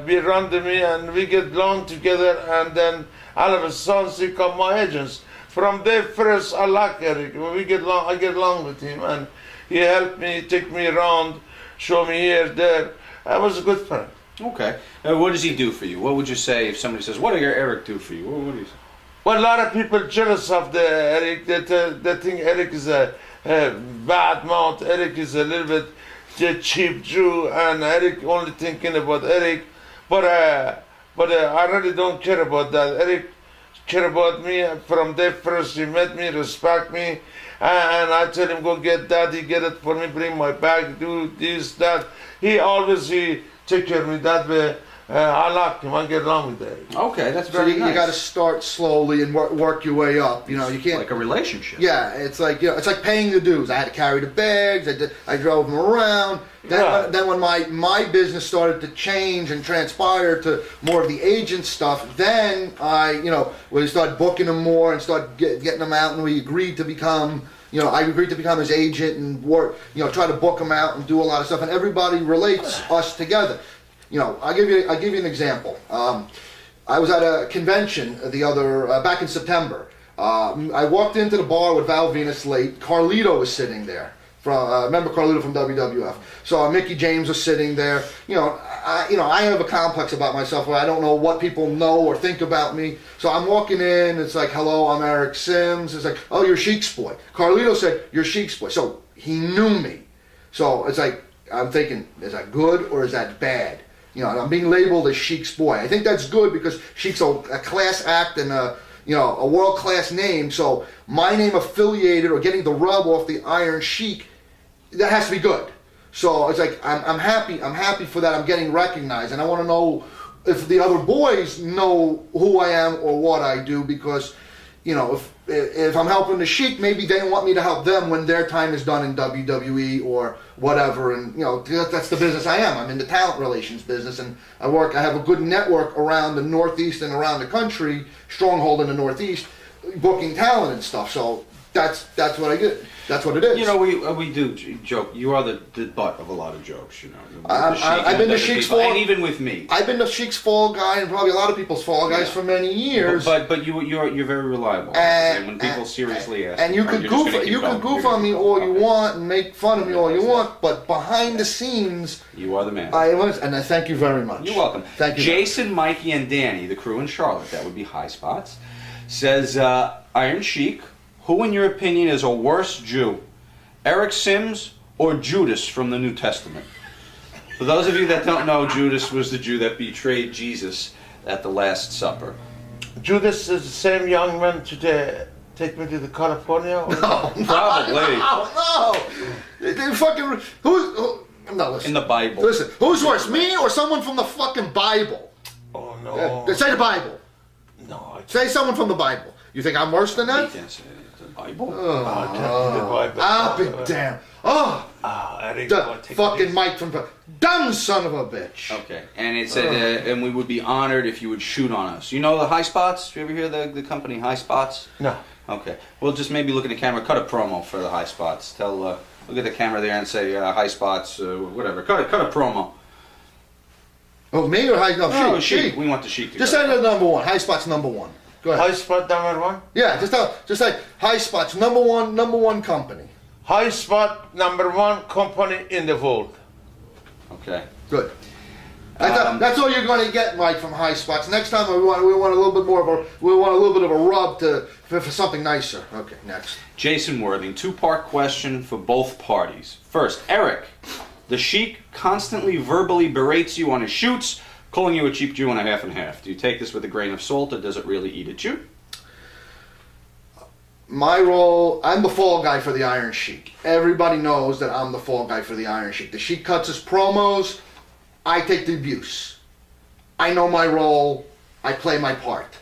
be around me, and we get along together, and then all of a sudden he become my agents. from day first, I like Eric. When we get along, I get along with him, and he helped me, take me around, show me here, there. I was a good friend. Okay. What does he do for you? What would you say if somebody says, what did Eric do for you? What do you say? Well, a lot of people jealous of the Eric. They think Eric is a bad mouth. Eric is a little bit cheap Jew, and Eric only thinking about Eric. But I really don't care about that. Eric care about me from day first. He met me, respect me, and I tell him go get that. He get it for me, bring my bag, do this, that. He take care of me that way. I like him. I get along with that. Okay, that's So very nice. you got to start slowly and work your way up. You know, you can't like a relationship. Yeah, it's like it's like paying the dues. I had to carry the bags. I drove them around. Then when my business started to change and transpire to more of the agent stuff, then we started booking them more and started getting them out, and we agreed to become. I agreed to become his agent and work. Try to book them out and do a lot of stuff, and everybody relates us together. I'll give you an example. I was at a convention back in September. I walked into the bar with Val Venus late. Carlito was sitting there. Remember Carlito from WWF? So Mickey James was sitting there. I have a complex about myself where I don't know what people know or think about me. So I'm walking in. It's like, hello, I'm Eric Sims. It's like, oh, you're Sheik's boy. Carlito said, you're Sheik's boy. So he knew me. So it's like, I'm thinking, is that good or is that bad? I'm being labeled as Sheik's boy. I think that's good because Sheik's a class act and a world-class name. So my name affiliated or getting the rub off the Iron Sheik, that has to be good. So it's like I'm happy. I'm happy for that. I'm getting recognized, and I want to know if the other boys know who I am or what I do, because if I'm helping the Sheik, maybe they want me to help them when their time is done in WWE or whatever. And that's the business I am. I'm in the talent relations business, and I have a good network around the Northeast and around the country, stronghold in the Northeast, booking talent and stuff. So that's what I get. That's what it is. We do joke. You are the butt of a lot of jokes. I've been the Sheik's fall, and even with me, I've been the Sheik's fall guy, and probably a lot of people's fall guys for many years. But you're very reliable. And when people seriously ask, and you can goof on me all you want and make fun of me all you want, but behind the scenes, you are the man. And I thank you very much. You're welcome. Thank you. Jason, Mikey, and Danny, the crew in Charlotte, that would be High Spots, says Iron Sheik. Who, in your opinion, is a worse Jew, Eric Sims or Judas from the New Testament? For those of you that don't know, Judas was the Jew that betrayed Jesus at the Last Supper. Judas is the same young man to take me to the California? Or no, probably. No. They fucking no. Listen. In the Bible. Listen, who's worse, me or someone from the fucking Bible? Oh no. Say the Bible. No. Say someone from the Bible. You think I'm worse than that? Bible? I'll be damned. The fucking Mike from dumb son of a bitch. Okay, and it said, and we would be honored if you would shoot on us. You know the High Spots? You ever hear the company High Spots? No. Okay, well just maybe look at the camera, cut a promo for the High Spots. Look at the camera there and say High Spots, whatever. Cut a promo. Oh, me or High? No, Sheik. We want the Sheik to just say the number one. High Spots number one. Go ahead. High Spot number one? Yeah, just say High Spots number one company. High Spot number one company in the world. Okay. Good. That's all you're going to get, Mike, from High Spots. Next time we want a little bit more of a rub for something nicer. Okay, next. Jason Worthing, two-part question for both parties. First, Eric, the Sheik constantly verbally berates you on his shoots, calling you a cheap Jew and a half and half. Do you take this with a grain of salt, or does it really eat at you? My role, I'm the fall guy for the Iron Sheik. Everybody knows that I'm the fall guy for the Iron Sheik. The Sheik cuts his promos, I take the abuse. I know my role, I play my part.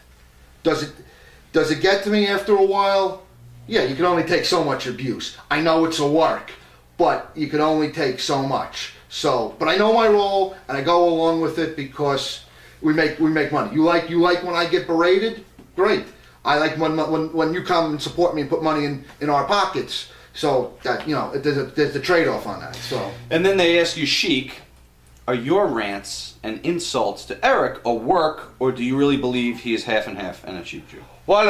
Does it get to me after a while? Yeah, you can only take so much abuse. I know it's a work, but you can only take so much. But I know my role, and I go along with it because we make money. You like when I get berated? Great. I like when you come and support me and put money in our pockets. So that there's a trade-off on that. So. And then they ask you, Sheik, are your rants and insults to Eric a work, or do you really believe he is half and half and a cheap Jew? Well,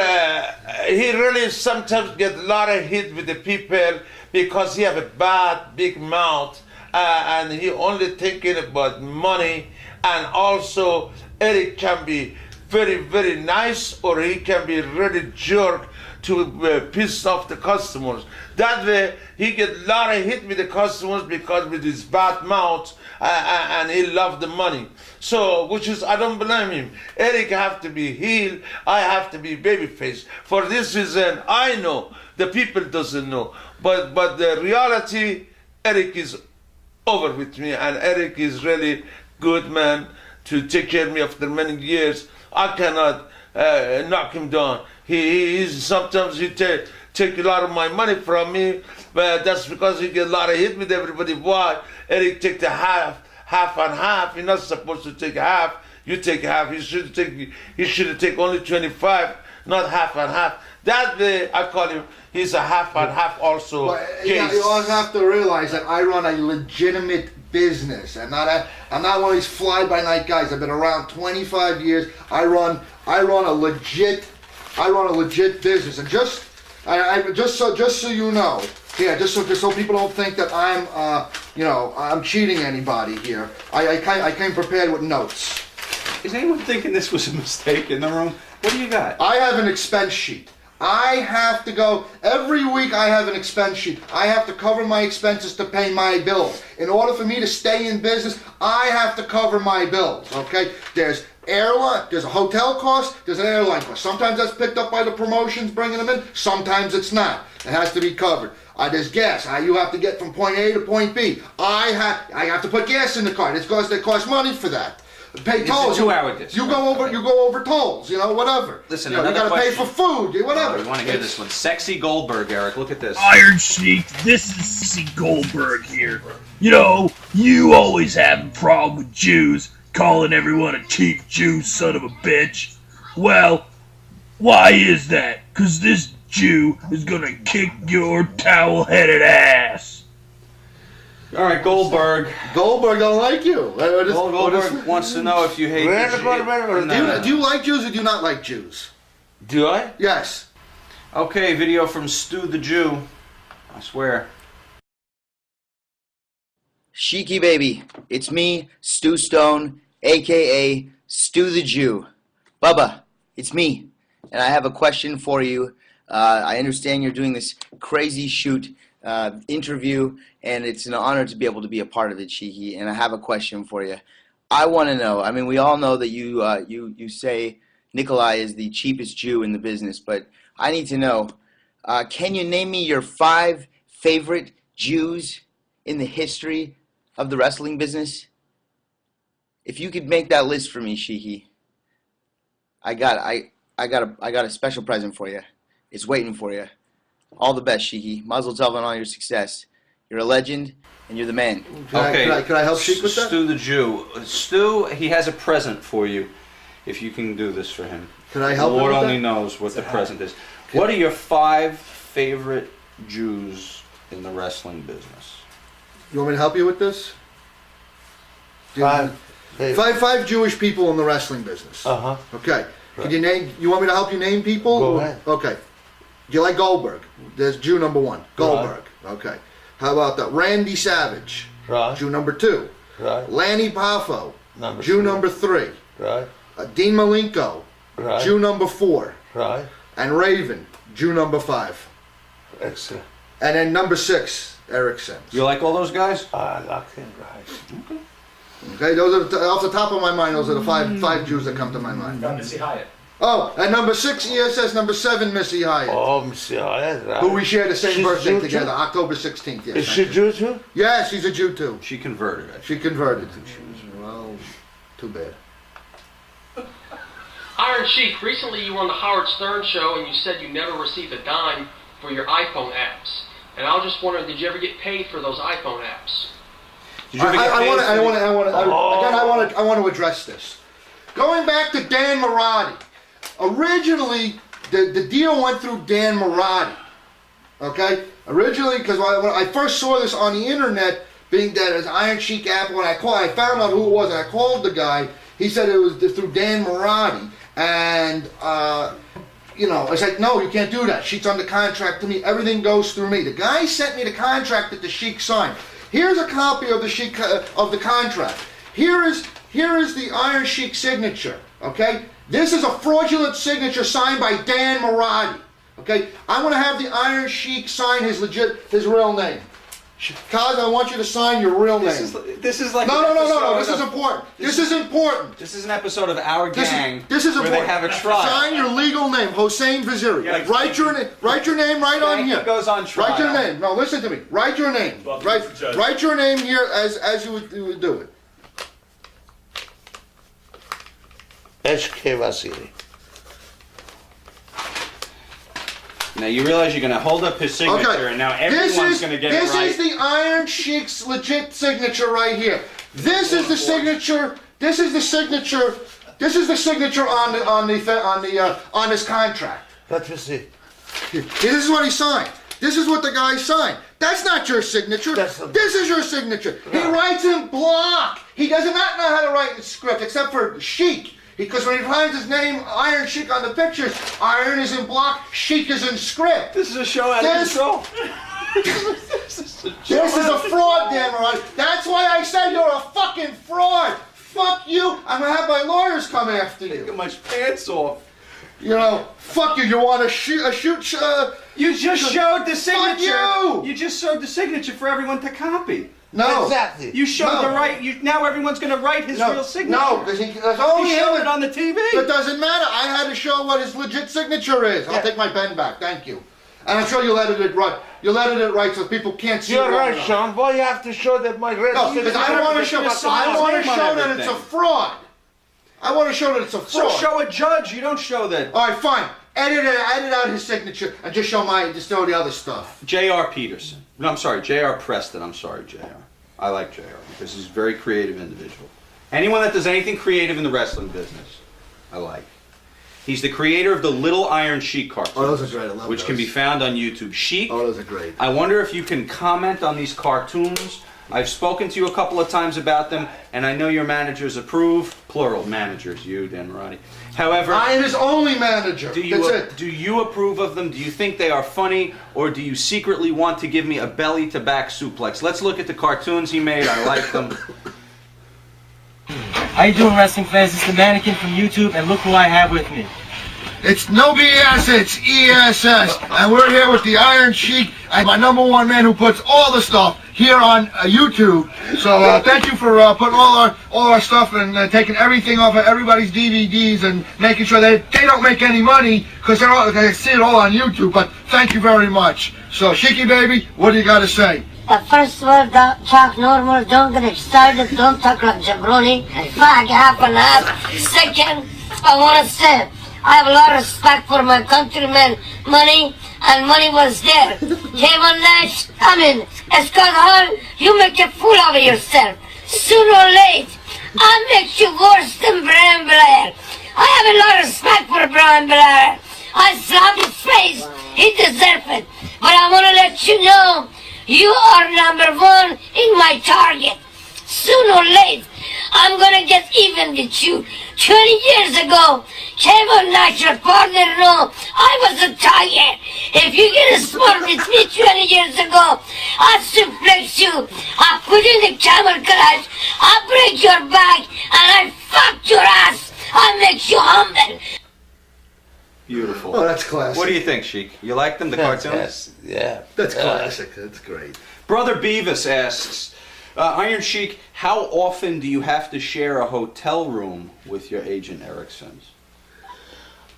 he really sometimes get a lot of hit with the people because he have a bad, big mouth, and he only thinking about money. And also, Eric can be very, very nice, or he can be really jerk to piss off the customers. That way, he get a lot of hit with the customers because with his bad mouth, and he love the money. So, which is, I don't blame him. Eric have to be heel, I have to be babyface. For this reason, I know, the people doesn't know. But the reality, Eric is over with me, and Eric is really good man to take care of me after many years. I cannot knock him down. He's sometimes he take a lot of my money from me, but that's because he get a lot of hit with everybody. Why? Eric take the half and half. You're not supposed to take half. You take half. He should take only 25, not half and half. That way, I call him. He's a half and half also. But, yeah, you also have to realize that I run a legitimate business. I'm not one of these fly-by-night guys. I've been around 25 years. I run a legit business. And just so you know, just so people don't think that I'm cheating anybody here. I came prepared with notes. Is anyone thinking this was a mistake in the room? What do you got? I have an expense sheet. I have to go, every week I have an expense sheet. I have to cover my expenses to pay my bills. In order for me to stay in business, I have to cover my bills, okay? There's a hotel cost, there's an airline cost. Sometimes that's picked up by the promotions, bringing them in. Sometimes it's not. It has to be covered. There's gas. You have to get from point A to point B. I have to put gas in the car. It costs money for that. Pay tolls. It's a 2-hour distance. You go over tolls. Whatever. Listen, you got to pay for food. Whatever. You want to hear this one? Sexy Goldberg, Eric. Look at this. Iron Sheik, this is Sexy Goldberg here. You always have a problem with Jews, calling everyone a cheap Jew son of a bitch. Well, why is that? 'Cause this Jew is gonna kick your towel-headed ass. All right, Goldberg. Goldberg don't like you. Goldberg wants to know if you hate Jews. Do you like Jews or do you not like Jews? Do I? Yes. Okay, video from Stu the Jew. I swear. Sheiky baby, it's me, Stu Stone, aka Stu the Jew. Bubba, it's me, and I have a question for you. I understand you're doing this crazy shoot interview, and it's an honor to be able to be a part of it, Sheiky, and I have a question for you. I want to know, we all know that you say Nikola is the cheapest Jew in the business, but I need to know, can you name me your 5 favorite Jews in the history of the wrestling business? If you could make that list for me, Sheiky, I got a special present for you. It's waiting for you. All the best, Sheiky. Mazel tov on all your success. You're a legend, and you're the man. Okay. Can I help Sheik with that? Stu the Jew. Stu, he has a present for you. If you can do this for him. Can I help him? The Lord with only that? knows what the present is. What are your 5 favorite Jews in the wrestling business? You want me to help you with this? Five Jewish people in the wrestling business. Okay. Can you name? You want me to help you name people? Go ahead. Okay. Do you like Goldberg? There's Jew number 1. Goldberg. Right. Okay. How about that? Randy Savage. Right. Jew number 2. Right. Lanny Poffo. Jew Jew number 3. Right. Dean Malenko. Right. Jew number 4. Right. And Raven. Jew number 5. Excellent. And then number 6, Eric Sims. You like all those guys? I like him, guys. Okay, those are off the top of my mind. Those are the five Jews that come to my mind. Missy Hyatt. Oh, and number 6 ESS, number 7 Missy Hyatt. Oh, Missy Hyatt, right. Who we share the same She's birthday Jew together, too? October 16th. Yes, Is she Jew too? Yeah, she's a Jew too. She converted. She converted. Well, too bad. Iron Sheik, recently you were on the Howard Stern show and you said you never received a dime for your iPhone apps. And I was just wondering, did you ever get paid for those iPhone apps? I want to address this. Going back to Dan Mirati. Originally, the deal went through Dan Mirati. Okay? Originally, because when I first saw this on the internet, being that it's Iron Sheik Apple, and I found out who it was, and I called the guy. He said it was through Dan Mirati, and you know, I was like, no, you can't do that. Sheik's under contract to me. Everything goes through me. The guy sent me the contract that the Sheik signed. Here's a copy of the Sheik of the contract. Here is the Iron Sheik signature. Okay, this is a fraudulent signature signed by Dan Mirati. Okay, I want to have the Iron Sheik sign his real name. Kaz, I want you to sign your real name. This is like no. This is important. This is important. This is an episode of Our Gang. This is where important. they have a trial. Sign your legal name, Hossein Vaziri. Yeah, write your name right on here. Goes on trial. Write your name. No, listen to me. Write your name. Write your name here as you would do it. H.K. Vasily. Now you realize you're going to hold up his signature, and now everyone's going to get it right. This is the Iron Sheik's legit signature right here. This is the signature. This is the signature. This is the signature on this contract. Let me see. This is what he signed. This is what the guy signed. That's not your signature. This is your signature. He writes in block. He does not know how to write in script, except for Sheik. Because when he finds his name, Iron Sheik, on the pictures, Iron is in block, Sheik is in script. This is a show out of control. This is a fraud, Dan Mirati. That's why I said you're a fucking fraud. Fuck you. I'm going to have my lawyers come after you. Take my pants off. You know, fuck you. You want to shoot? You just showed the signature. Fuck you. You just showed the signature for everyone to copy. No. Exactly. You showed the right. Now everyone's going to write his real signature. No, because that's only he showed it on the TV. It doesn't matter. I had to show what his legit signature is. I'll take my pen back. Thank you. And I'm sure you'll edit it right. You'll edit it right so people can't see. You're right, Sean. Boy, you have to show that my red. No, because I want to show that it's a fraud. I want to show that it's a fraud. So show a judge. You don't show that. All right, fine. Edit out his signature and just show the other stuff. J.R. Peterson. No, I'm sorry, J.R. Preston. I'm sorry, J.R. I like J.R. because he's a very creative individual. Anyone that does anything creative in the wrestling business, I like. He's the creator of the Little Iron Sheik cartoons. Oh, those are great. I love which those. can be found on YouTube. Sheik. Oh, those are great. I wonder if you can comment on these cartoons. I've spoken to you a couple of times about them, and I know your managers approve. Plural managers, you, Dan Mirati. However, I am his only manager. Do you approve of them? Do you think they are funny, or do you secretly want to give me a belly-to-back suplex? Let's look at the cartoons he made. I like them. How you doing, wrestling fans? It's the mannequin from YouTube, and look who I have with me. It's no BS, it's ESS. And we're here with the Iron Sheik, and my #1 man who puts all the stuff here on YouTube. So thank you for putting all our stuff and taking everything off of everybody's DVDs and making sure they don't make any money because they see it all on YouTube. But thank you very much. So Sheiky baby, what do you got to say? First of all, talk normal, don't get excited, don't talk like jabroni, fuck half and half. Second, I want to say, I have a lot of respect for my countrymen, money was there. Kevin Nash, I mean, Scott Hall, you make a fool of yourself. Sooner or late, I'll make you worse than Brian Blair. I have a lot of respect for Brian Blair. I slapped his face, he deserved it. But I want to let you know, you are #1 in my target. Sooner or late, I'm gonna get even with you. 20 years ago, Camel Nash, your partner, no, I was a tiger. If you get smart with me 20 years ago, I'll suplex you, I'll put you in the camel clutch, I'll break your back, and I'll fuck your ass. I'll make you humble. Beautiful. Oh, that's classic. What do you think, Sheik? You like them, the cartoons? Yeah. That's classic. That's great. Brother Beavis asks, Iron Sheik, how often do you have to share a hotel room with your agent Eric Sims?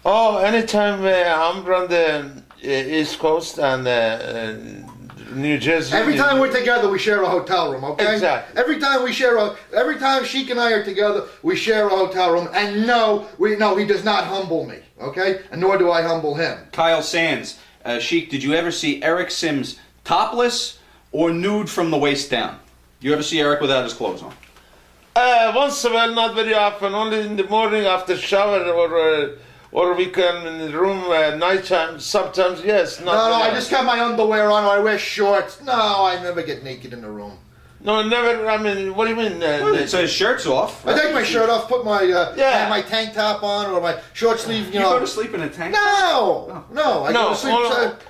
Oh, anytime I'm from the East Coast and New Jersey. Every time we're together, we share a hotel room, okay? Exactly. Every time Sheik and I are together, we share a hotel room. And no, he does not humble me, okay? And nor do I humble him. Kyle Sands, Sheik, did you ever see Eric Sims topless or nude from the waist down? You ever see Eric without his clothes on? Once in a while, not very often. Only in the morning after shower or we can in the room at nighttime. Sometimes, yes. No, I just got my underwear on or I wear shorts. No, I never get naked in the room. No, never. I mean, what do you mean? So his shirt's off. I take my shirt off, put my my tank top on or my short sleeve. You go to sleep in a tank top? No. I go to sleep.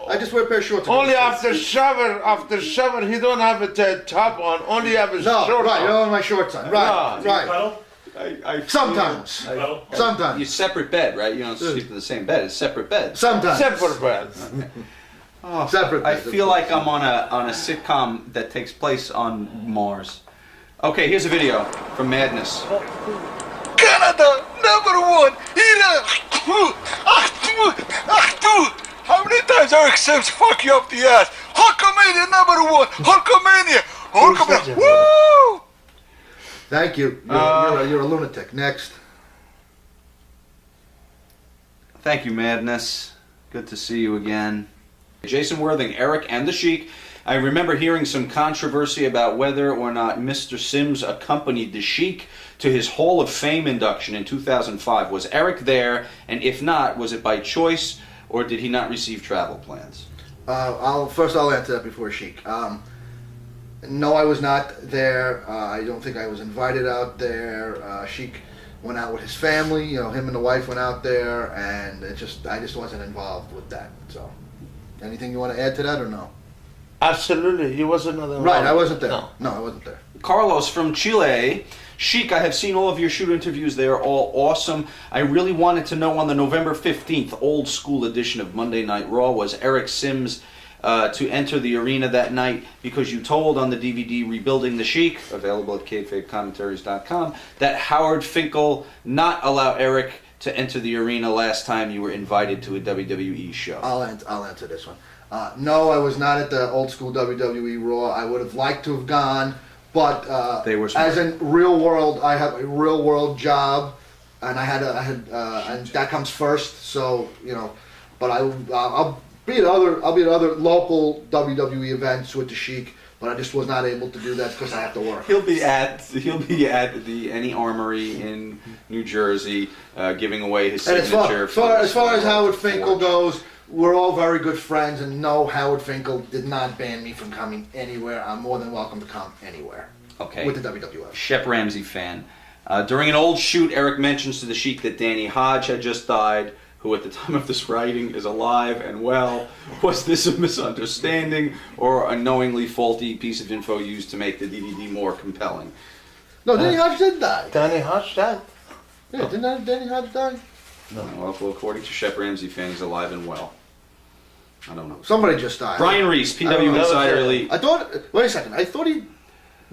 I just wear a pair of shorts. Only after shower. After shower, he don't have a top on. Only have his shorts right. on. You don't have my shorts on. Right. Sometimes. Sometimes. You separate bed, right? You don't sleep in the same bed. It's separate bed. Sometimes. Separate bed. Separate bed. I feel like I'm on a sitcom that takes place on Mars. Okay, here's a video from Madness. Canada, #1. How many times Eric Sims fuck you up the ass? Hulkamania #1. Hulkamania. Hulkamania. Woo! Thank you. You're a lunatic. Next. Thank you, Madness. Good to see you again. Jason Worthing, Eric and the Sheik. I remember hearing some controversy about whether or not Mr. Sims accompanied the Sheik to his Hall of Fame induction in 2005. Was Eric there? And if not, was it by choice or did he not receive travel plans? I'll answer that before Sheik. No, I was not there. I don't think I was invited out there. Sheik went out with his family. You know, him and the wife went out there, and I just wasn't involved with that. So, anything you want to add to that or no? Absolutely, he wasn't there. Right, I wasn't there. No, I wasn't there. Carlos from Chile. Sheik, I have seen all of your shoot interviews. They are all awesome. I really wanted to know on the November 15th old school edition of Monday Night Raw, was Eric Sims to enter the arena that night, because you told on the DVD Rebuilding the Sheik, available at KayfabeCommentaries.com, that Howard Finkel not allow Eric to enter the arena last time you were invited to a WWE show. I'll answer this one. No, I was not at the old school WWE Raw. I would have liked to have gone, but they were smart. as in real world, I have a real world job, and and that comes first. So but I'll be at other local WWE events with the Sheik, but I just was not able to do that because I have to work. He'll be at the Any Armory in New Jersey, giving away his signature. As far as Howard Finkel goes, we're all very good friends, and no, Howard Finkel did not ban me from coming anywhere. I'm more than welcome to come anywhere. Okay. With the WWF. Shep Ramsey fan. During an old shoot, Eric mentions to the Sheik that Danny Hodge had just died, who at the time of this writing is alive and well. Was this a misunderstanding or a knowingly faulty piece of info used to make the DVD more compelling? No, Danny Hodge did die. Danny Hodge died? Yeah, didn't Danny Hodge die? No. Well, according to Shep Ramsey fan, he's alive and well. I don't know. Somebody just died. Brian Reese, PW Insider Elite. Wait a second, I thought he...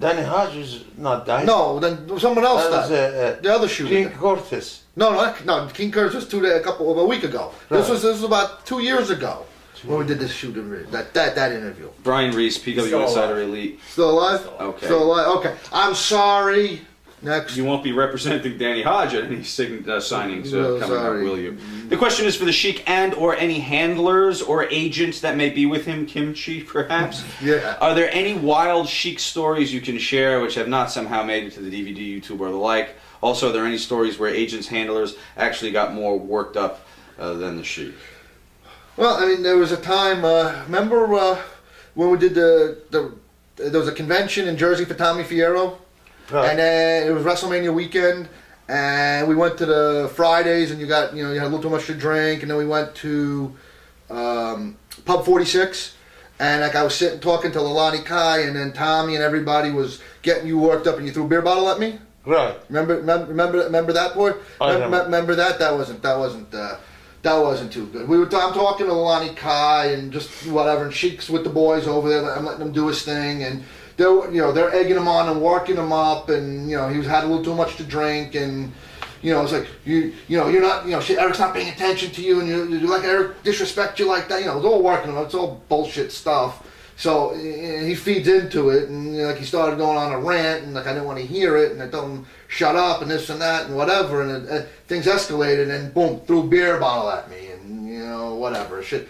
Danny Hodge is not died. No, then someone else died. The other shooter. King Curtis. No, King Curtis was a week ago. Right. This was about 2 years ago when we did this shoot, that interview. Brian Reese, PW Insider Elite. Still alive? Okay. Still alive? Okay. I'm sorry. Next. You won't be representing Danny Hodge at any signings coming up, will you? The question is for the Sheik and or any handlers or agents that may be with him, Kimchi perhaps. Yeah. Are there any wild Sheik stories you can share which have not somehow made it to the DVD, YouTube, or the like? Also, are there any stories where agents, handlers actually got more worked up than the Sheik? Well, I mean, there was a time, remember when we did there was a convention in Jersey for Tommy Fierro? Right. And then it was WrestleMania weekend, and we went to the Fridays, and you had a little too much to drink, and then we went to Pub 46, and I was sitting talking to Lalani Kai, and then Tommy and everybody was getting you worked up, and you threw a beer bottle at me. Right. Remember that, boy? Remember that? That wasn't too good. I'm talking to Lalani Kai and just whatever, and Sheik's with the boys over there. I'm letting him do his thing, and they're egging him on and working him up, and he had a little too much to drink, and it's like you're not, Eric's not paying attention to you, and you let Eric disrespect you like that. It's all working him. It's all bullshit stuff. So he feeds into it, and he started going on a rant, and I didn't want to hear it, and I told him shut up and this and that and whatever, and things escalated, and boom, threw a beer bottle at me, and whatever, shit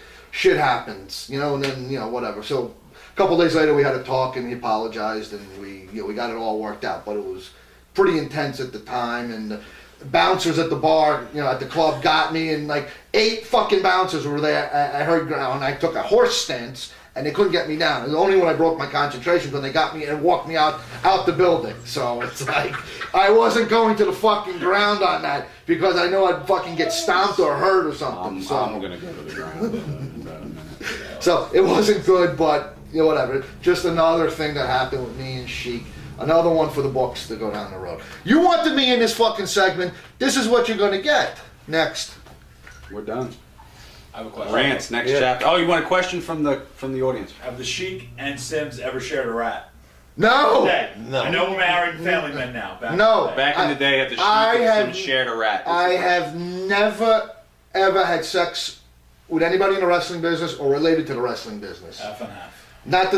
happens, and then whatever. So a couple days later, we had a talk, and he apologized, and we got it all worked out. But it was pretty intense at the time, and the bouncers at the bar, at the club, got me, and like 8 fucking bouncers were there. I heard, and I took a horse stance, and they couldn't get me down. It was only when I broke my concentration when they got me and walked me out the building. So it's like, I wasn't going to the fucking ground on that because I know I'd fucking get stomped or hurt or something. I'm gonna go to the ground. So it wasn't good, but you know, whatever. Just another thing that happened with me and Sheik. Another one for the books to go down the road. You wanted me in this fucking segment. This is what you're gonna get. Next. We're done. I have a question. Rants, next chapter. Oh, you want a question from the audience? Have the Sheik and Sims ever shared a rat? No. Today. No. I know we're married family men now. Back in the day, had the Sheik and Sims shared a rat. I have never, ever had sex with anybody in the wrestling business or related to the wrestling business. Half and half. Not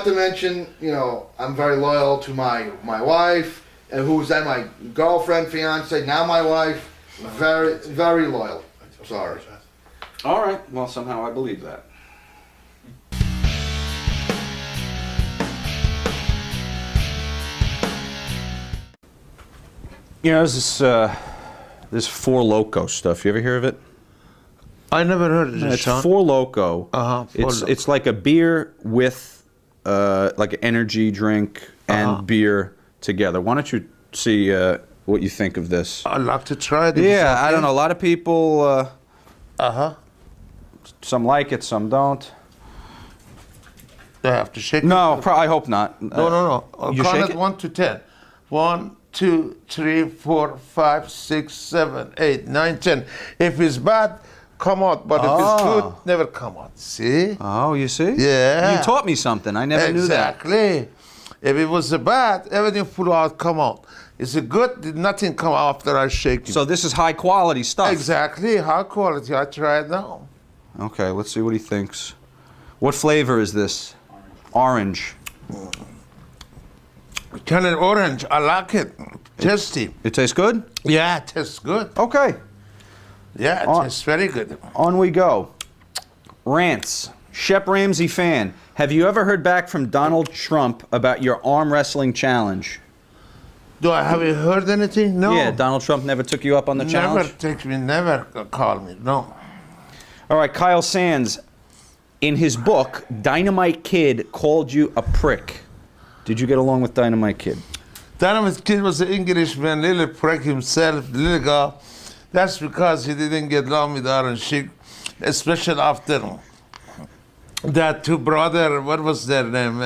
to mention, you know, I'm very loyal to my wife, and who's then my girlfriend, fiance, now my wife. Very, very loyal. Sorry. All right. Well, somehow I believe that. You know, there's this Four Loko stuff. You ever hear of it? I never heard of this. It's Four Loko. It's like a beer with like an energy drink and beer together. Why don't you see what you think of this? I'd like to try it. Yeah, I don't know. A lot of people. Some like it, some don't. Do I have to shake it? No, I hope not. No. You Count shake it 1 to 10. 1, 2, 3, 4, 5, 6, 7, 8, 9, 10. If it's bad, come out. But if it's good, never come out. See? Oh, you see? Yeah. You taught me something. I never knew that. Exactly. If it was bad, everything full out, come out. Is it good? Nothing come after I shake it. So this is high quality stuff. Exactly, high quality. I try it now. Okay, let's see what he thinks. What flavor is this? Orange. Kind of orange. I like it. Tasty. It tastes good? Yeah, it tastes good. Okay. Yeah, it tastes very good. On we go. Rants. Shep Ramsey fan. Have you ever heard back from Donald Trump about your arm wrestling challenge? Have you heard anything? No. Yeah, Donald Trump never took you up on the challenge? Never called me, no. All right, Kyle Sands. In his book, Dynamite Kid called you a prick. Did you get along with Dynamite Kid? Dynamite Kid was an Englishman, little prick himself, little guy. That's because he didn't get along with Iron Sheik, especially after that two brother, what was their name?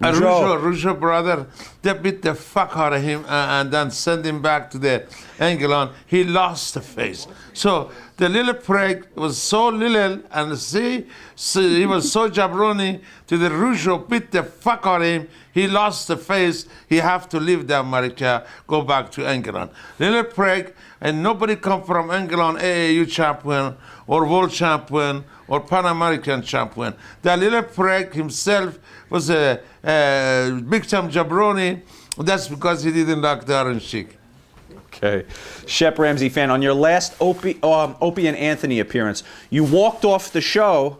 Rougeau brother, they beat the fuck out of him and then send him back to the England. He lost the face. So the little prick was so little and he was so jabroni to the Rougeau, beat the fuck out of him. He lost the face. He have to leave the America, go back to England. Little prick, and nobody come from England AAU champion or world champion or Pan American champion. The little prick himself was a big time jabroni. That's because he didn't like the Iron Sheik. Okay. Shep Ramsey fan, on your last Opie and Anthony appearance, you walked off the show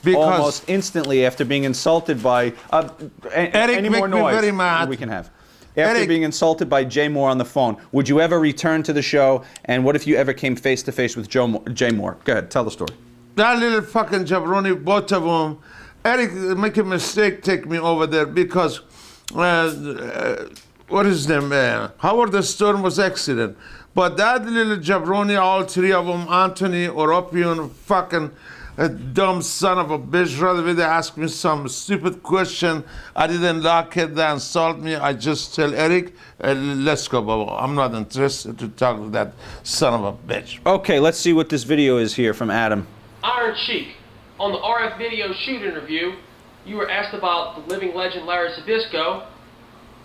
almost instantly after being insulted by Eric any more make me noise very mad. we can have. After being insulted by Jay Moore on the phone, would you ever return to the show? And what if you ever came face to face with Jay Moore? Go ahead, tell the story. That little fucking jabroni, both of them. Eric make a mistake, take me over there because what is his name? Howard Stern was accident. But that little jabroni, all three of them, Anthony or Opium, fucking dumb son of a bitch, rather they ask me some stupid question. I didn't like it, they insult me. I just tell Eric, let's go, Baba. I'm not interested to talk to that son of a bitch. Okay, let's see what this video is here from Adam. Iron Sheik, on the RF Video Shoot interview, you were asked about the living legend Larry Zbyszko,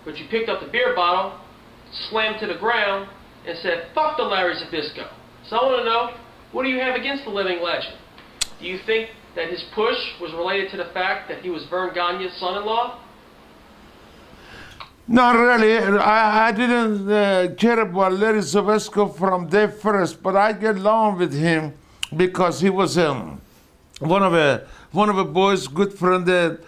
but you picked up the beer bottle, slammed to the ground, and said, fuck the Larry Zbyszko. So I want to know, what do you have against the living legend? Do you think that his push was related to the fact that he was Verne Gagne's son-in-law? Not really. I didn't care about Larry Zbyszko from day first, but I get along with him because he was one of the boys, good friend,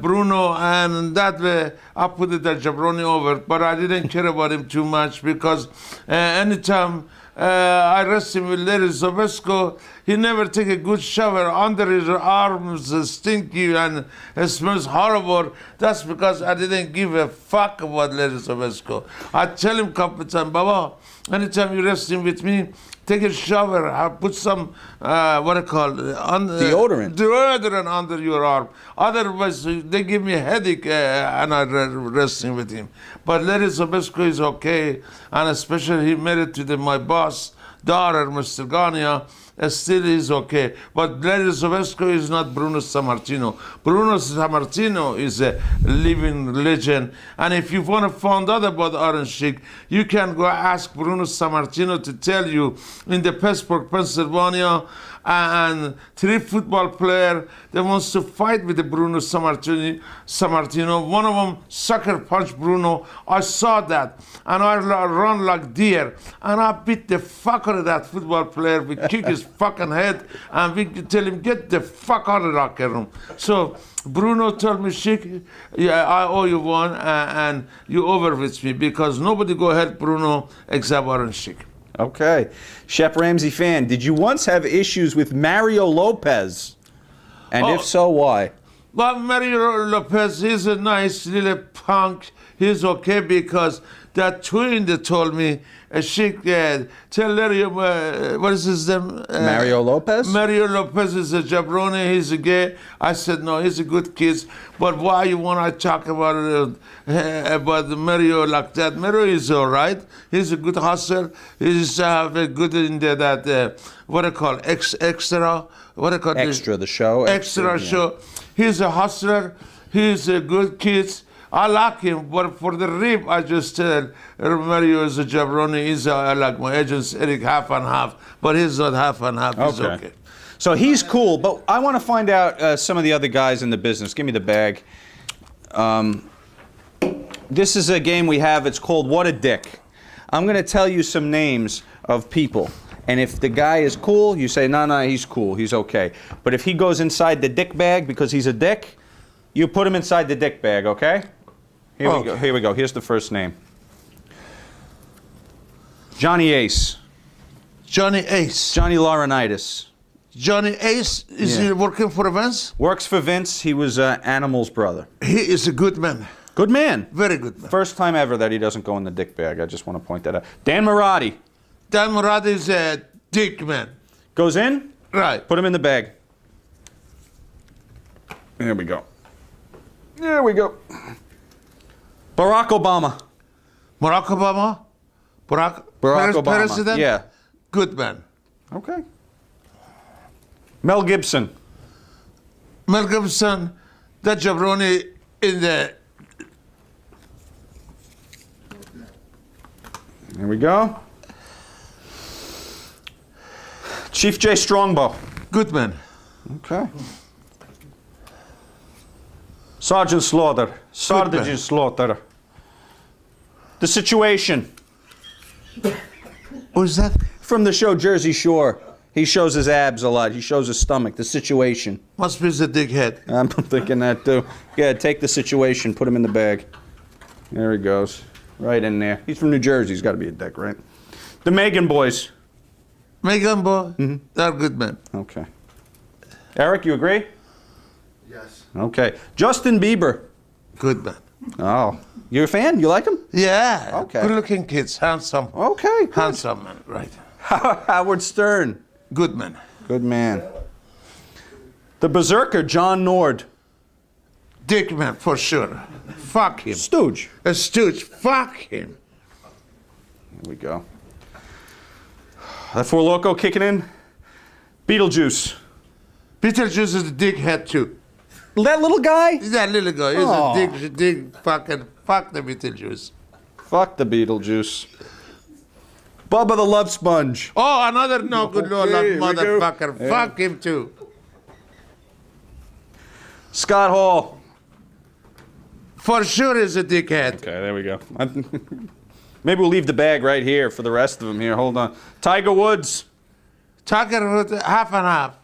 Bruno, and that way I put the jabroni over. But I didn't care about him too much because anytime I rest him with Larry Zbyszko. He never take a good shower under his arms, stinky and it smells horrible. That's because I didn't give a fuck about Larry Zbyszko. I tell him couple times, Baba, anytime you rest him with me, take a shower, put some, what I call deodorant under your arm. Otherwise, they give me a headache and I resting with him. But Larry Zbyszko is okay, and especially he married to my boss daughter, Mr. Gagne, still is okay. But Larry Zbyszko is not Bruno Sammartino. Bruno Sammartino is a living legend. And if you want to find out about Iron Sheik, you can go ask Bruno Sammartino to tell you in the Pittsburgh, Pennsylvania, and 3 football players that wants to fight with the Bruno Sammartino. One of them sucker punched Bruno. I saw that, and I run like deer, and I beat the fuck out of that football player. We kick his fucking head, and we tell him, get the fuck out of the locker room. So Bruno told me, Sheik, yeah, I owe you one, and you over with me, because nobody go help Bruno except Iron Sheik. Okay. Shep Ramsey fan, did you once have issues with Mario Lopez? And if so, why? Well, Mario Lopez, he's a nice little punk. He's okay because that twin that told me, Sheik, tell Larry, what is his name? Mario Lopez? Mario Lopez is a jabroni, he's a gay. I said, no, he's a good kid. But why you want to talk about Mario like that? Mario is all right. He's a good hustler. He's good in that, what I call, extra. What I call Extra, the show. Extra show. He's a hustler. He's a good kid. I like him, but for the rib, I just tell Mario is a jabroni. He's like my agent, Eric, half and half. But he's not half and half. He's okay. So he's cool, but I want to find out some of the other guys in the business. Give me the bag. This is a game we have. It's called What a Dick. I'm going to tell you some names of people. And if the guy is cool, you say, no, he's cool. He's okay. But if he goes inside the dick bag because he's a dick, you put him inside the dick bag, okay? Here we go. Here we go. Here's the first name. Johnny Ace. Johnny Ace. Johnny Laurinaitis. Johnny Ace, is he working for Vince? Works for Vince. He was Animal's brother. He is a good man. Good man. Very good man. First time ever that he doesn't go in the dick bag. I just want to point that out. Dan Mirati. Dan Mirati is a dick man. Goes in? Right. Put him in the bag. There we go. There we go. Barack Obama. Barack Obama? Barack Obama. President? Yeah. Good man. Okay. Mel Gibson. Mel Gibson, that jabroni in the... There we go. Chief J. Strongbow. Good man. Okay. Sergeant Slaughter. Sergeant Slaughter. The Situation. Who's that? From the show Jersey Shore. He shows his abs a lot. He shows his stomach. The Situation. Must be the dickhead. I'm thinking that too. Yeah, take The Situation. Put him in the bag. There he goes. Right in there. He's from New Jersey. He's got to be a dick, right? The Megan Boys. Megan Boy? Mm-hmm. They're good men. Okay. Eric, you agree? Yes. Okay. Justin Bieber. Good man. Oh. You're a fan? You like him? Yeah. Okay. Good looking kids. Handsome. Okay. Good. Handsome man. Right. Howard Stern. Good man. Good man. The Berserker, John Nord. Dick man, for sure. Fuck him. Stooge. A stooge. Fuck him. Here we go. That Four Loko kicking in. Beetlejuice. Beetlejuice is a dickhead too. That little guy? That little guy. He's a dick fucking, fuck the Beetlejuice. Fuck the Beetlejuice. Bubba the Love Sponge. Oh, another no good Lord motherfucker. Yeah. Fuck him too. Scott Hall. For sure is a dickhead. Okay, there we go. Maybe we'll leave the bag right here for the rest of them here. Hold on. Tiger Woods. Tiger Woods, half and half.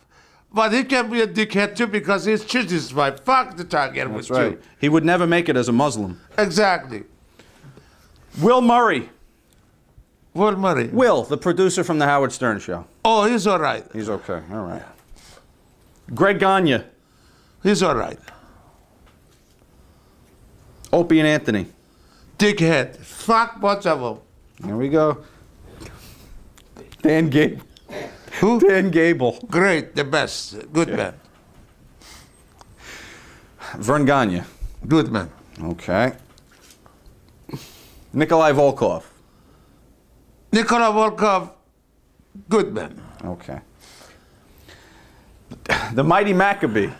But he can be a dickhead too because he's cheated his wife. Fuck the Tiger Woods That's right. too. He would never make it as a Muslim. Exactly. Will Murray. Will Murray. Will, the producer from the Howard Stern show. Oh, he's all right. He's okay. All right. Greg Gagne. He's all right. Opie and Anthony. Dickhead. Fuck both of them. There we go. Dan Gable. Who? Dan Gable. Great, the best. Good man. Verne Gagne. Good man. Okay. Nikolai Volkov. Nikola Volkov. Good man. Okay. The Mighty Maccabee.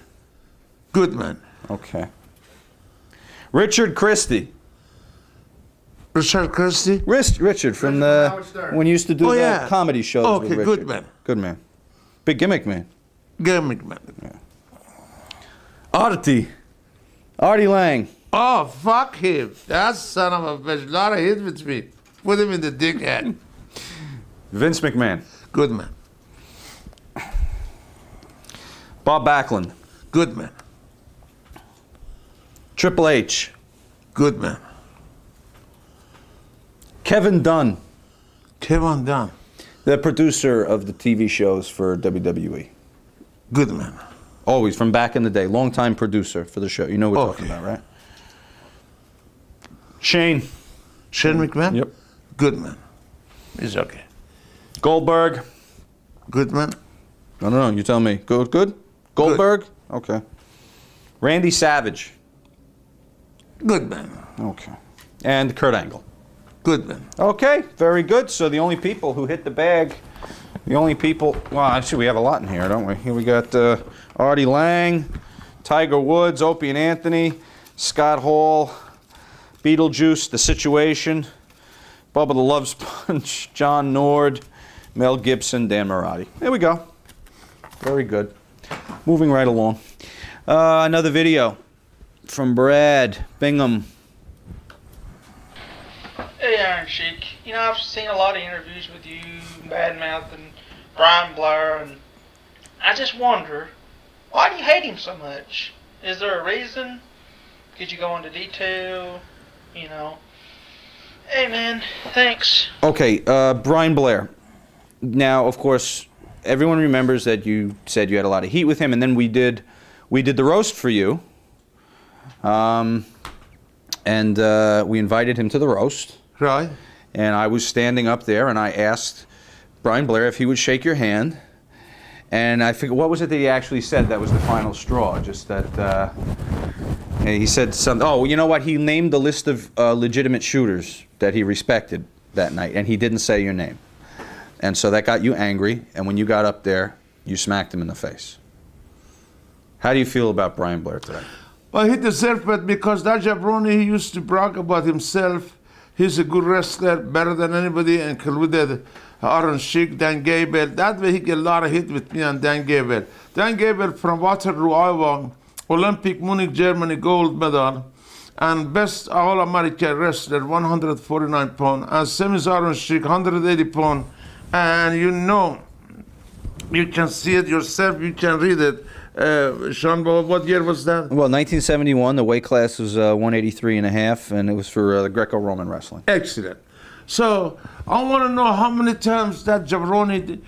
Good man. Okay. Richard Christie. Richard Christie? Richard from the when you used to do the comedy shows Okay, with Richard. good man. Good man. Big gimmick man. Gimmick man. Yeah. Artie Lang. Oh, fuck him. That son of a bitch. A lot of hit with me. Put him in the dickhead. Vince McMahon. Good man. Bob Backlund. Good man. Triple H. Good man. Kevin Dunn. Kevin Dunn. The producer of the TV shows for WWE. Good man. Always, from back in the day. Longtime producer for the show. You know what we're talking about, right? Shane. Shane McMahon? Yep. Good man. He's okay. Goldberg. Good man. I don't know. You tell me. Good? Goldberg? Okay. Randy Savage. Good man. Okay. And Kurt Angle. Good man. Okay, very good. So the only people who hit the bag, well, actually we have a lot in here, don't we? Here we got Artie Lang, Tiger Woods, Opie and Anthony, Scott Hall, Beetlejuice, The Situation, Bubba the Love Sponge, John Nord, Mel Gibson, Dan Mirati. There we go. Very good. Moving right along. Another video from Brad Bingham. Hey, Iron Sheik. You know, I've seen a lot of interviews with you, Badmouth, and Brian Blair, and I just wonder, why do you hate him so much? Is there a reason? Could you go into detail? You know? Hey, man, thanks. Okay, Brian Blair. Now, of course, everyone remembers that you said you had a lot of heat with him, and then we did the roast for you. And we invited him to the roast. Right. And I was standing up there, and I asked Brian Blair if he would shake your hand. And I figured, what was it that he actually said that was the final straw? Just that he said something. Oh, you know what? He named the list of legitimate shooters that he respected that night, and he didn't say your name. And so that got you angry, and when you got up there, you smacked him in the face. How do you feel about Brian Blair today? Well, he deserved it because that jabroni, he used to brag about himself. He's a good wrestler, better than anybody, included Iron Sheik, Dan Gable. That way he get a lot of hit with me and Dan Gable. Dan Gable from Waterloo, Iowa, Olympic Munich, Germany, gold medal, and best All-American wrestler, 149 pounds, and same as Iron Sheik, 180 pounds. And you know, you can see it yourself, you can read it. Sean, what year was that? Well, 1971, the weight class was 183.5, and it was for the Greco-Roman wrestling. Excellent. So I want to know how many times that jabroni,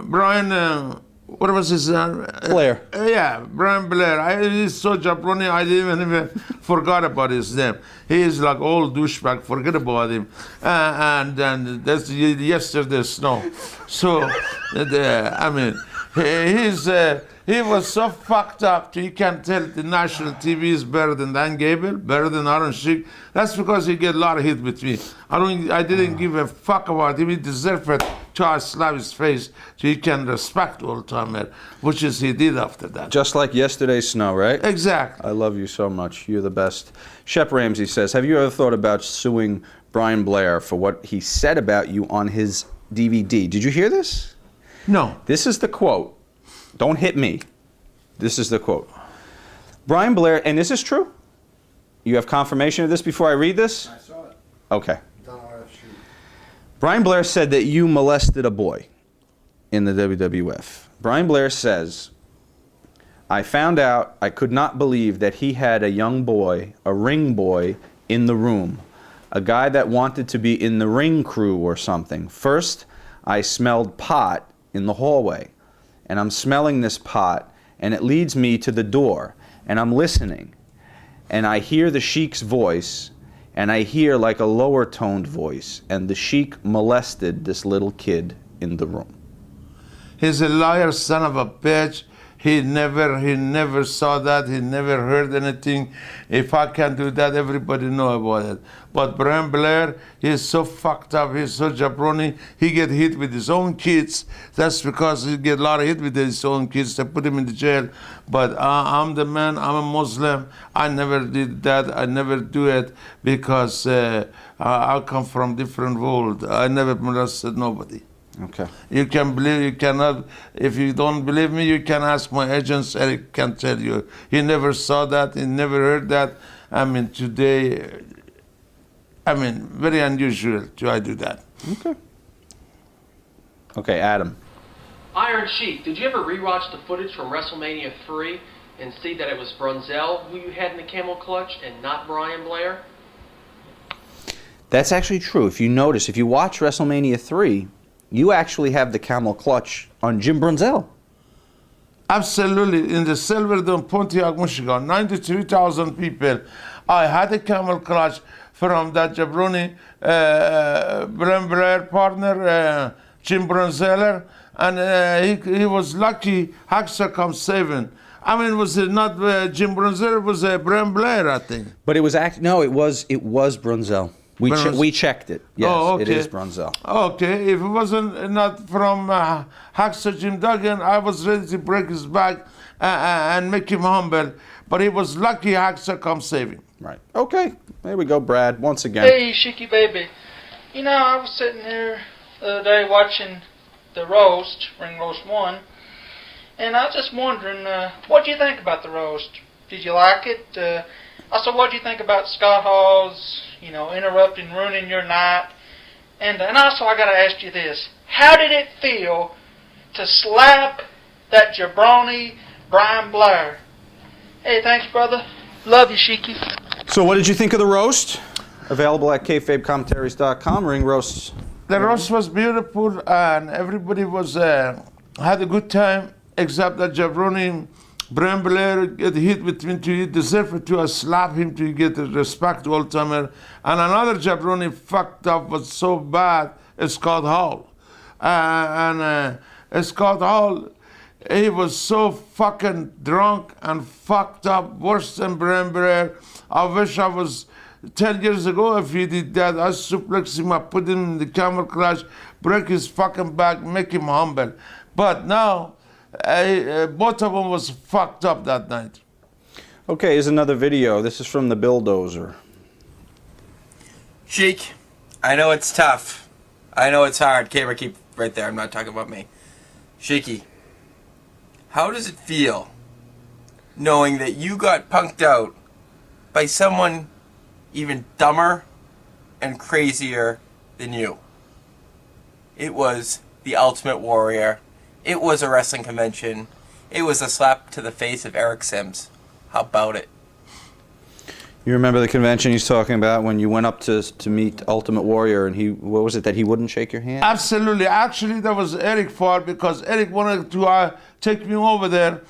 Brian, what was his name? Blair. Yeah, Brian Blair. He's so jabroni, I didn't even forgot about his name. He is like old douchebag, forget about him. And that's yesterday's snow. So, I mean, he was so fucked up, you can tell the national TV is better than Dan Gable, better than Iron Sheik. That's because he get a lot of hit with me. I didn't give a fuck about him. He deserved it to I slap his face so he can respect all time, which is he did after that. Just like yesterday's snow, right? Exactly. I love you so much. You're the best. Shep Ramsey says, have you ever thought about suing Brian Blair for what he said about you on his DVD? Did you hear this? No. This is the quote. Don't hit me. This is the quote. Brian Blair, and this is true? You have confirmation of this before I read this? I saw it. Okay. Brian Blair said that you molested a boy in the WWF. Brian Blair says, I found out, I could not believe that he had a young boy, a ring boy, in the room. A guy that wanted to be in the ring crew or something. First, I smelled pot in the hallway. And I'm smelling this pot, and it leads me to the door. And I'm listening. And I hear the Sheik's voice, and I hear like a lower toned voice. And the Sheik molested this little kid in the room. He's a liar, son of a bitch. He never saw that. He never heard anything. If I can do that, everybody know about it. But Blair, he's so fucked up. He's so jabroni. He get hit with his own kids. That's because he get a lot of hit with his own kids. They put him in the jail. But I'm the man. I'm a Muslim. I never did that. I never do it because I come from different world. I never molested nobody. Okay. You can believe, you cannot, if you don't believe me, you can ask my agents, Eric can tell you. He never saw that, he never heard that. I mean, today, very unusual I do that. Okay. Okay, Adam. Iron Sheik, did you ever rewatch the footage from WrestleMania 3 and see that it was Brunzell who you had in the camel clutch and not Brian Blair? That's actually true. If you notice, if you watch WrestleMania 3, you actually have the camel clutch on Jim Brunzell. Absolutely. In the Silverdome, Pontiac, Michigan, 93,000 people. I had a camel clutch from that jabroni, Brian Blair partner, Jim Brunzeller, and he was lucky Hacksaw come saving. I mean, was it not Jim Brunzeller? It was Brian Blair, I think. But it was it was Brunzell. We checked it. Yes, oh, okay. It is Brunzell. Okay, if it wasn't not from Hacksaw Jim Duggan, I was ready to break his back and make him humble. But he was lucky Hacksaw come save him. Right. Okay. There we go, Brad. Once again. Hey, Sheiky baby. You know, I was sitting here the other day watching the roast, Ring Roast 1, and I was just wondering, what do you think about the roast? Did you like it? Also, what do you think about Scott Hall's, interrupting, ruining your night? And also, I got to ask you this. How did it feel to slap that jabroni Brian Blair? Hey, thanks, brother. Love you, Sheiky. So what did you think of the roast? Available at kayfabecommentaries.com, Ring Roasts. The roast was beautiful, and everybody was had a good time, except that jabroni Brian Blair get hit between two. He deserved to slap him to get the respect all-timer. And another jabroni fucked up was so bad, Scott Hall. Scott Hall, he was so fucking drunk and fucked up, worse than Brian Blair. I wish I was 10 years ago if he did that. I suplex him, I put him in the camel clutch, break his fucking back, make him humble. But now, both of them was fucked up that night. Okay, here's another video. This is from the Bulldozer. Sheik, I know it's tough. I know it's hard. Camera, keep right there. I'm not talking about me. Sheiky, how does it feel knowing that you got punked out by someone even dumber and crazier than you? It was the Ultimate Warrior. It was a wrestling convention. It was a slap to the face of Eric Sims. How about it? You remember the convention he's talking about when you went up to meet Ultimate Warrior and what was it that he wouldn't shake your hand? Absolutely. Actually, that was Eric's fault because Eric wanted to take me over there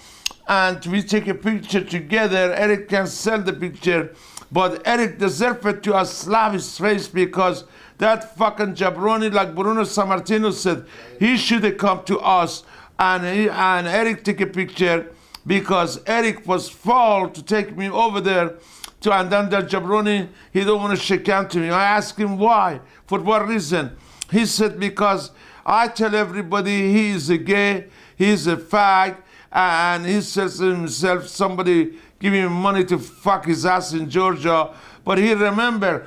and we take a picture together. Eric can sell the picture, but Eric deserved to slap his face because that fucking jabroni, like Bruno Sammartino said, he should have come to us and Eric took a picture because Eric was fault to take me over there and then that jabroni, he don't want to shake hand to me. I asked him why, for what reason. He said because I tell everybody he is a gay, he's a fag, and he says to himself, somebody give him money to fuck his ass in Georgia. But he remember,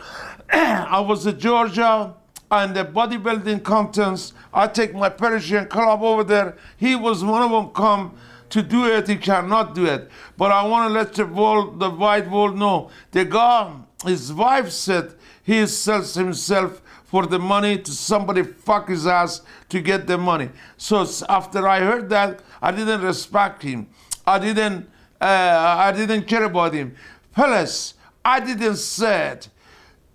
I was in Georgia and the bodybuilding contest. I take my Persian club over there. He was one of them come to do it. He cannot do it. But I want to let the wide world know. The guy, his wife said he sells himself for the money to somebody fuck his ass to get the money. So after I heard that, I didn't respect him. I didn't care about him. Fellas, I didn't say it.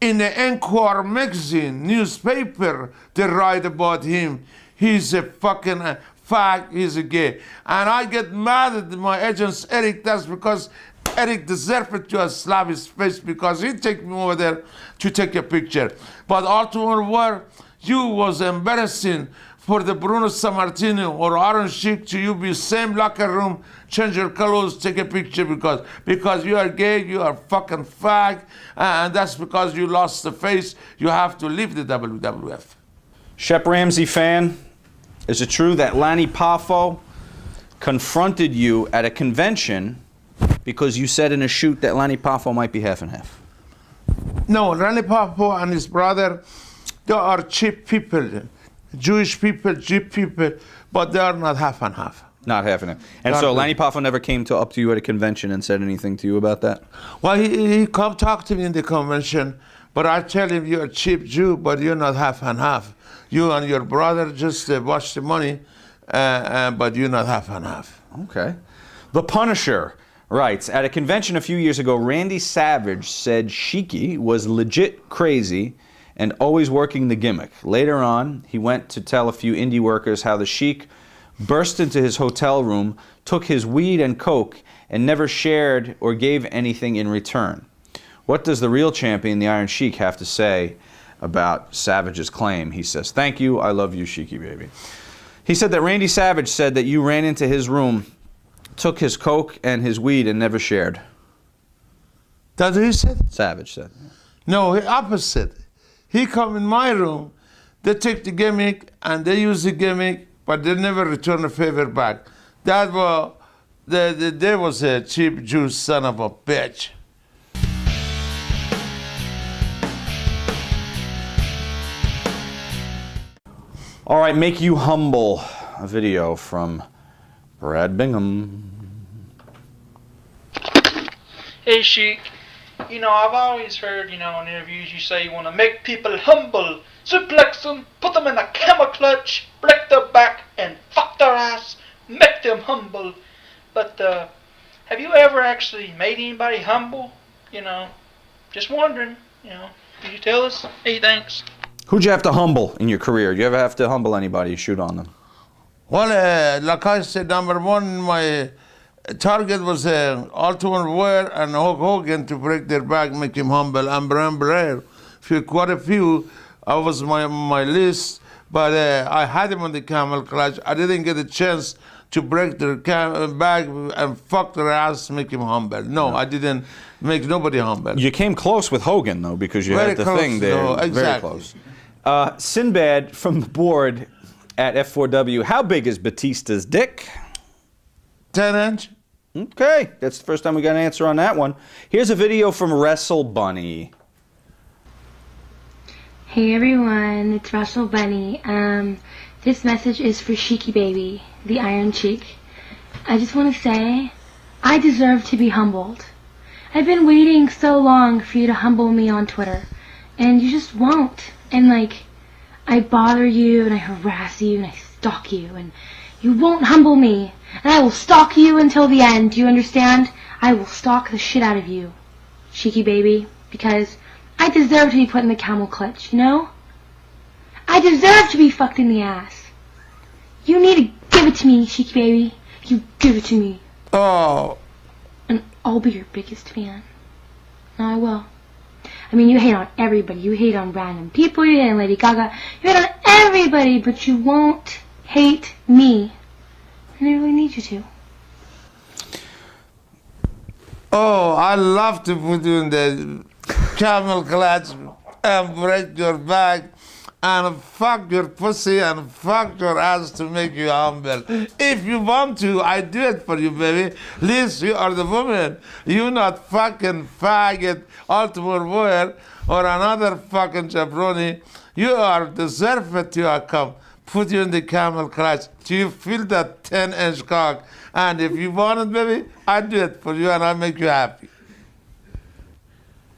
In the Encore magazine, newspaper, they write about him. He's a fucking fag, he's a gay. And I get mad at my agents, Eric, that's because Eric deserved to slap his face because he took me over there to take a picture. But ultimately, you was embarrassing for the Bruno Sammartino or Iron Sheik to you be same locker room, change your clothes, take a picture because you are gay, you are fucking fag, and that's because you lost the face. You have to leave the WWF. Shep Ramsey fan, is it true that Lanny Poffo confronted you at a convention because you said in a shoot that Lanny Poffo might be half and half? No, Lanny Poffo and his brother, they are cheap people. Jewish people, Jeep people, but they are not half and half. Not half and half. And so Lanny Poffo never came up to you at a convention and said anything to you about that? Well, he come talk to me in the convention, but I tell him you're a cheap Jew, but you're not half and half. You and your brother just watch the money, but you're not half and half. Okay. The Punisher writes, at a convention a few years ago, Randy Savage said Sheiky was legit crazy and always working the gimmick. Later on, he went to tell a few indie workers how the Sheik burst into his hotel room, took his weed and coke, and never shared or gave anything in return. What does the real champion, the Iron Sheik, have to say about Savage's claim? He says, thank you, I love you, Sheiky baby. He said that Randy Savage said that you ran into his room, took his coke and his weed, and never shared. That's what he said? Savage said. No, opposite. He come in my room, they take the gimmick and they use the gimmick, but they never return the favor back. That was, there was a cheap Jew son of a bitch. All right, Make You Humble, a video from Brad Bingham. Hey, Sheik. You know, I've always heard, in interviews you say you want to make people humble, suplex them, put them in a camel clutch, break their back, and fuck their ass, make them humble. But, have you ever actually made anybody humble? Just wondering, could you tell us? Hey, thanks. Who'd you have to humble in your career? You ever have to humble anybody you shoot on them? Well, like I said, number one, my target was Ultimate Warrior and Hulk Hogan to break their back, make him humble, and Blair. Quite a few, I was my list, but I had him on the camel clutch. I didn't get a chance to break their back and fuck their ass, make him humble. No, I didn't make nobody humble. You came close with Hogan, though, because you Very had the close, thing there. no, exactly. Very close. Sinbad from the board at F4W. How big is Batista's dick? 10 inch. Okay, that's the first time we got an answer on that one. Here's a video from Wrestle Bunny. Hey everyone, it's Wrestle Bunny. This message is for Sheiky Baby, the Iron Sheik. I just want to say, I deserve to be humbled. I've been waiting so long for you to humble me on Twitter, and you just won't. And I bother you, and I harass you, and I stalk you, and you won't humble me. And I will stalk you until the end, do you understand? I will stalk the shit out of you, Sheiky Baby, because I deserve to be put in the camel clutch, I deserve to be fucked in the ass. You need to give it to me, Sheiky Baby. You give it to me. Oh. And I'll be your biggest fan. I will. I mean, you hate on everybody. You hate on random people. You hate on Lady Gaga. You hate on everybody, but you won't hate me. And I really need you to. Oh, I love to put you in the camel clutch and break your back and fuck your pussy and fuck your ass to make you humble. If you want to, I do it for you, baby. Liz, you are the woman. You not fucking faggot, Ultimate Warrior, or another fucking jabroni. You are deserved to come. Put you in the camel clutch. Do you feel that 10-inch cock? And if you want it, baby, I do it for you and I make you happy.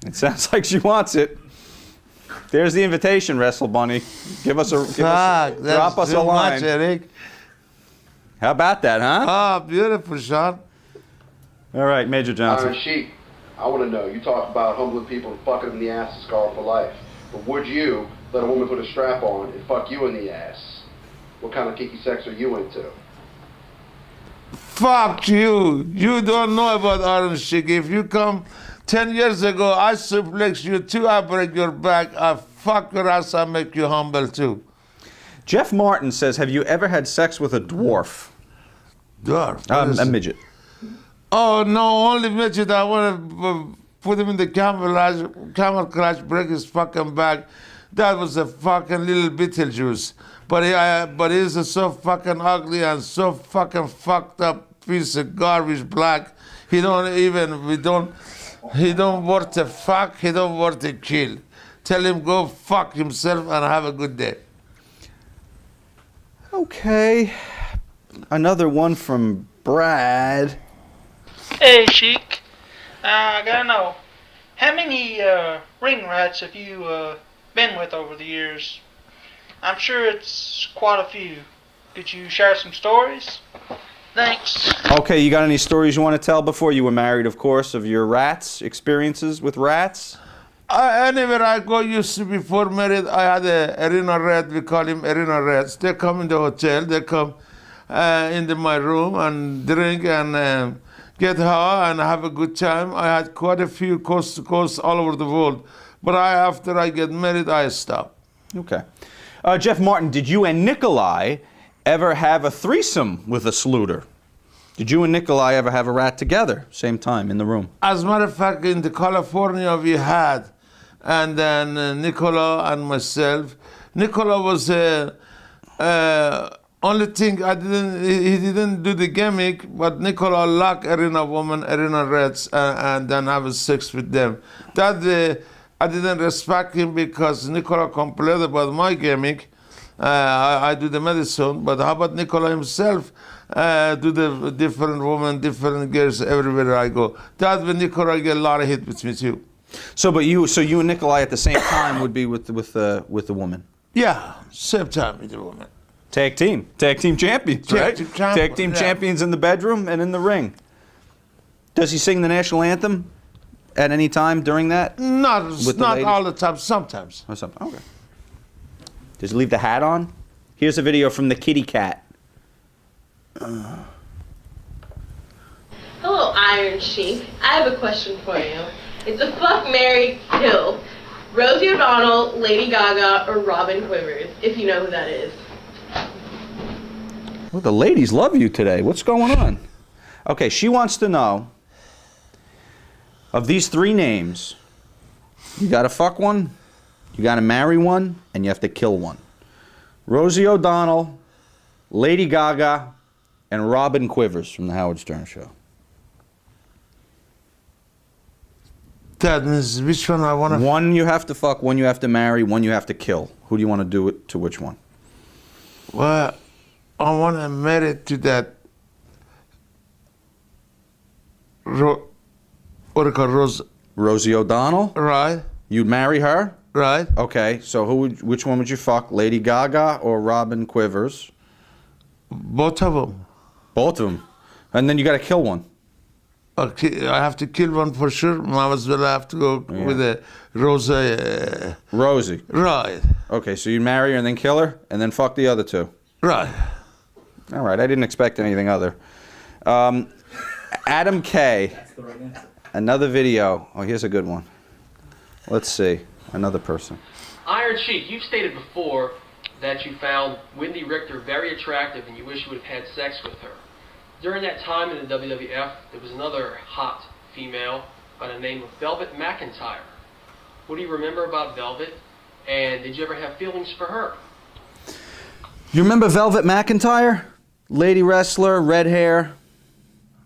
It sounds like she wants it. There's the invitation, Wrestle Bunny. Drop us a line. Much, Eric. How about that, huh? Oh, beautiful, Sean. All right, Major Johnson. Iron Sheik, I want to know. You talk about humbling people and fucking them in the ass and scar for life. But would you let a woman put a strap on and fuck you in the ass? What kind of kinky sex are you into? Fuck you. You don't know about Iron Sheik. If you come 10 years ago, I suplex you too, I break your back, I fuck your ass, I make you humble too. Jeff Martin says, have you ever had sex with a dwarf? Dwarf? A midget. Oh, no, only midget. I want to put him in the camel crash, break his fucking back. That was a fucking little Beetlejuice. But he's so fucking ugly and so fucking fucked up piece of garbage black. He don't worth a fuck, he don't worth a kill. Tell him go fuck himself and have a good day. Okay. Another one from Brad. Hey, Sheik. I gotta know, how many ring rats have you been with over the years? I'm sure it's quite a few. Could you share some stories? Thanks. Okay, you got any stories you want to tell before you were married, of course, of your rats, experiences with rats? Anywhere I go, used to before married, I had a arena rat, we call him arena rats. They come in the hotel, they come into my room and drink and get high and have a good time. I had quite a few coast to coast all over the world. But after I get married, I stop. Okay. Jeff Martin, did you and Nikolai ever have a threesome with a sluter? Did you and Nikolai ever have a rat together, same time, in the room? As a matter of fact, in the California we had, and then Nikola and myself. Nikola was only thing he didn't do the gimmick, but Nikola locked arena woman, arena rats, and then have sex with them. That I didn't respect him because Nikola complained about my gimmick. I do the medicine, but how about Nikola himself do the different women, different girls everywhere I go? That when Nikola get a lot of hit with me too. So you and Nikolai at the same time would be with the woman? Yeah, same time with the woman. Tag team champions, right? Tag team champions in the bedroom and in the ring. Does he sing the national anthem at any time during that? Not all the time, sometimes. Or something. Okay. Does he leave the hat on? Here's a video from the kitty cat. Hello, Iron Sheik. I have a question for you. It's a fuck, marry, kill. Rosie O'Donnell, Lady Gaga, or Robin Quivers, if you know who that is. Well, the ladies love you today. What's going on? Okay, she wants to know, of these three names, you gotta fuck one, you gotta marry one, and you have to kill one. Rosie O'Donnell, Lady Gaga, and Robin Quivers from the Howard Stern Show. That means which one I want to... One you have to fuck, one you have to marry, one you have to kill. Who do you want to do it to which one? Well, I want to marry to that... what do you call Rose? Rosie O'Donnell? Right. You'd marry her? Right. Okay, so which one would you fuck, Lady Gaga or Robin Quivers? Both of them. Both of them. And then you got to kill one. Okay, I have to kill one for sure. Might as well have to go with a Rosie. Rosie. Right. Okay, so you marry her and then kill her, and then fuck the other two. Right. All right, I didn't expect anything other. Adam K. That's the right answer. Another video. Oh, here's a good one. Let's see. Another person. Iron Sheik, you've stated before that you found Wendy Richter very attractive and you wish you would have had sex with her. During that time in the WWF, there was another hot female by the name of Velvet McIntyre. What do you remember about Velvet? And did you ever have feelings for her? You remember Velvet McIntyre? Lady wrestler, red hair.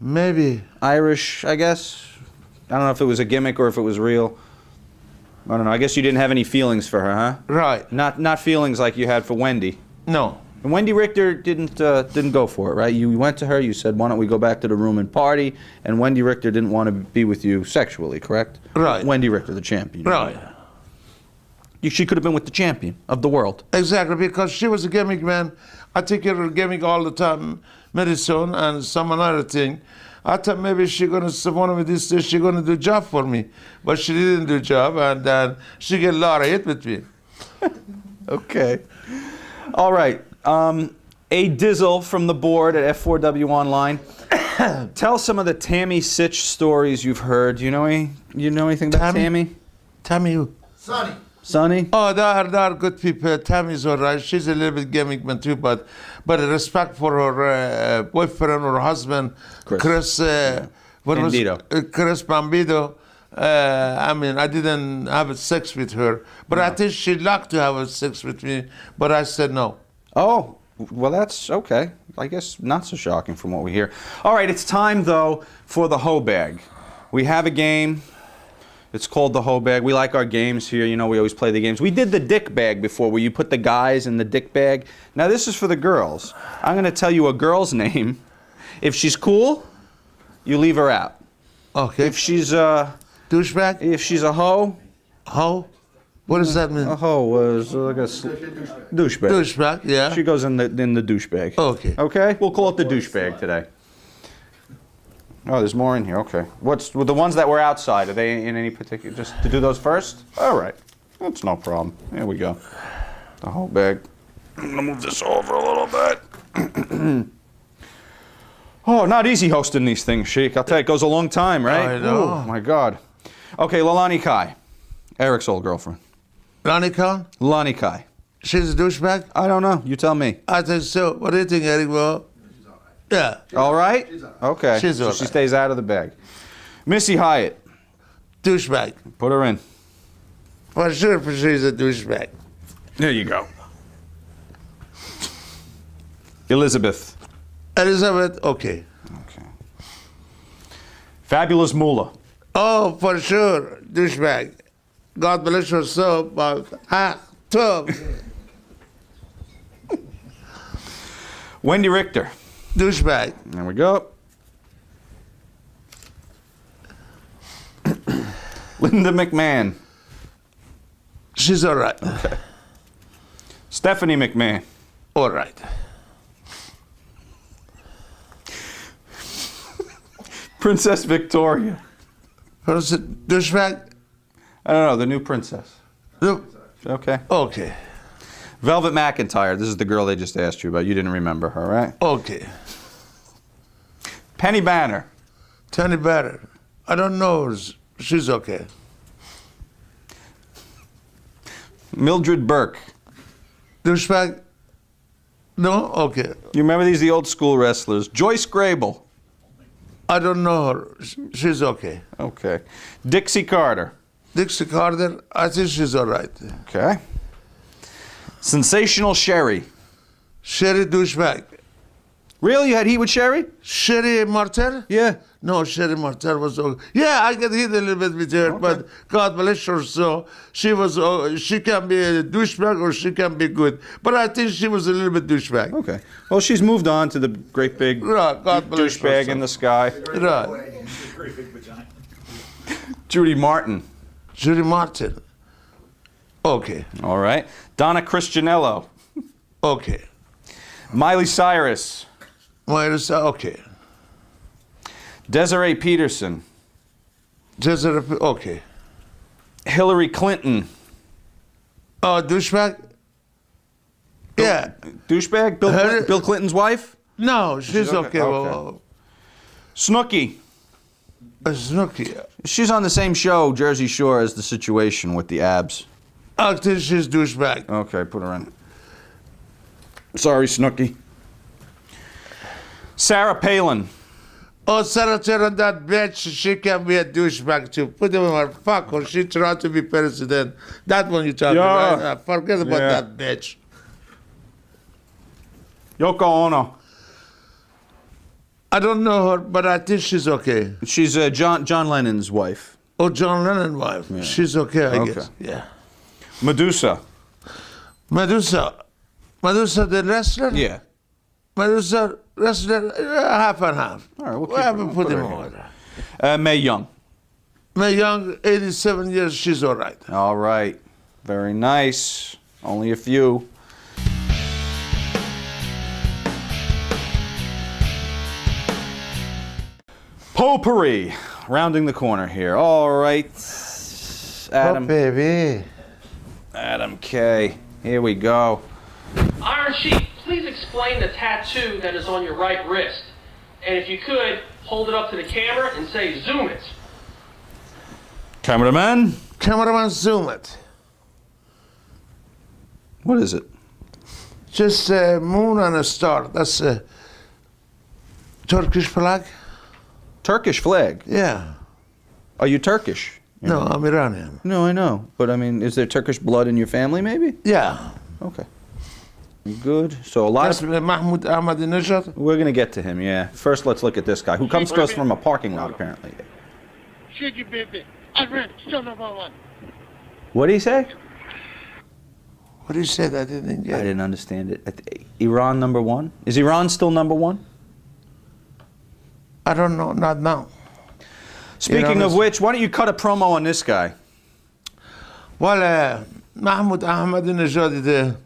Maybe. Irish, I guess. I don't know if it was a gimmick or if it was real. I don't know. I guess you didn't have any feelings for her, huh? Right. Not feelings like you had for Wendy. No. And Wendy Richter didn't go for it, right? You went to her, you said, why don't we go back to the room and party? And Wendy Richter didn't want to be with you sexually, correct? Right. Wendy Richter, the champion. Right. She could have been with the champion of the world. Exactly, because she was a gimmick, man. I take care of gimmick all the time, medicine and some another thing. I thought maybe she gonna one of these days she gonna do job for me, but she didn't do job, and then she get a lot of hit with me. Okay. All right. A Dizzle from the board at F4W Online. Tell some of the Tammy Sitch stories you've heard. You know anything about Tammy? Tammy who? Sonny? Oh, they are good people. Tammy's all right. She's a little bit gimmick man too, but respect for her boyfriend or husband, Chris. Chris Bambino. I mean, I didn't have sex with her, but I think she'd like to have sex with me, but I said no. Oh, well, that's okay. I guess not so shocking from what we hear. All right, it's time, though, for the hoe bag. We have a game. It's called the hoe bag. We like our games here. You know, we always play the games. We did the dick bag before, where you put the guys in the dick bag. Now, this is for the girls. I'm going to tell you a girl's name. If she's cool, you leave her out. Okay. If she's a douchebag? If she's a hoe. Hoe? What does that mean? A hoe was like a douchebag. Douchebag, yeah. She goes in the douchebag. Okay. Okay? We'll call it the douchebag today. Oh, there's more in here. Okay. What's with the ones that were outside? Are they in any particular? Just to do those first? All right. That's no problem. Here we go. The whole bag. I'm gonna move this over a little bit. Oh, not easy hosting these things, Sheik. I'll tell you, it goes a long time, right? I know. Oh my God. Okay, Lalani Kai, Eric's old girlfriend. Lani Kai? Lani Kai. She's a douchebag? I don't know. You tell me. I think so. What do you think, Eric? Well, yeah. All right? Okay. She's all So she right. stays out of the bag. Missy Hyatt. Douchebag. Put her in. For sure, she's a douchebag. There you go. Elizabeth. Elizabeth, okay. Okay. Fabulous Moolah. Oh, for sure, douchebag. God bless her soul, but tough. Wendy Richter. Douchebag. There we go. Linda McMahon. She's all right. Okay. Stephanie McMahon. All right. Princess Victoria. Who's it? Douchebag? I don't know, the new princess. Okay. Okay. Velvet McIntyre. This is the girl they just asked you about. You didn't remember her, right? Okay. Penny Banner. Penny Banner. I don't know her. She's okay. Mildred Burke. Douchebag? No? Okay. You remember these, the old school wrestlers. Joyce Grable. I don't know her. She's okay. Okay. Dixie Carter. Dixie Carter, I think she's all right. Okay. Sensational Sherry. Sherry douchebag. Really? You had heat with Sherry? Sherry Martel? Yeah. No, Sherry Martel was okay. Yeah, I get hit a little bit with her, but God bless her soul. She was. She can be a douchebag or she can be good. But I think she was a little bit douchebag. Okay. Well, she's moved on to the great big God bless her douchebag soul. in the sky. Right. Judy Martin. Judy Martin. Okay. All right. Donna Christianello. Okay. Miley Cyrus. Okay. Desiree Peterson. Okay. Hillary Clinton. Oh, douchebag? Yeah. Douchebag? Bill Clinton's wife? No, she's okay. Okay. Snooki. Snooki. She's on the same show, Jersey Shore, as The Situation with the abs. I think she's douchebag. Okay, put her in. Sorry, Snooki. Sarah Palin. Oh, Sarah Palin, that bitch, she can be a douchebag too. Put her in her fuck her. She tried to be president. That one you talking about. Forget about that bitch. Yoko Ono. I don't know her, but I think she's okay. She's John Lennon's wife. Oh, John Lennon's wife. Yeah. She's okay, I guess. Yeah. Medusa. Medusa the wrestler? Yeah. Medusa wrestler, half and half. All right, we haven't put him on. Mae Young. Mae Young, 87 years, she's all right. All right. Very nice. Only a few. Potpourri, rounding the corner here. All right, Adam. Oh, baby. Adam K. Here we go. Iron Sheik, please explain the tattoo that is on your right wrist. And if you could, hold it up to the camera and say, zoom it. Cameraman. Cameraman, zoom it. What is it? Just a moon and a star. That's a Turkish flag. Turkish flag? Yeah. Are you Turkish? No, I'm Iranian. No, I know. But I mean, is there Turkish blood in your family, maybe? Yeah. Okay. Good. So a lot That's of... Mahmoud Ahmadinejad? We're going to get to him, yeah. First, let's look at this guy, who comes to us from a parking lot, apparently. Shaky baby, I read son of a one. What did he say? What did he say? I didn't get I didn't understand it. Iran number one? Is Iran still number one? I don't know, not now. Speaking of which, why don't you cut a promo on this guy? Well, Mahmoud Ahmadinejad is the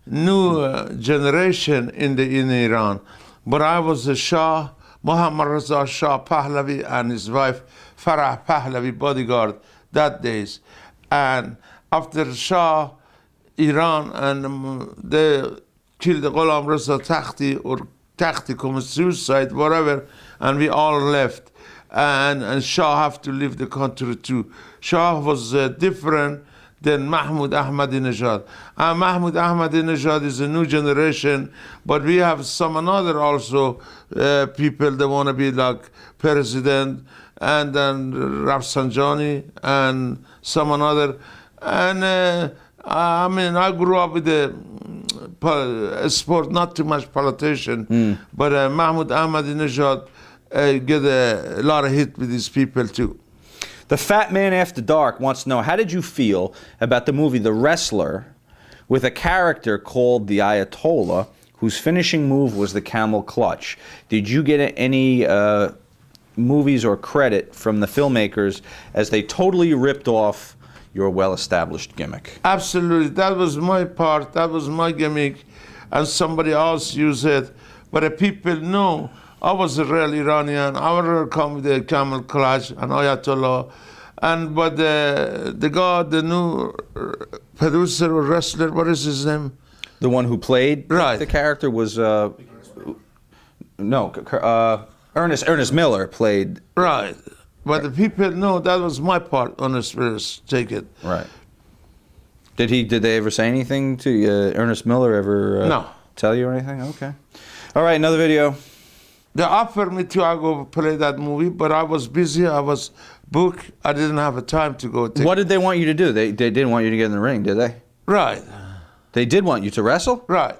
new generation in Iran. But I was the Shah, Muhammad Reza Shah Pahlavi, and his wife Farah Pahlavi bodyguard that days. And after Shah, Iran, and they killed Ghulam Reza Takhti, or Takhti committed suicide, whatever, and we all left. And Shah have to leave the country too. Shah was different than Mahmoud Ahmadinejad. And Mahmoud Ahmadinejad is a new generation, but we have some another also people that want to be like president, and then Rafsanjani and some another. And I mean, I grew up with the sport, not too much politician, but Mahmoud Ahmadinejad get a lot of hit with these people too. The Fat Man After Dark wants to know, how did you feel about the movie The Wrestler with a character called the Ayatollah whose finishing move was the camel clutch? Did you get any movies or credit from the filmmakers as they totally ripped off your well-established gimmick? Absolutely. That was my part. That was my gimmick. And somebody else used it. But the people know I was a real Iranian. I would come with the camel clutch and Ayatollah. But the guy, the new producer or wrestler, what is his name? The one who played right. The character was Ernest Miller played. Right. But the people know that was my part on this first ticket. Right. Did they ever say anything to you? Ernest Miller ever no. Tell you or anything? Okay. All right, another video. They offered me to go play that movie, but I was busy. I was booked. I didn't have a time to go. What did they want you to do? They didn't want you to get in the ring, did they? Right. They did want you to wrestle? Right.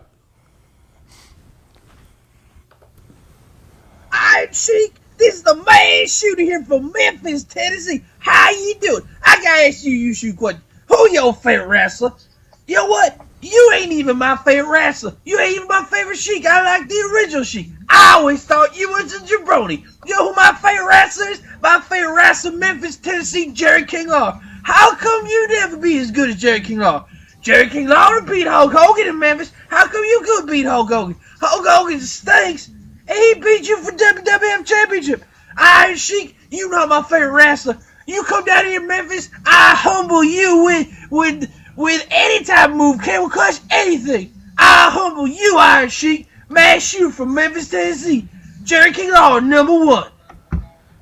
Iron Sheik, this is the man shooter here from Memphis, Tennessee. How you doing? I gotta ask you YouShoot question. Who your favorite wrestler? You know what? You ain't even my favorite wrestler. You ain't even my favorite Sheik. I like the original Sheik. I always thought you was a jabroni. You know who my favorite wrestler is? My favorite wrestler, Memphis, Tennessee, Jerry King Lawler. How come you never be as good as Jerry King Lawler? Jerry King Lawler beat Hulk Hogan in Memphis. How come you could beat Hulk Hogan? Hulk Hogan stinks, and he beat you for WWF Championship. Iron Sheik, you not my favorite wrestler. You come down here in Memphis, I humble you with any type of move, camel clutch, anything. I humble you, Iron Sheik. Mass shooter from Memphis, Tennessee. Jerry King Lawler, #1.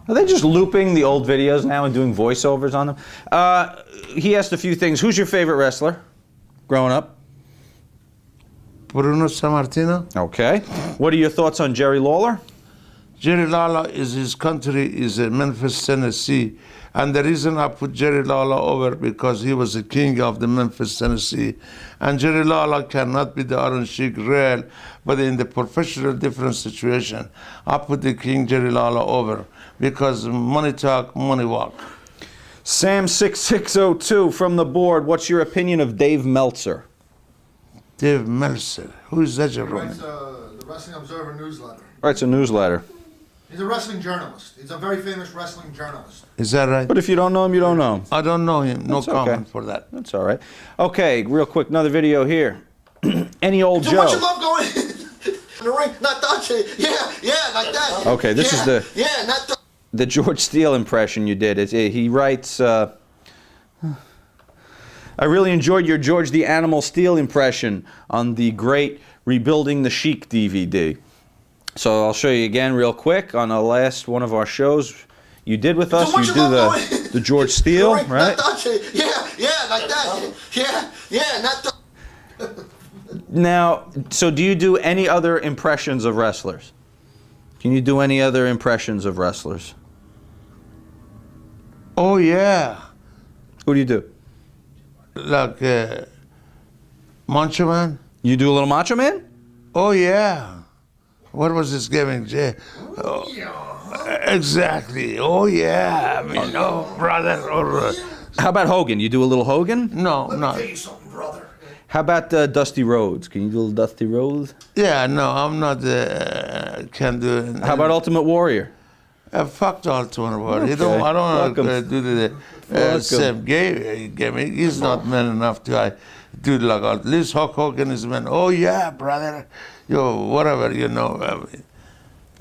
Are they just looping the old videos now and doing voiceovers on them? He asked a few things. Who's your favorite wrestler growing up? Bruno Sammartino. Okay. What are your thoughts on Jerry Lawler? Jerry Lawler is his country is Memphis, Tennessee. And the reason I put Jerry Lawler over because he was the king of the Memphis, Tennessee. And Jerry Lawler cannot be the Iron Sheik real, but in the professional different situation, I put the king Jerry Lawler over because money talk, money walk. Sam6602 from the board, what's your opinion of Dave Meltzer? Dave Meltzer, who is that? He writes the Wrestling Observer newsletter. Writes a newsletter. He's a wrestling journalist. He's a very famous wrestling journalist. Is that right? But if you don't know him, you don't know him. I don't know him. No That's comment okay. for that. That's all right. Okay, real quick, another video here. Any old So Joe. what you love going in the ring? Not touching. Yeah, like that. Okay, this is the... Yeah, not the George Steele impression you did. He writes, I really enjoyed your George the Animal Steele impression on the great Rebuilding the Sheik DVD. So I'll show you again real quick on the last one of our shows you did with us. You do the George Steele, right? Yeah, like that. Yeah, not the... Now, so do you do any other impressions of wrestlers? Can you do any other impressions of wrestlers? Oh, yeah. Who do you do? Like Macho Man. You do a little Macho Man? Oh, yeah. What was his gimmick? Oh, exactly. Oh, yeah. I mean, oh, brother. How about Hogan? You do a little Hogan? No, no. How about Dusty Rhodes? Can you do a little Dusty Rhodes? Yeah, no, I'm not. Can do it. How about Ultimate Warrior? Fuck the Ultimate Warrior. Okay. I don't want to do the same gimmick. He's not man enough to do like at least Hulk Hogan is man. Oh yeah, brother. Yo, whatever, you know.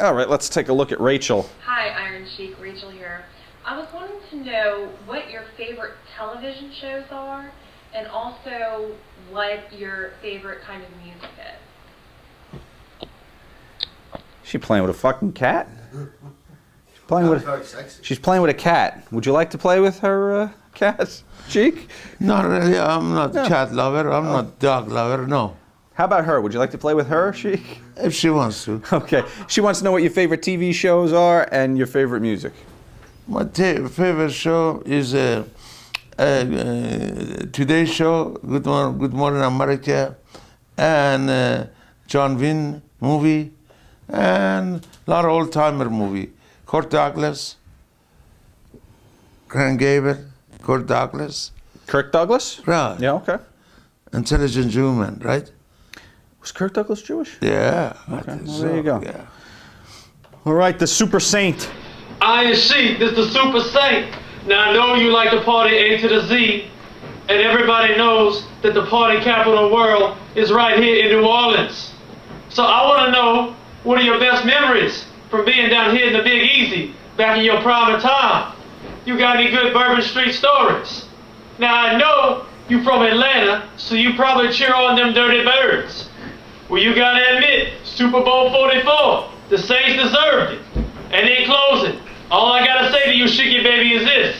All right, let's take a look at Rachel. Hi, Iron Sheik. Rachel here. I was wanting to know what your favorite television shows are, and also what your favorite kind of music is. She playing with a fucking cat? She's playing with a cat. Would you like to play with her cat, Sheik? Not really. I'm not cat lover. I'm not dog lover. No. How about her? Would you like to play with her, Sheik? If she wants to. Okay. She wants to know what your favorite TV shows are and your favorite music. My favorite show is Today's Show, Good Morning America, and John Wayne movie, and a lot of old-timer movie. Kirk Douglas, Verne Gagne, Kirk Douglas. Kirk Douglas? Right. Yeah, okay. Intelligent Human, right? Was Kirk Douglas Jewish? Yeah. Okay, well, there you go. Yeah. All right, the Super Saint. Iron Sheik, this is the Super Saint. Now I know you like to party A to the Z, and everybody knows that the party capital of the world is right here in New Orleans. So I want to know, what are your best memories from being down here in the Big Easy, back in your prime time? You got any good Bourbon Street stories? Now I know you from Atlanta, so you probably cheer on them Dirty Birds. Well, you gotta admit, Super Bowl 44, the Saints deserved it. And in closing, all I gotta say to you, Sheiky baby, is this: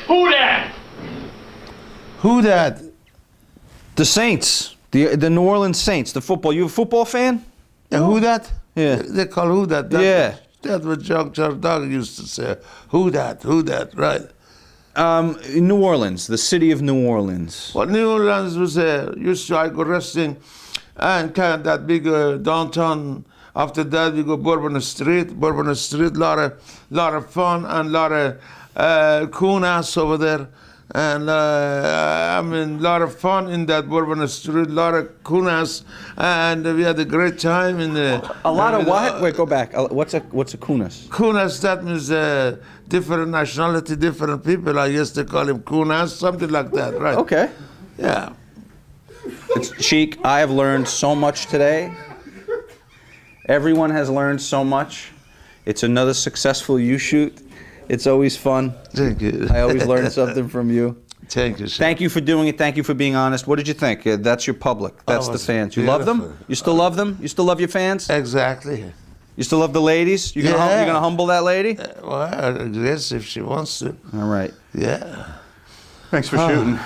who that? Who that? The Saints, the New Orleans Saints, the football. You a football fan? Yeah, who that? Yeah. They call who that? Yeah. That's what Chuck Dog used to say. Who that? Who that? Right. New Orleans, the city of New Orleans. Well, New Orleans was used to I go wrestling, and kind of that big downtown. After that, we go Bourbon Street, lot of fun and lot of coon ass over there. And I mean, lot of fun in that Bourbon Street, lot of coon ass, and we had a great time in the. A lot of what? Wait, go back. What's a kunas? Kunas, that means different nationality, different people. I guess they call him kunas, something like that, right? Okay. Yeah. It's Sheik. I have learned so much today. Everyone has learned so much. It's another successful YouShoot. It's always fun. Thank you. I always learn something from you. Thank you, sir. Thank you for doing it. Thank you for being honest. What did you think? That's your public. That's the fans. You love them? You still love them? You still love your fans? Exactly. You still love the ladies? You're gonna humble that lady? Well, I guess if she wants to. All right. Yeah. Thanks for shooting.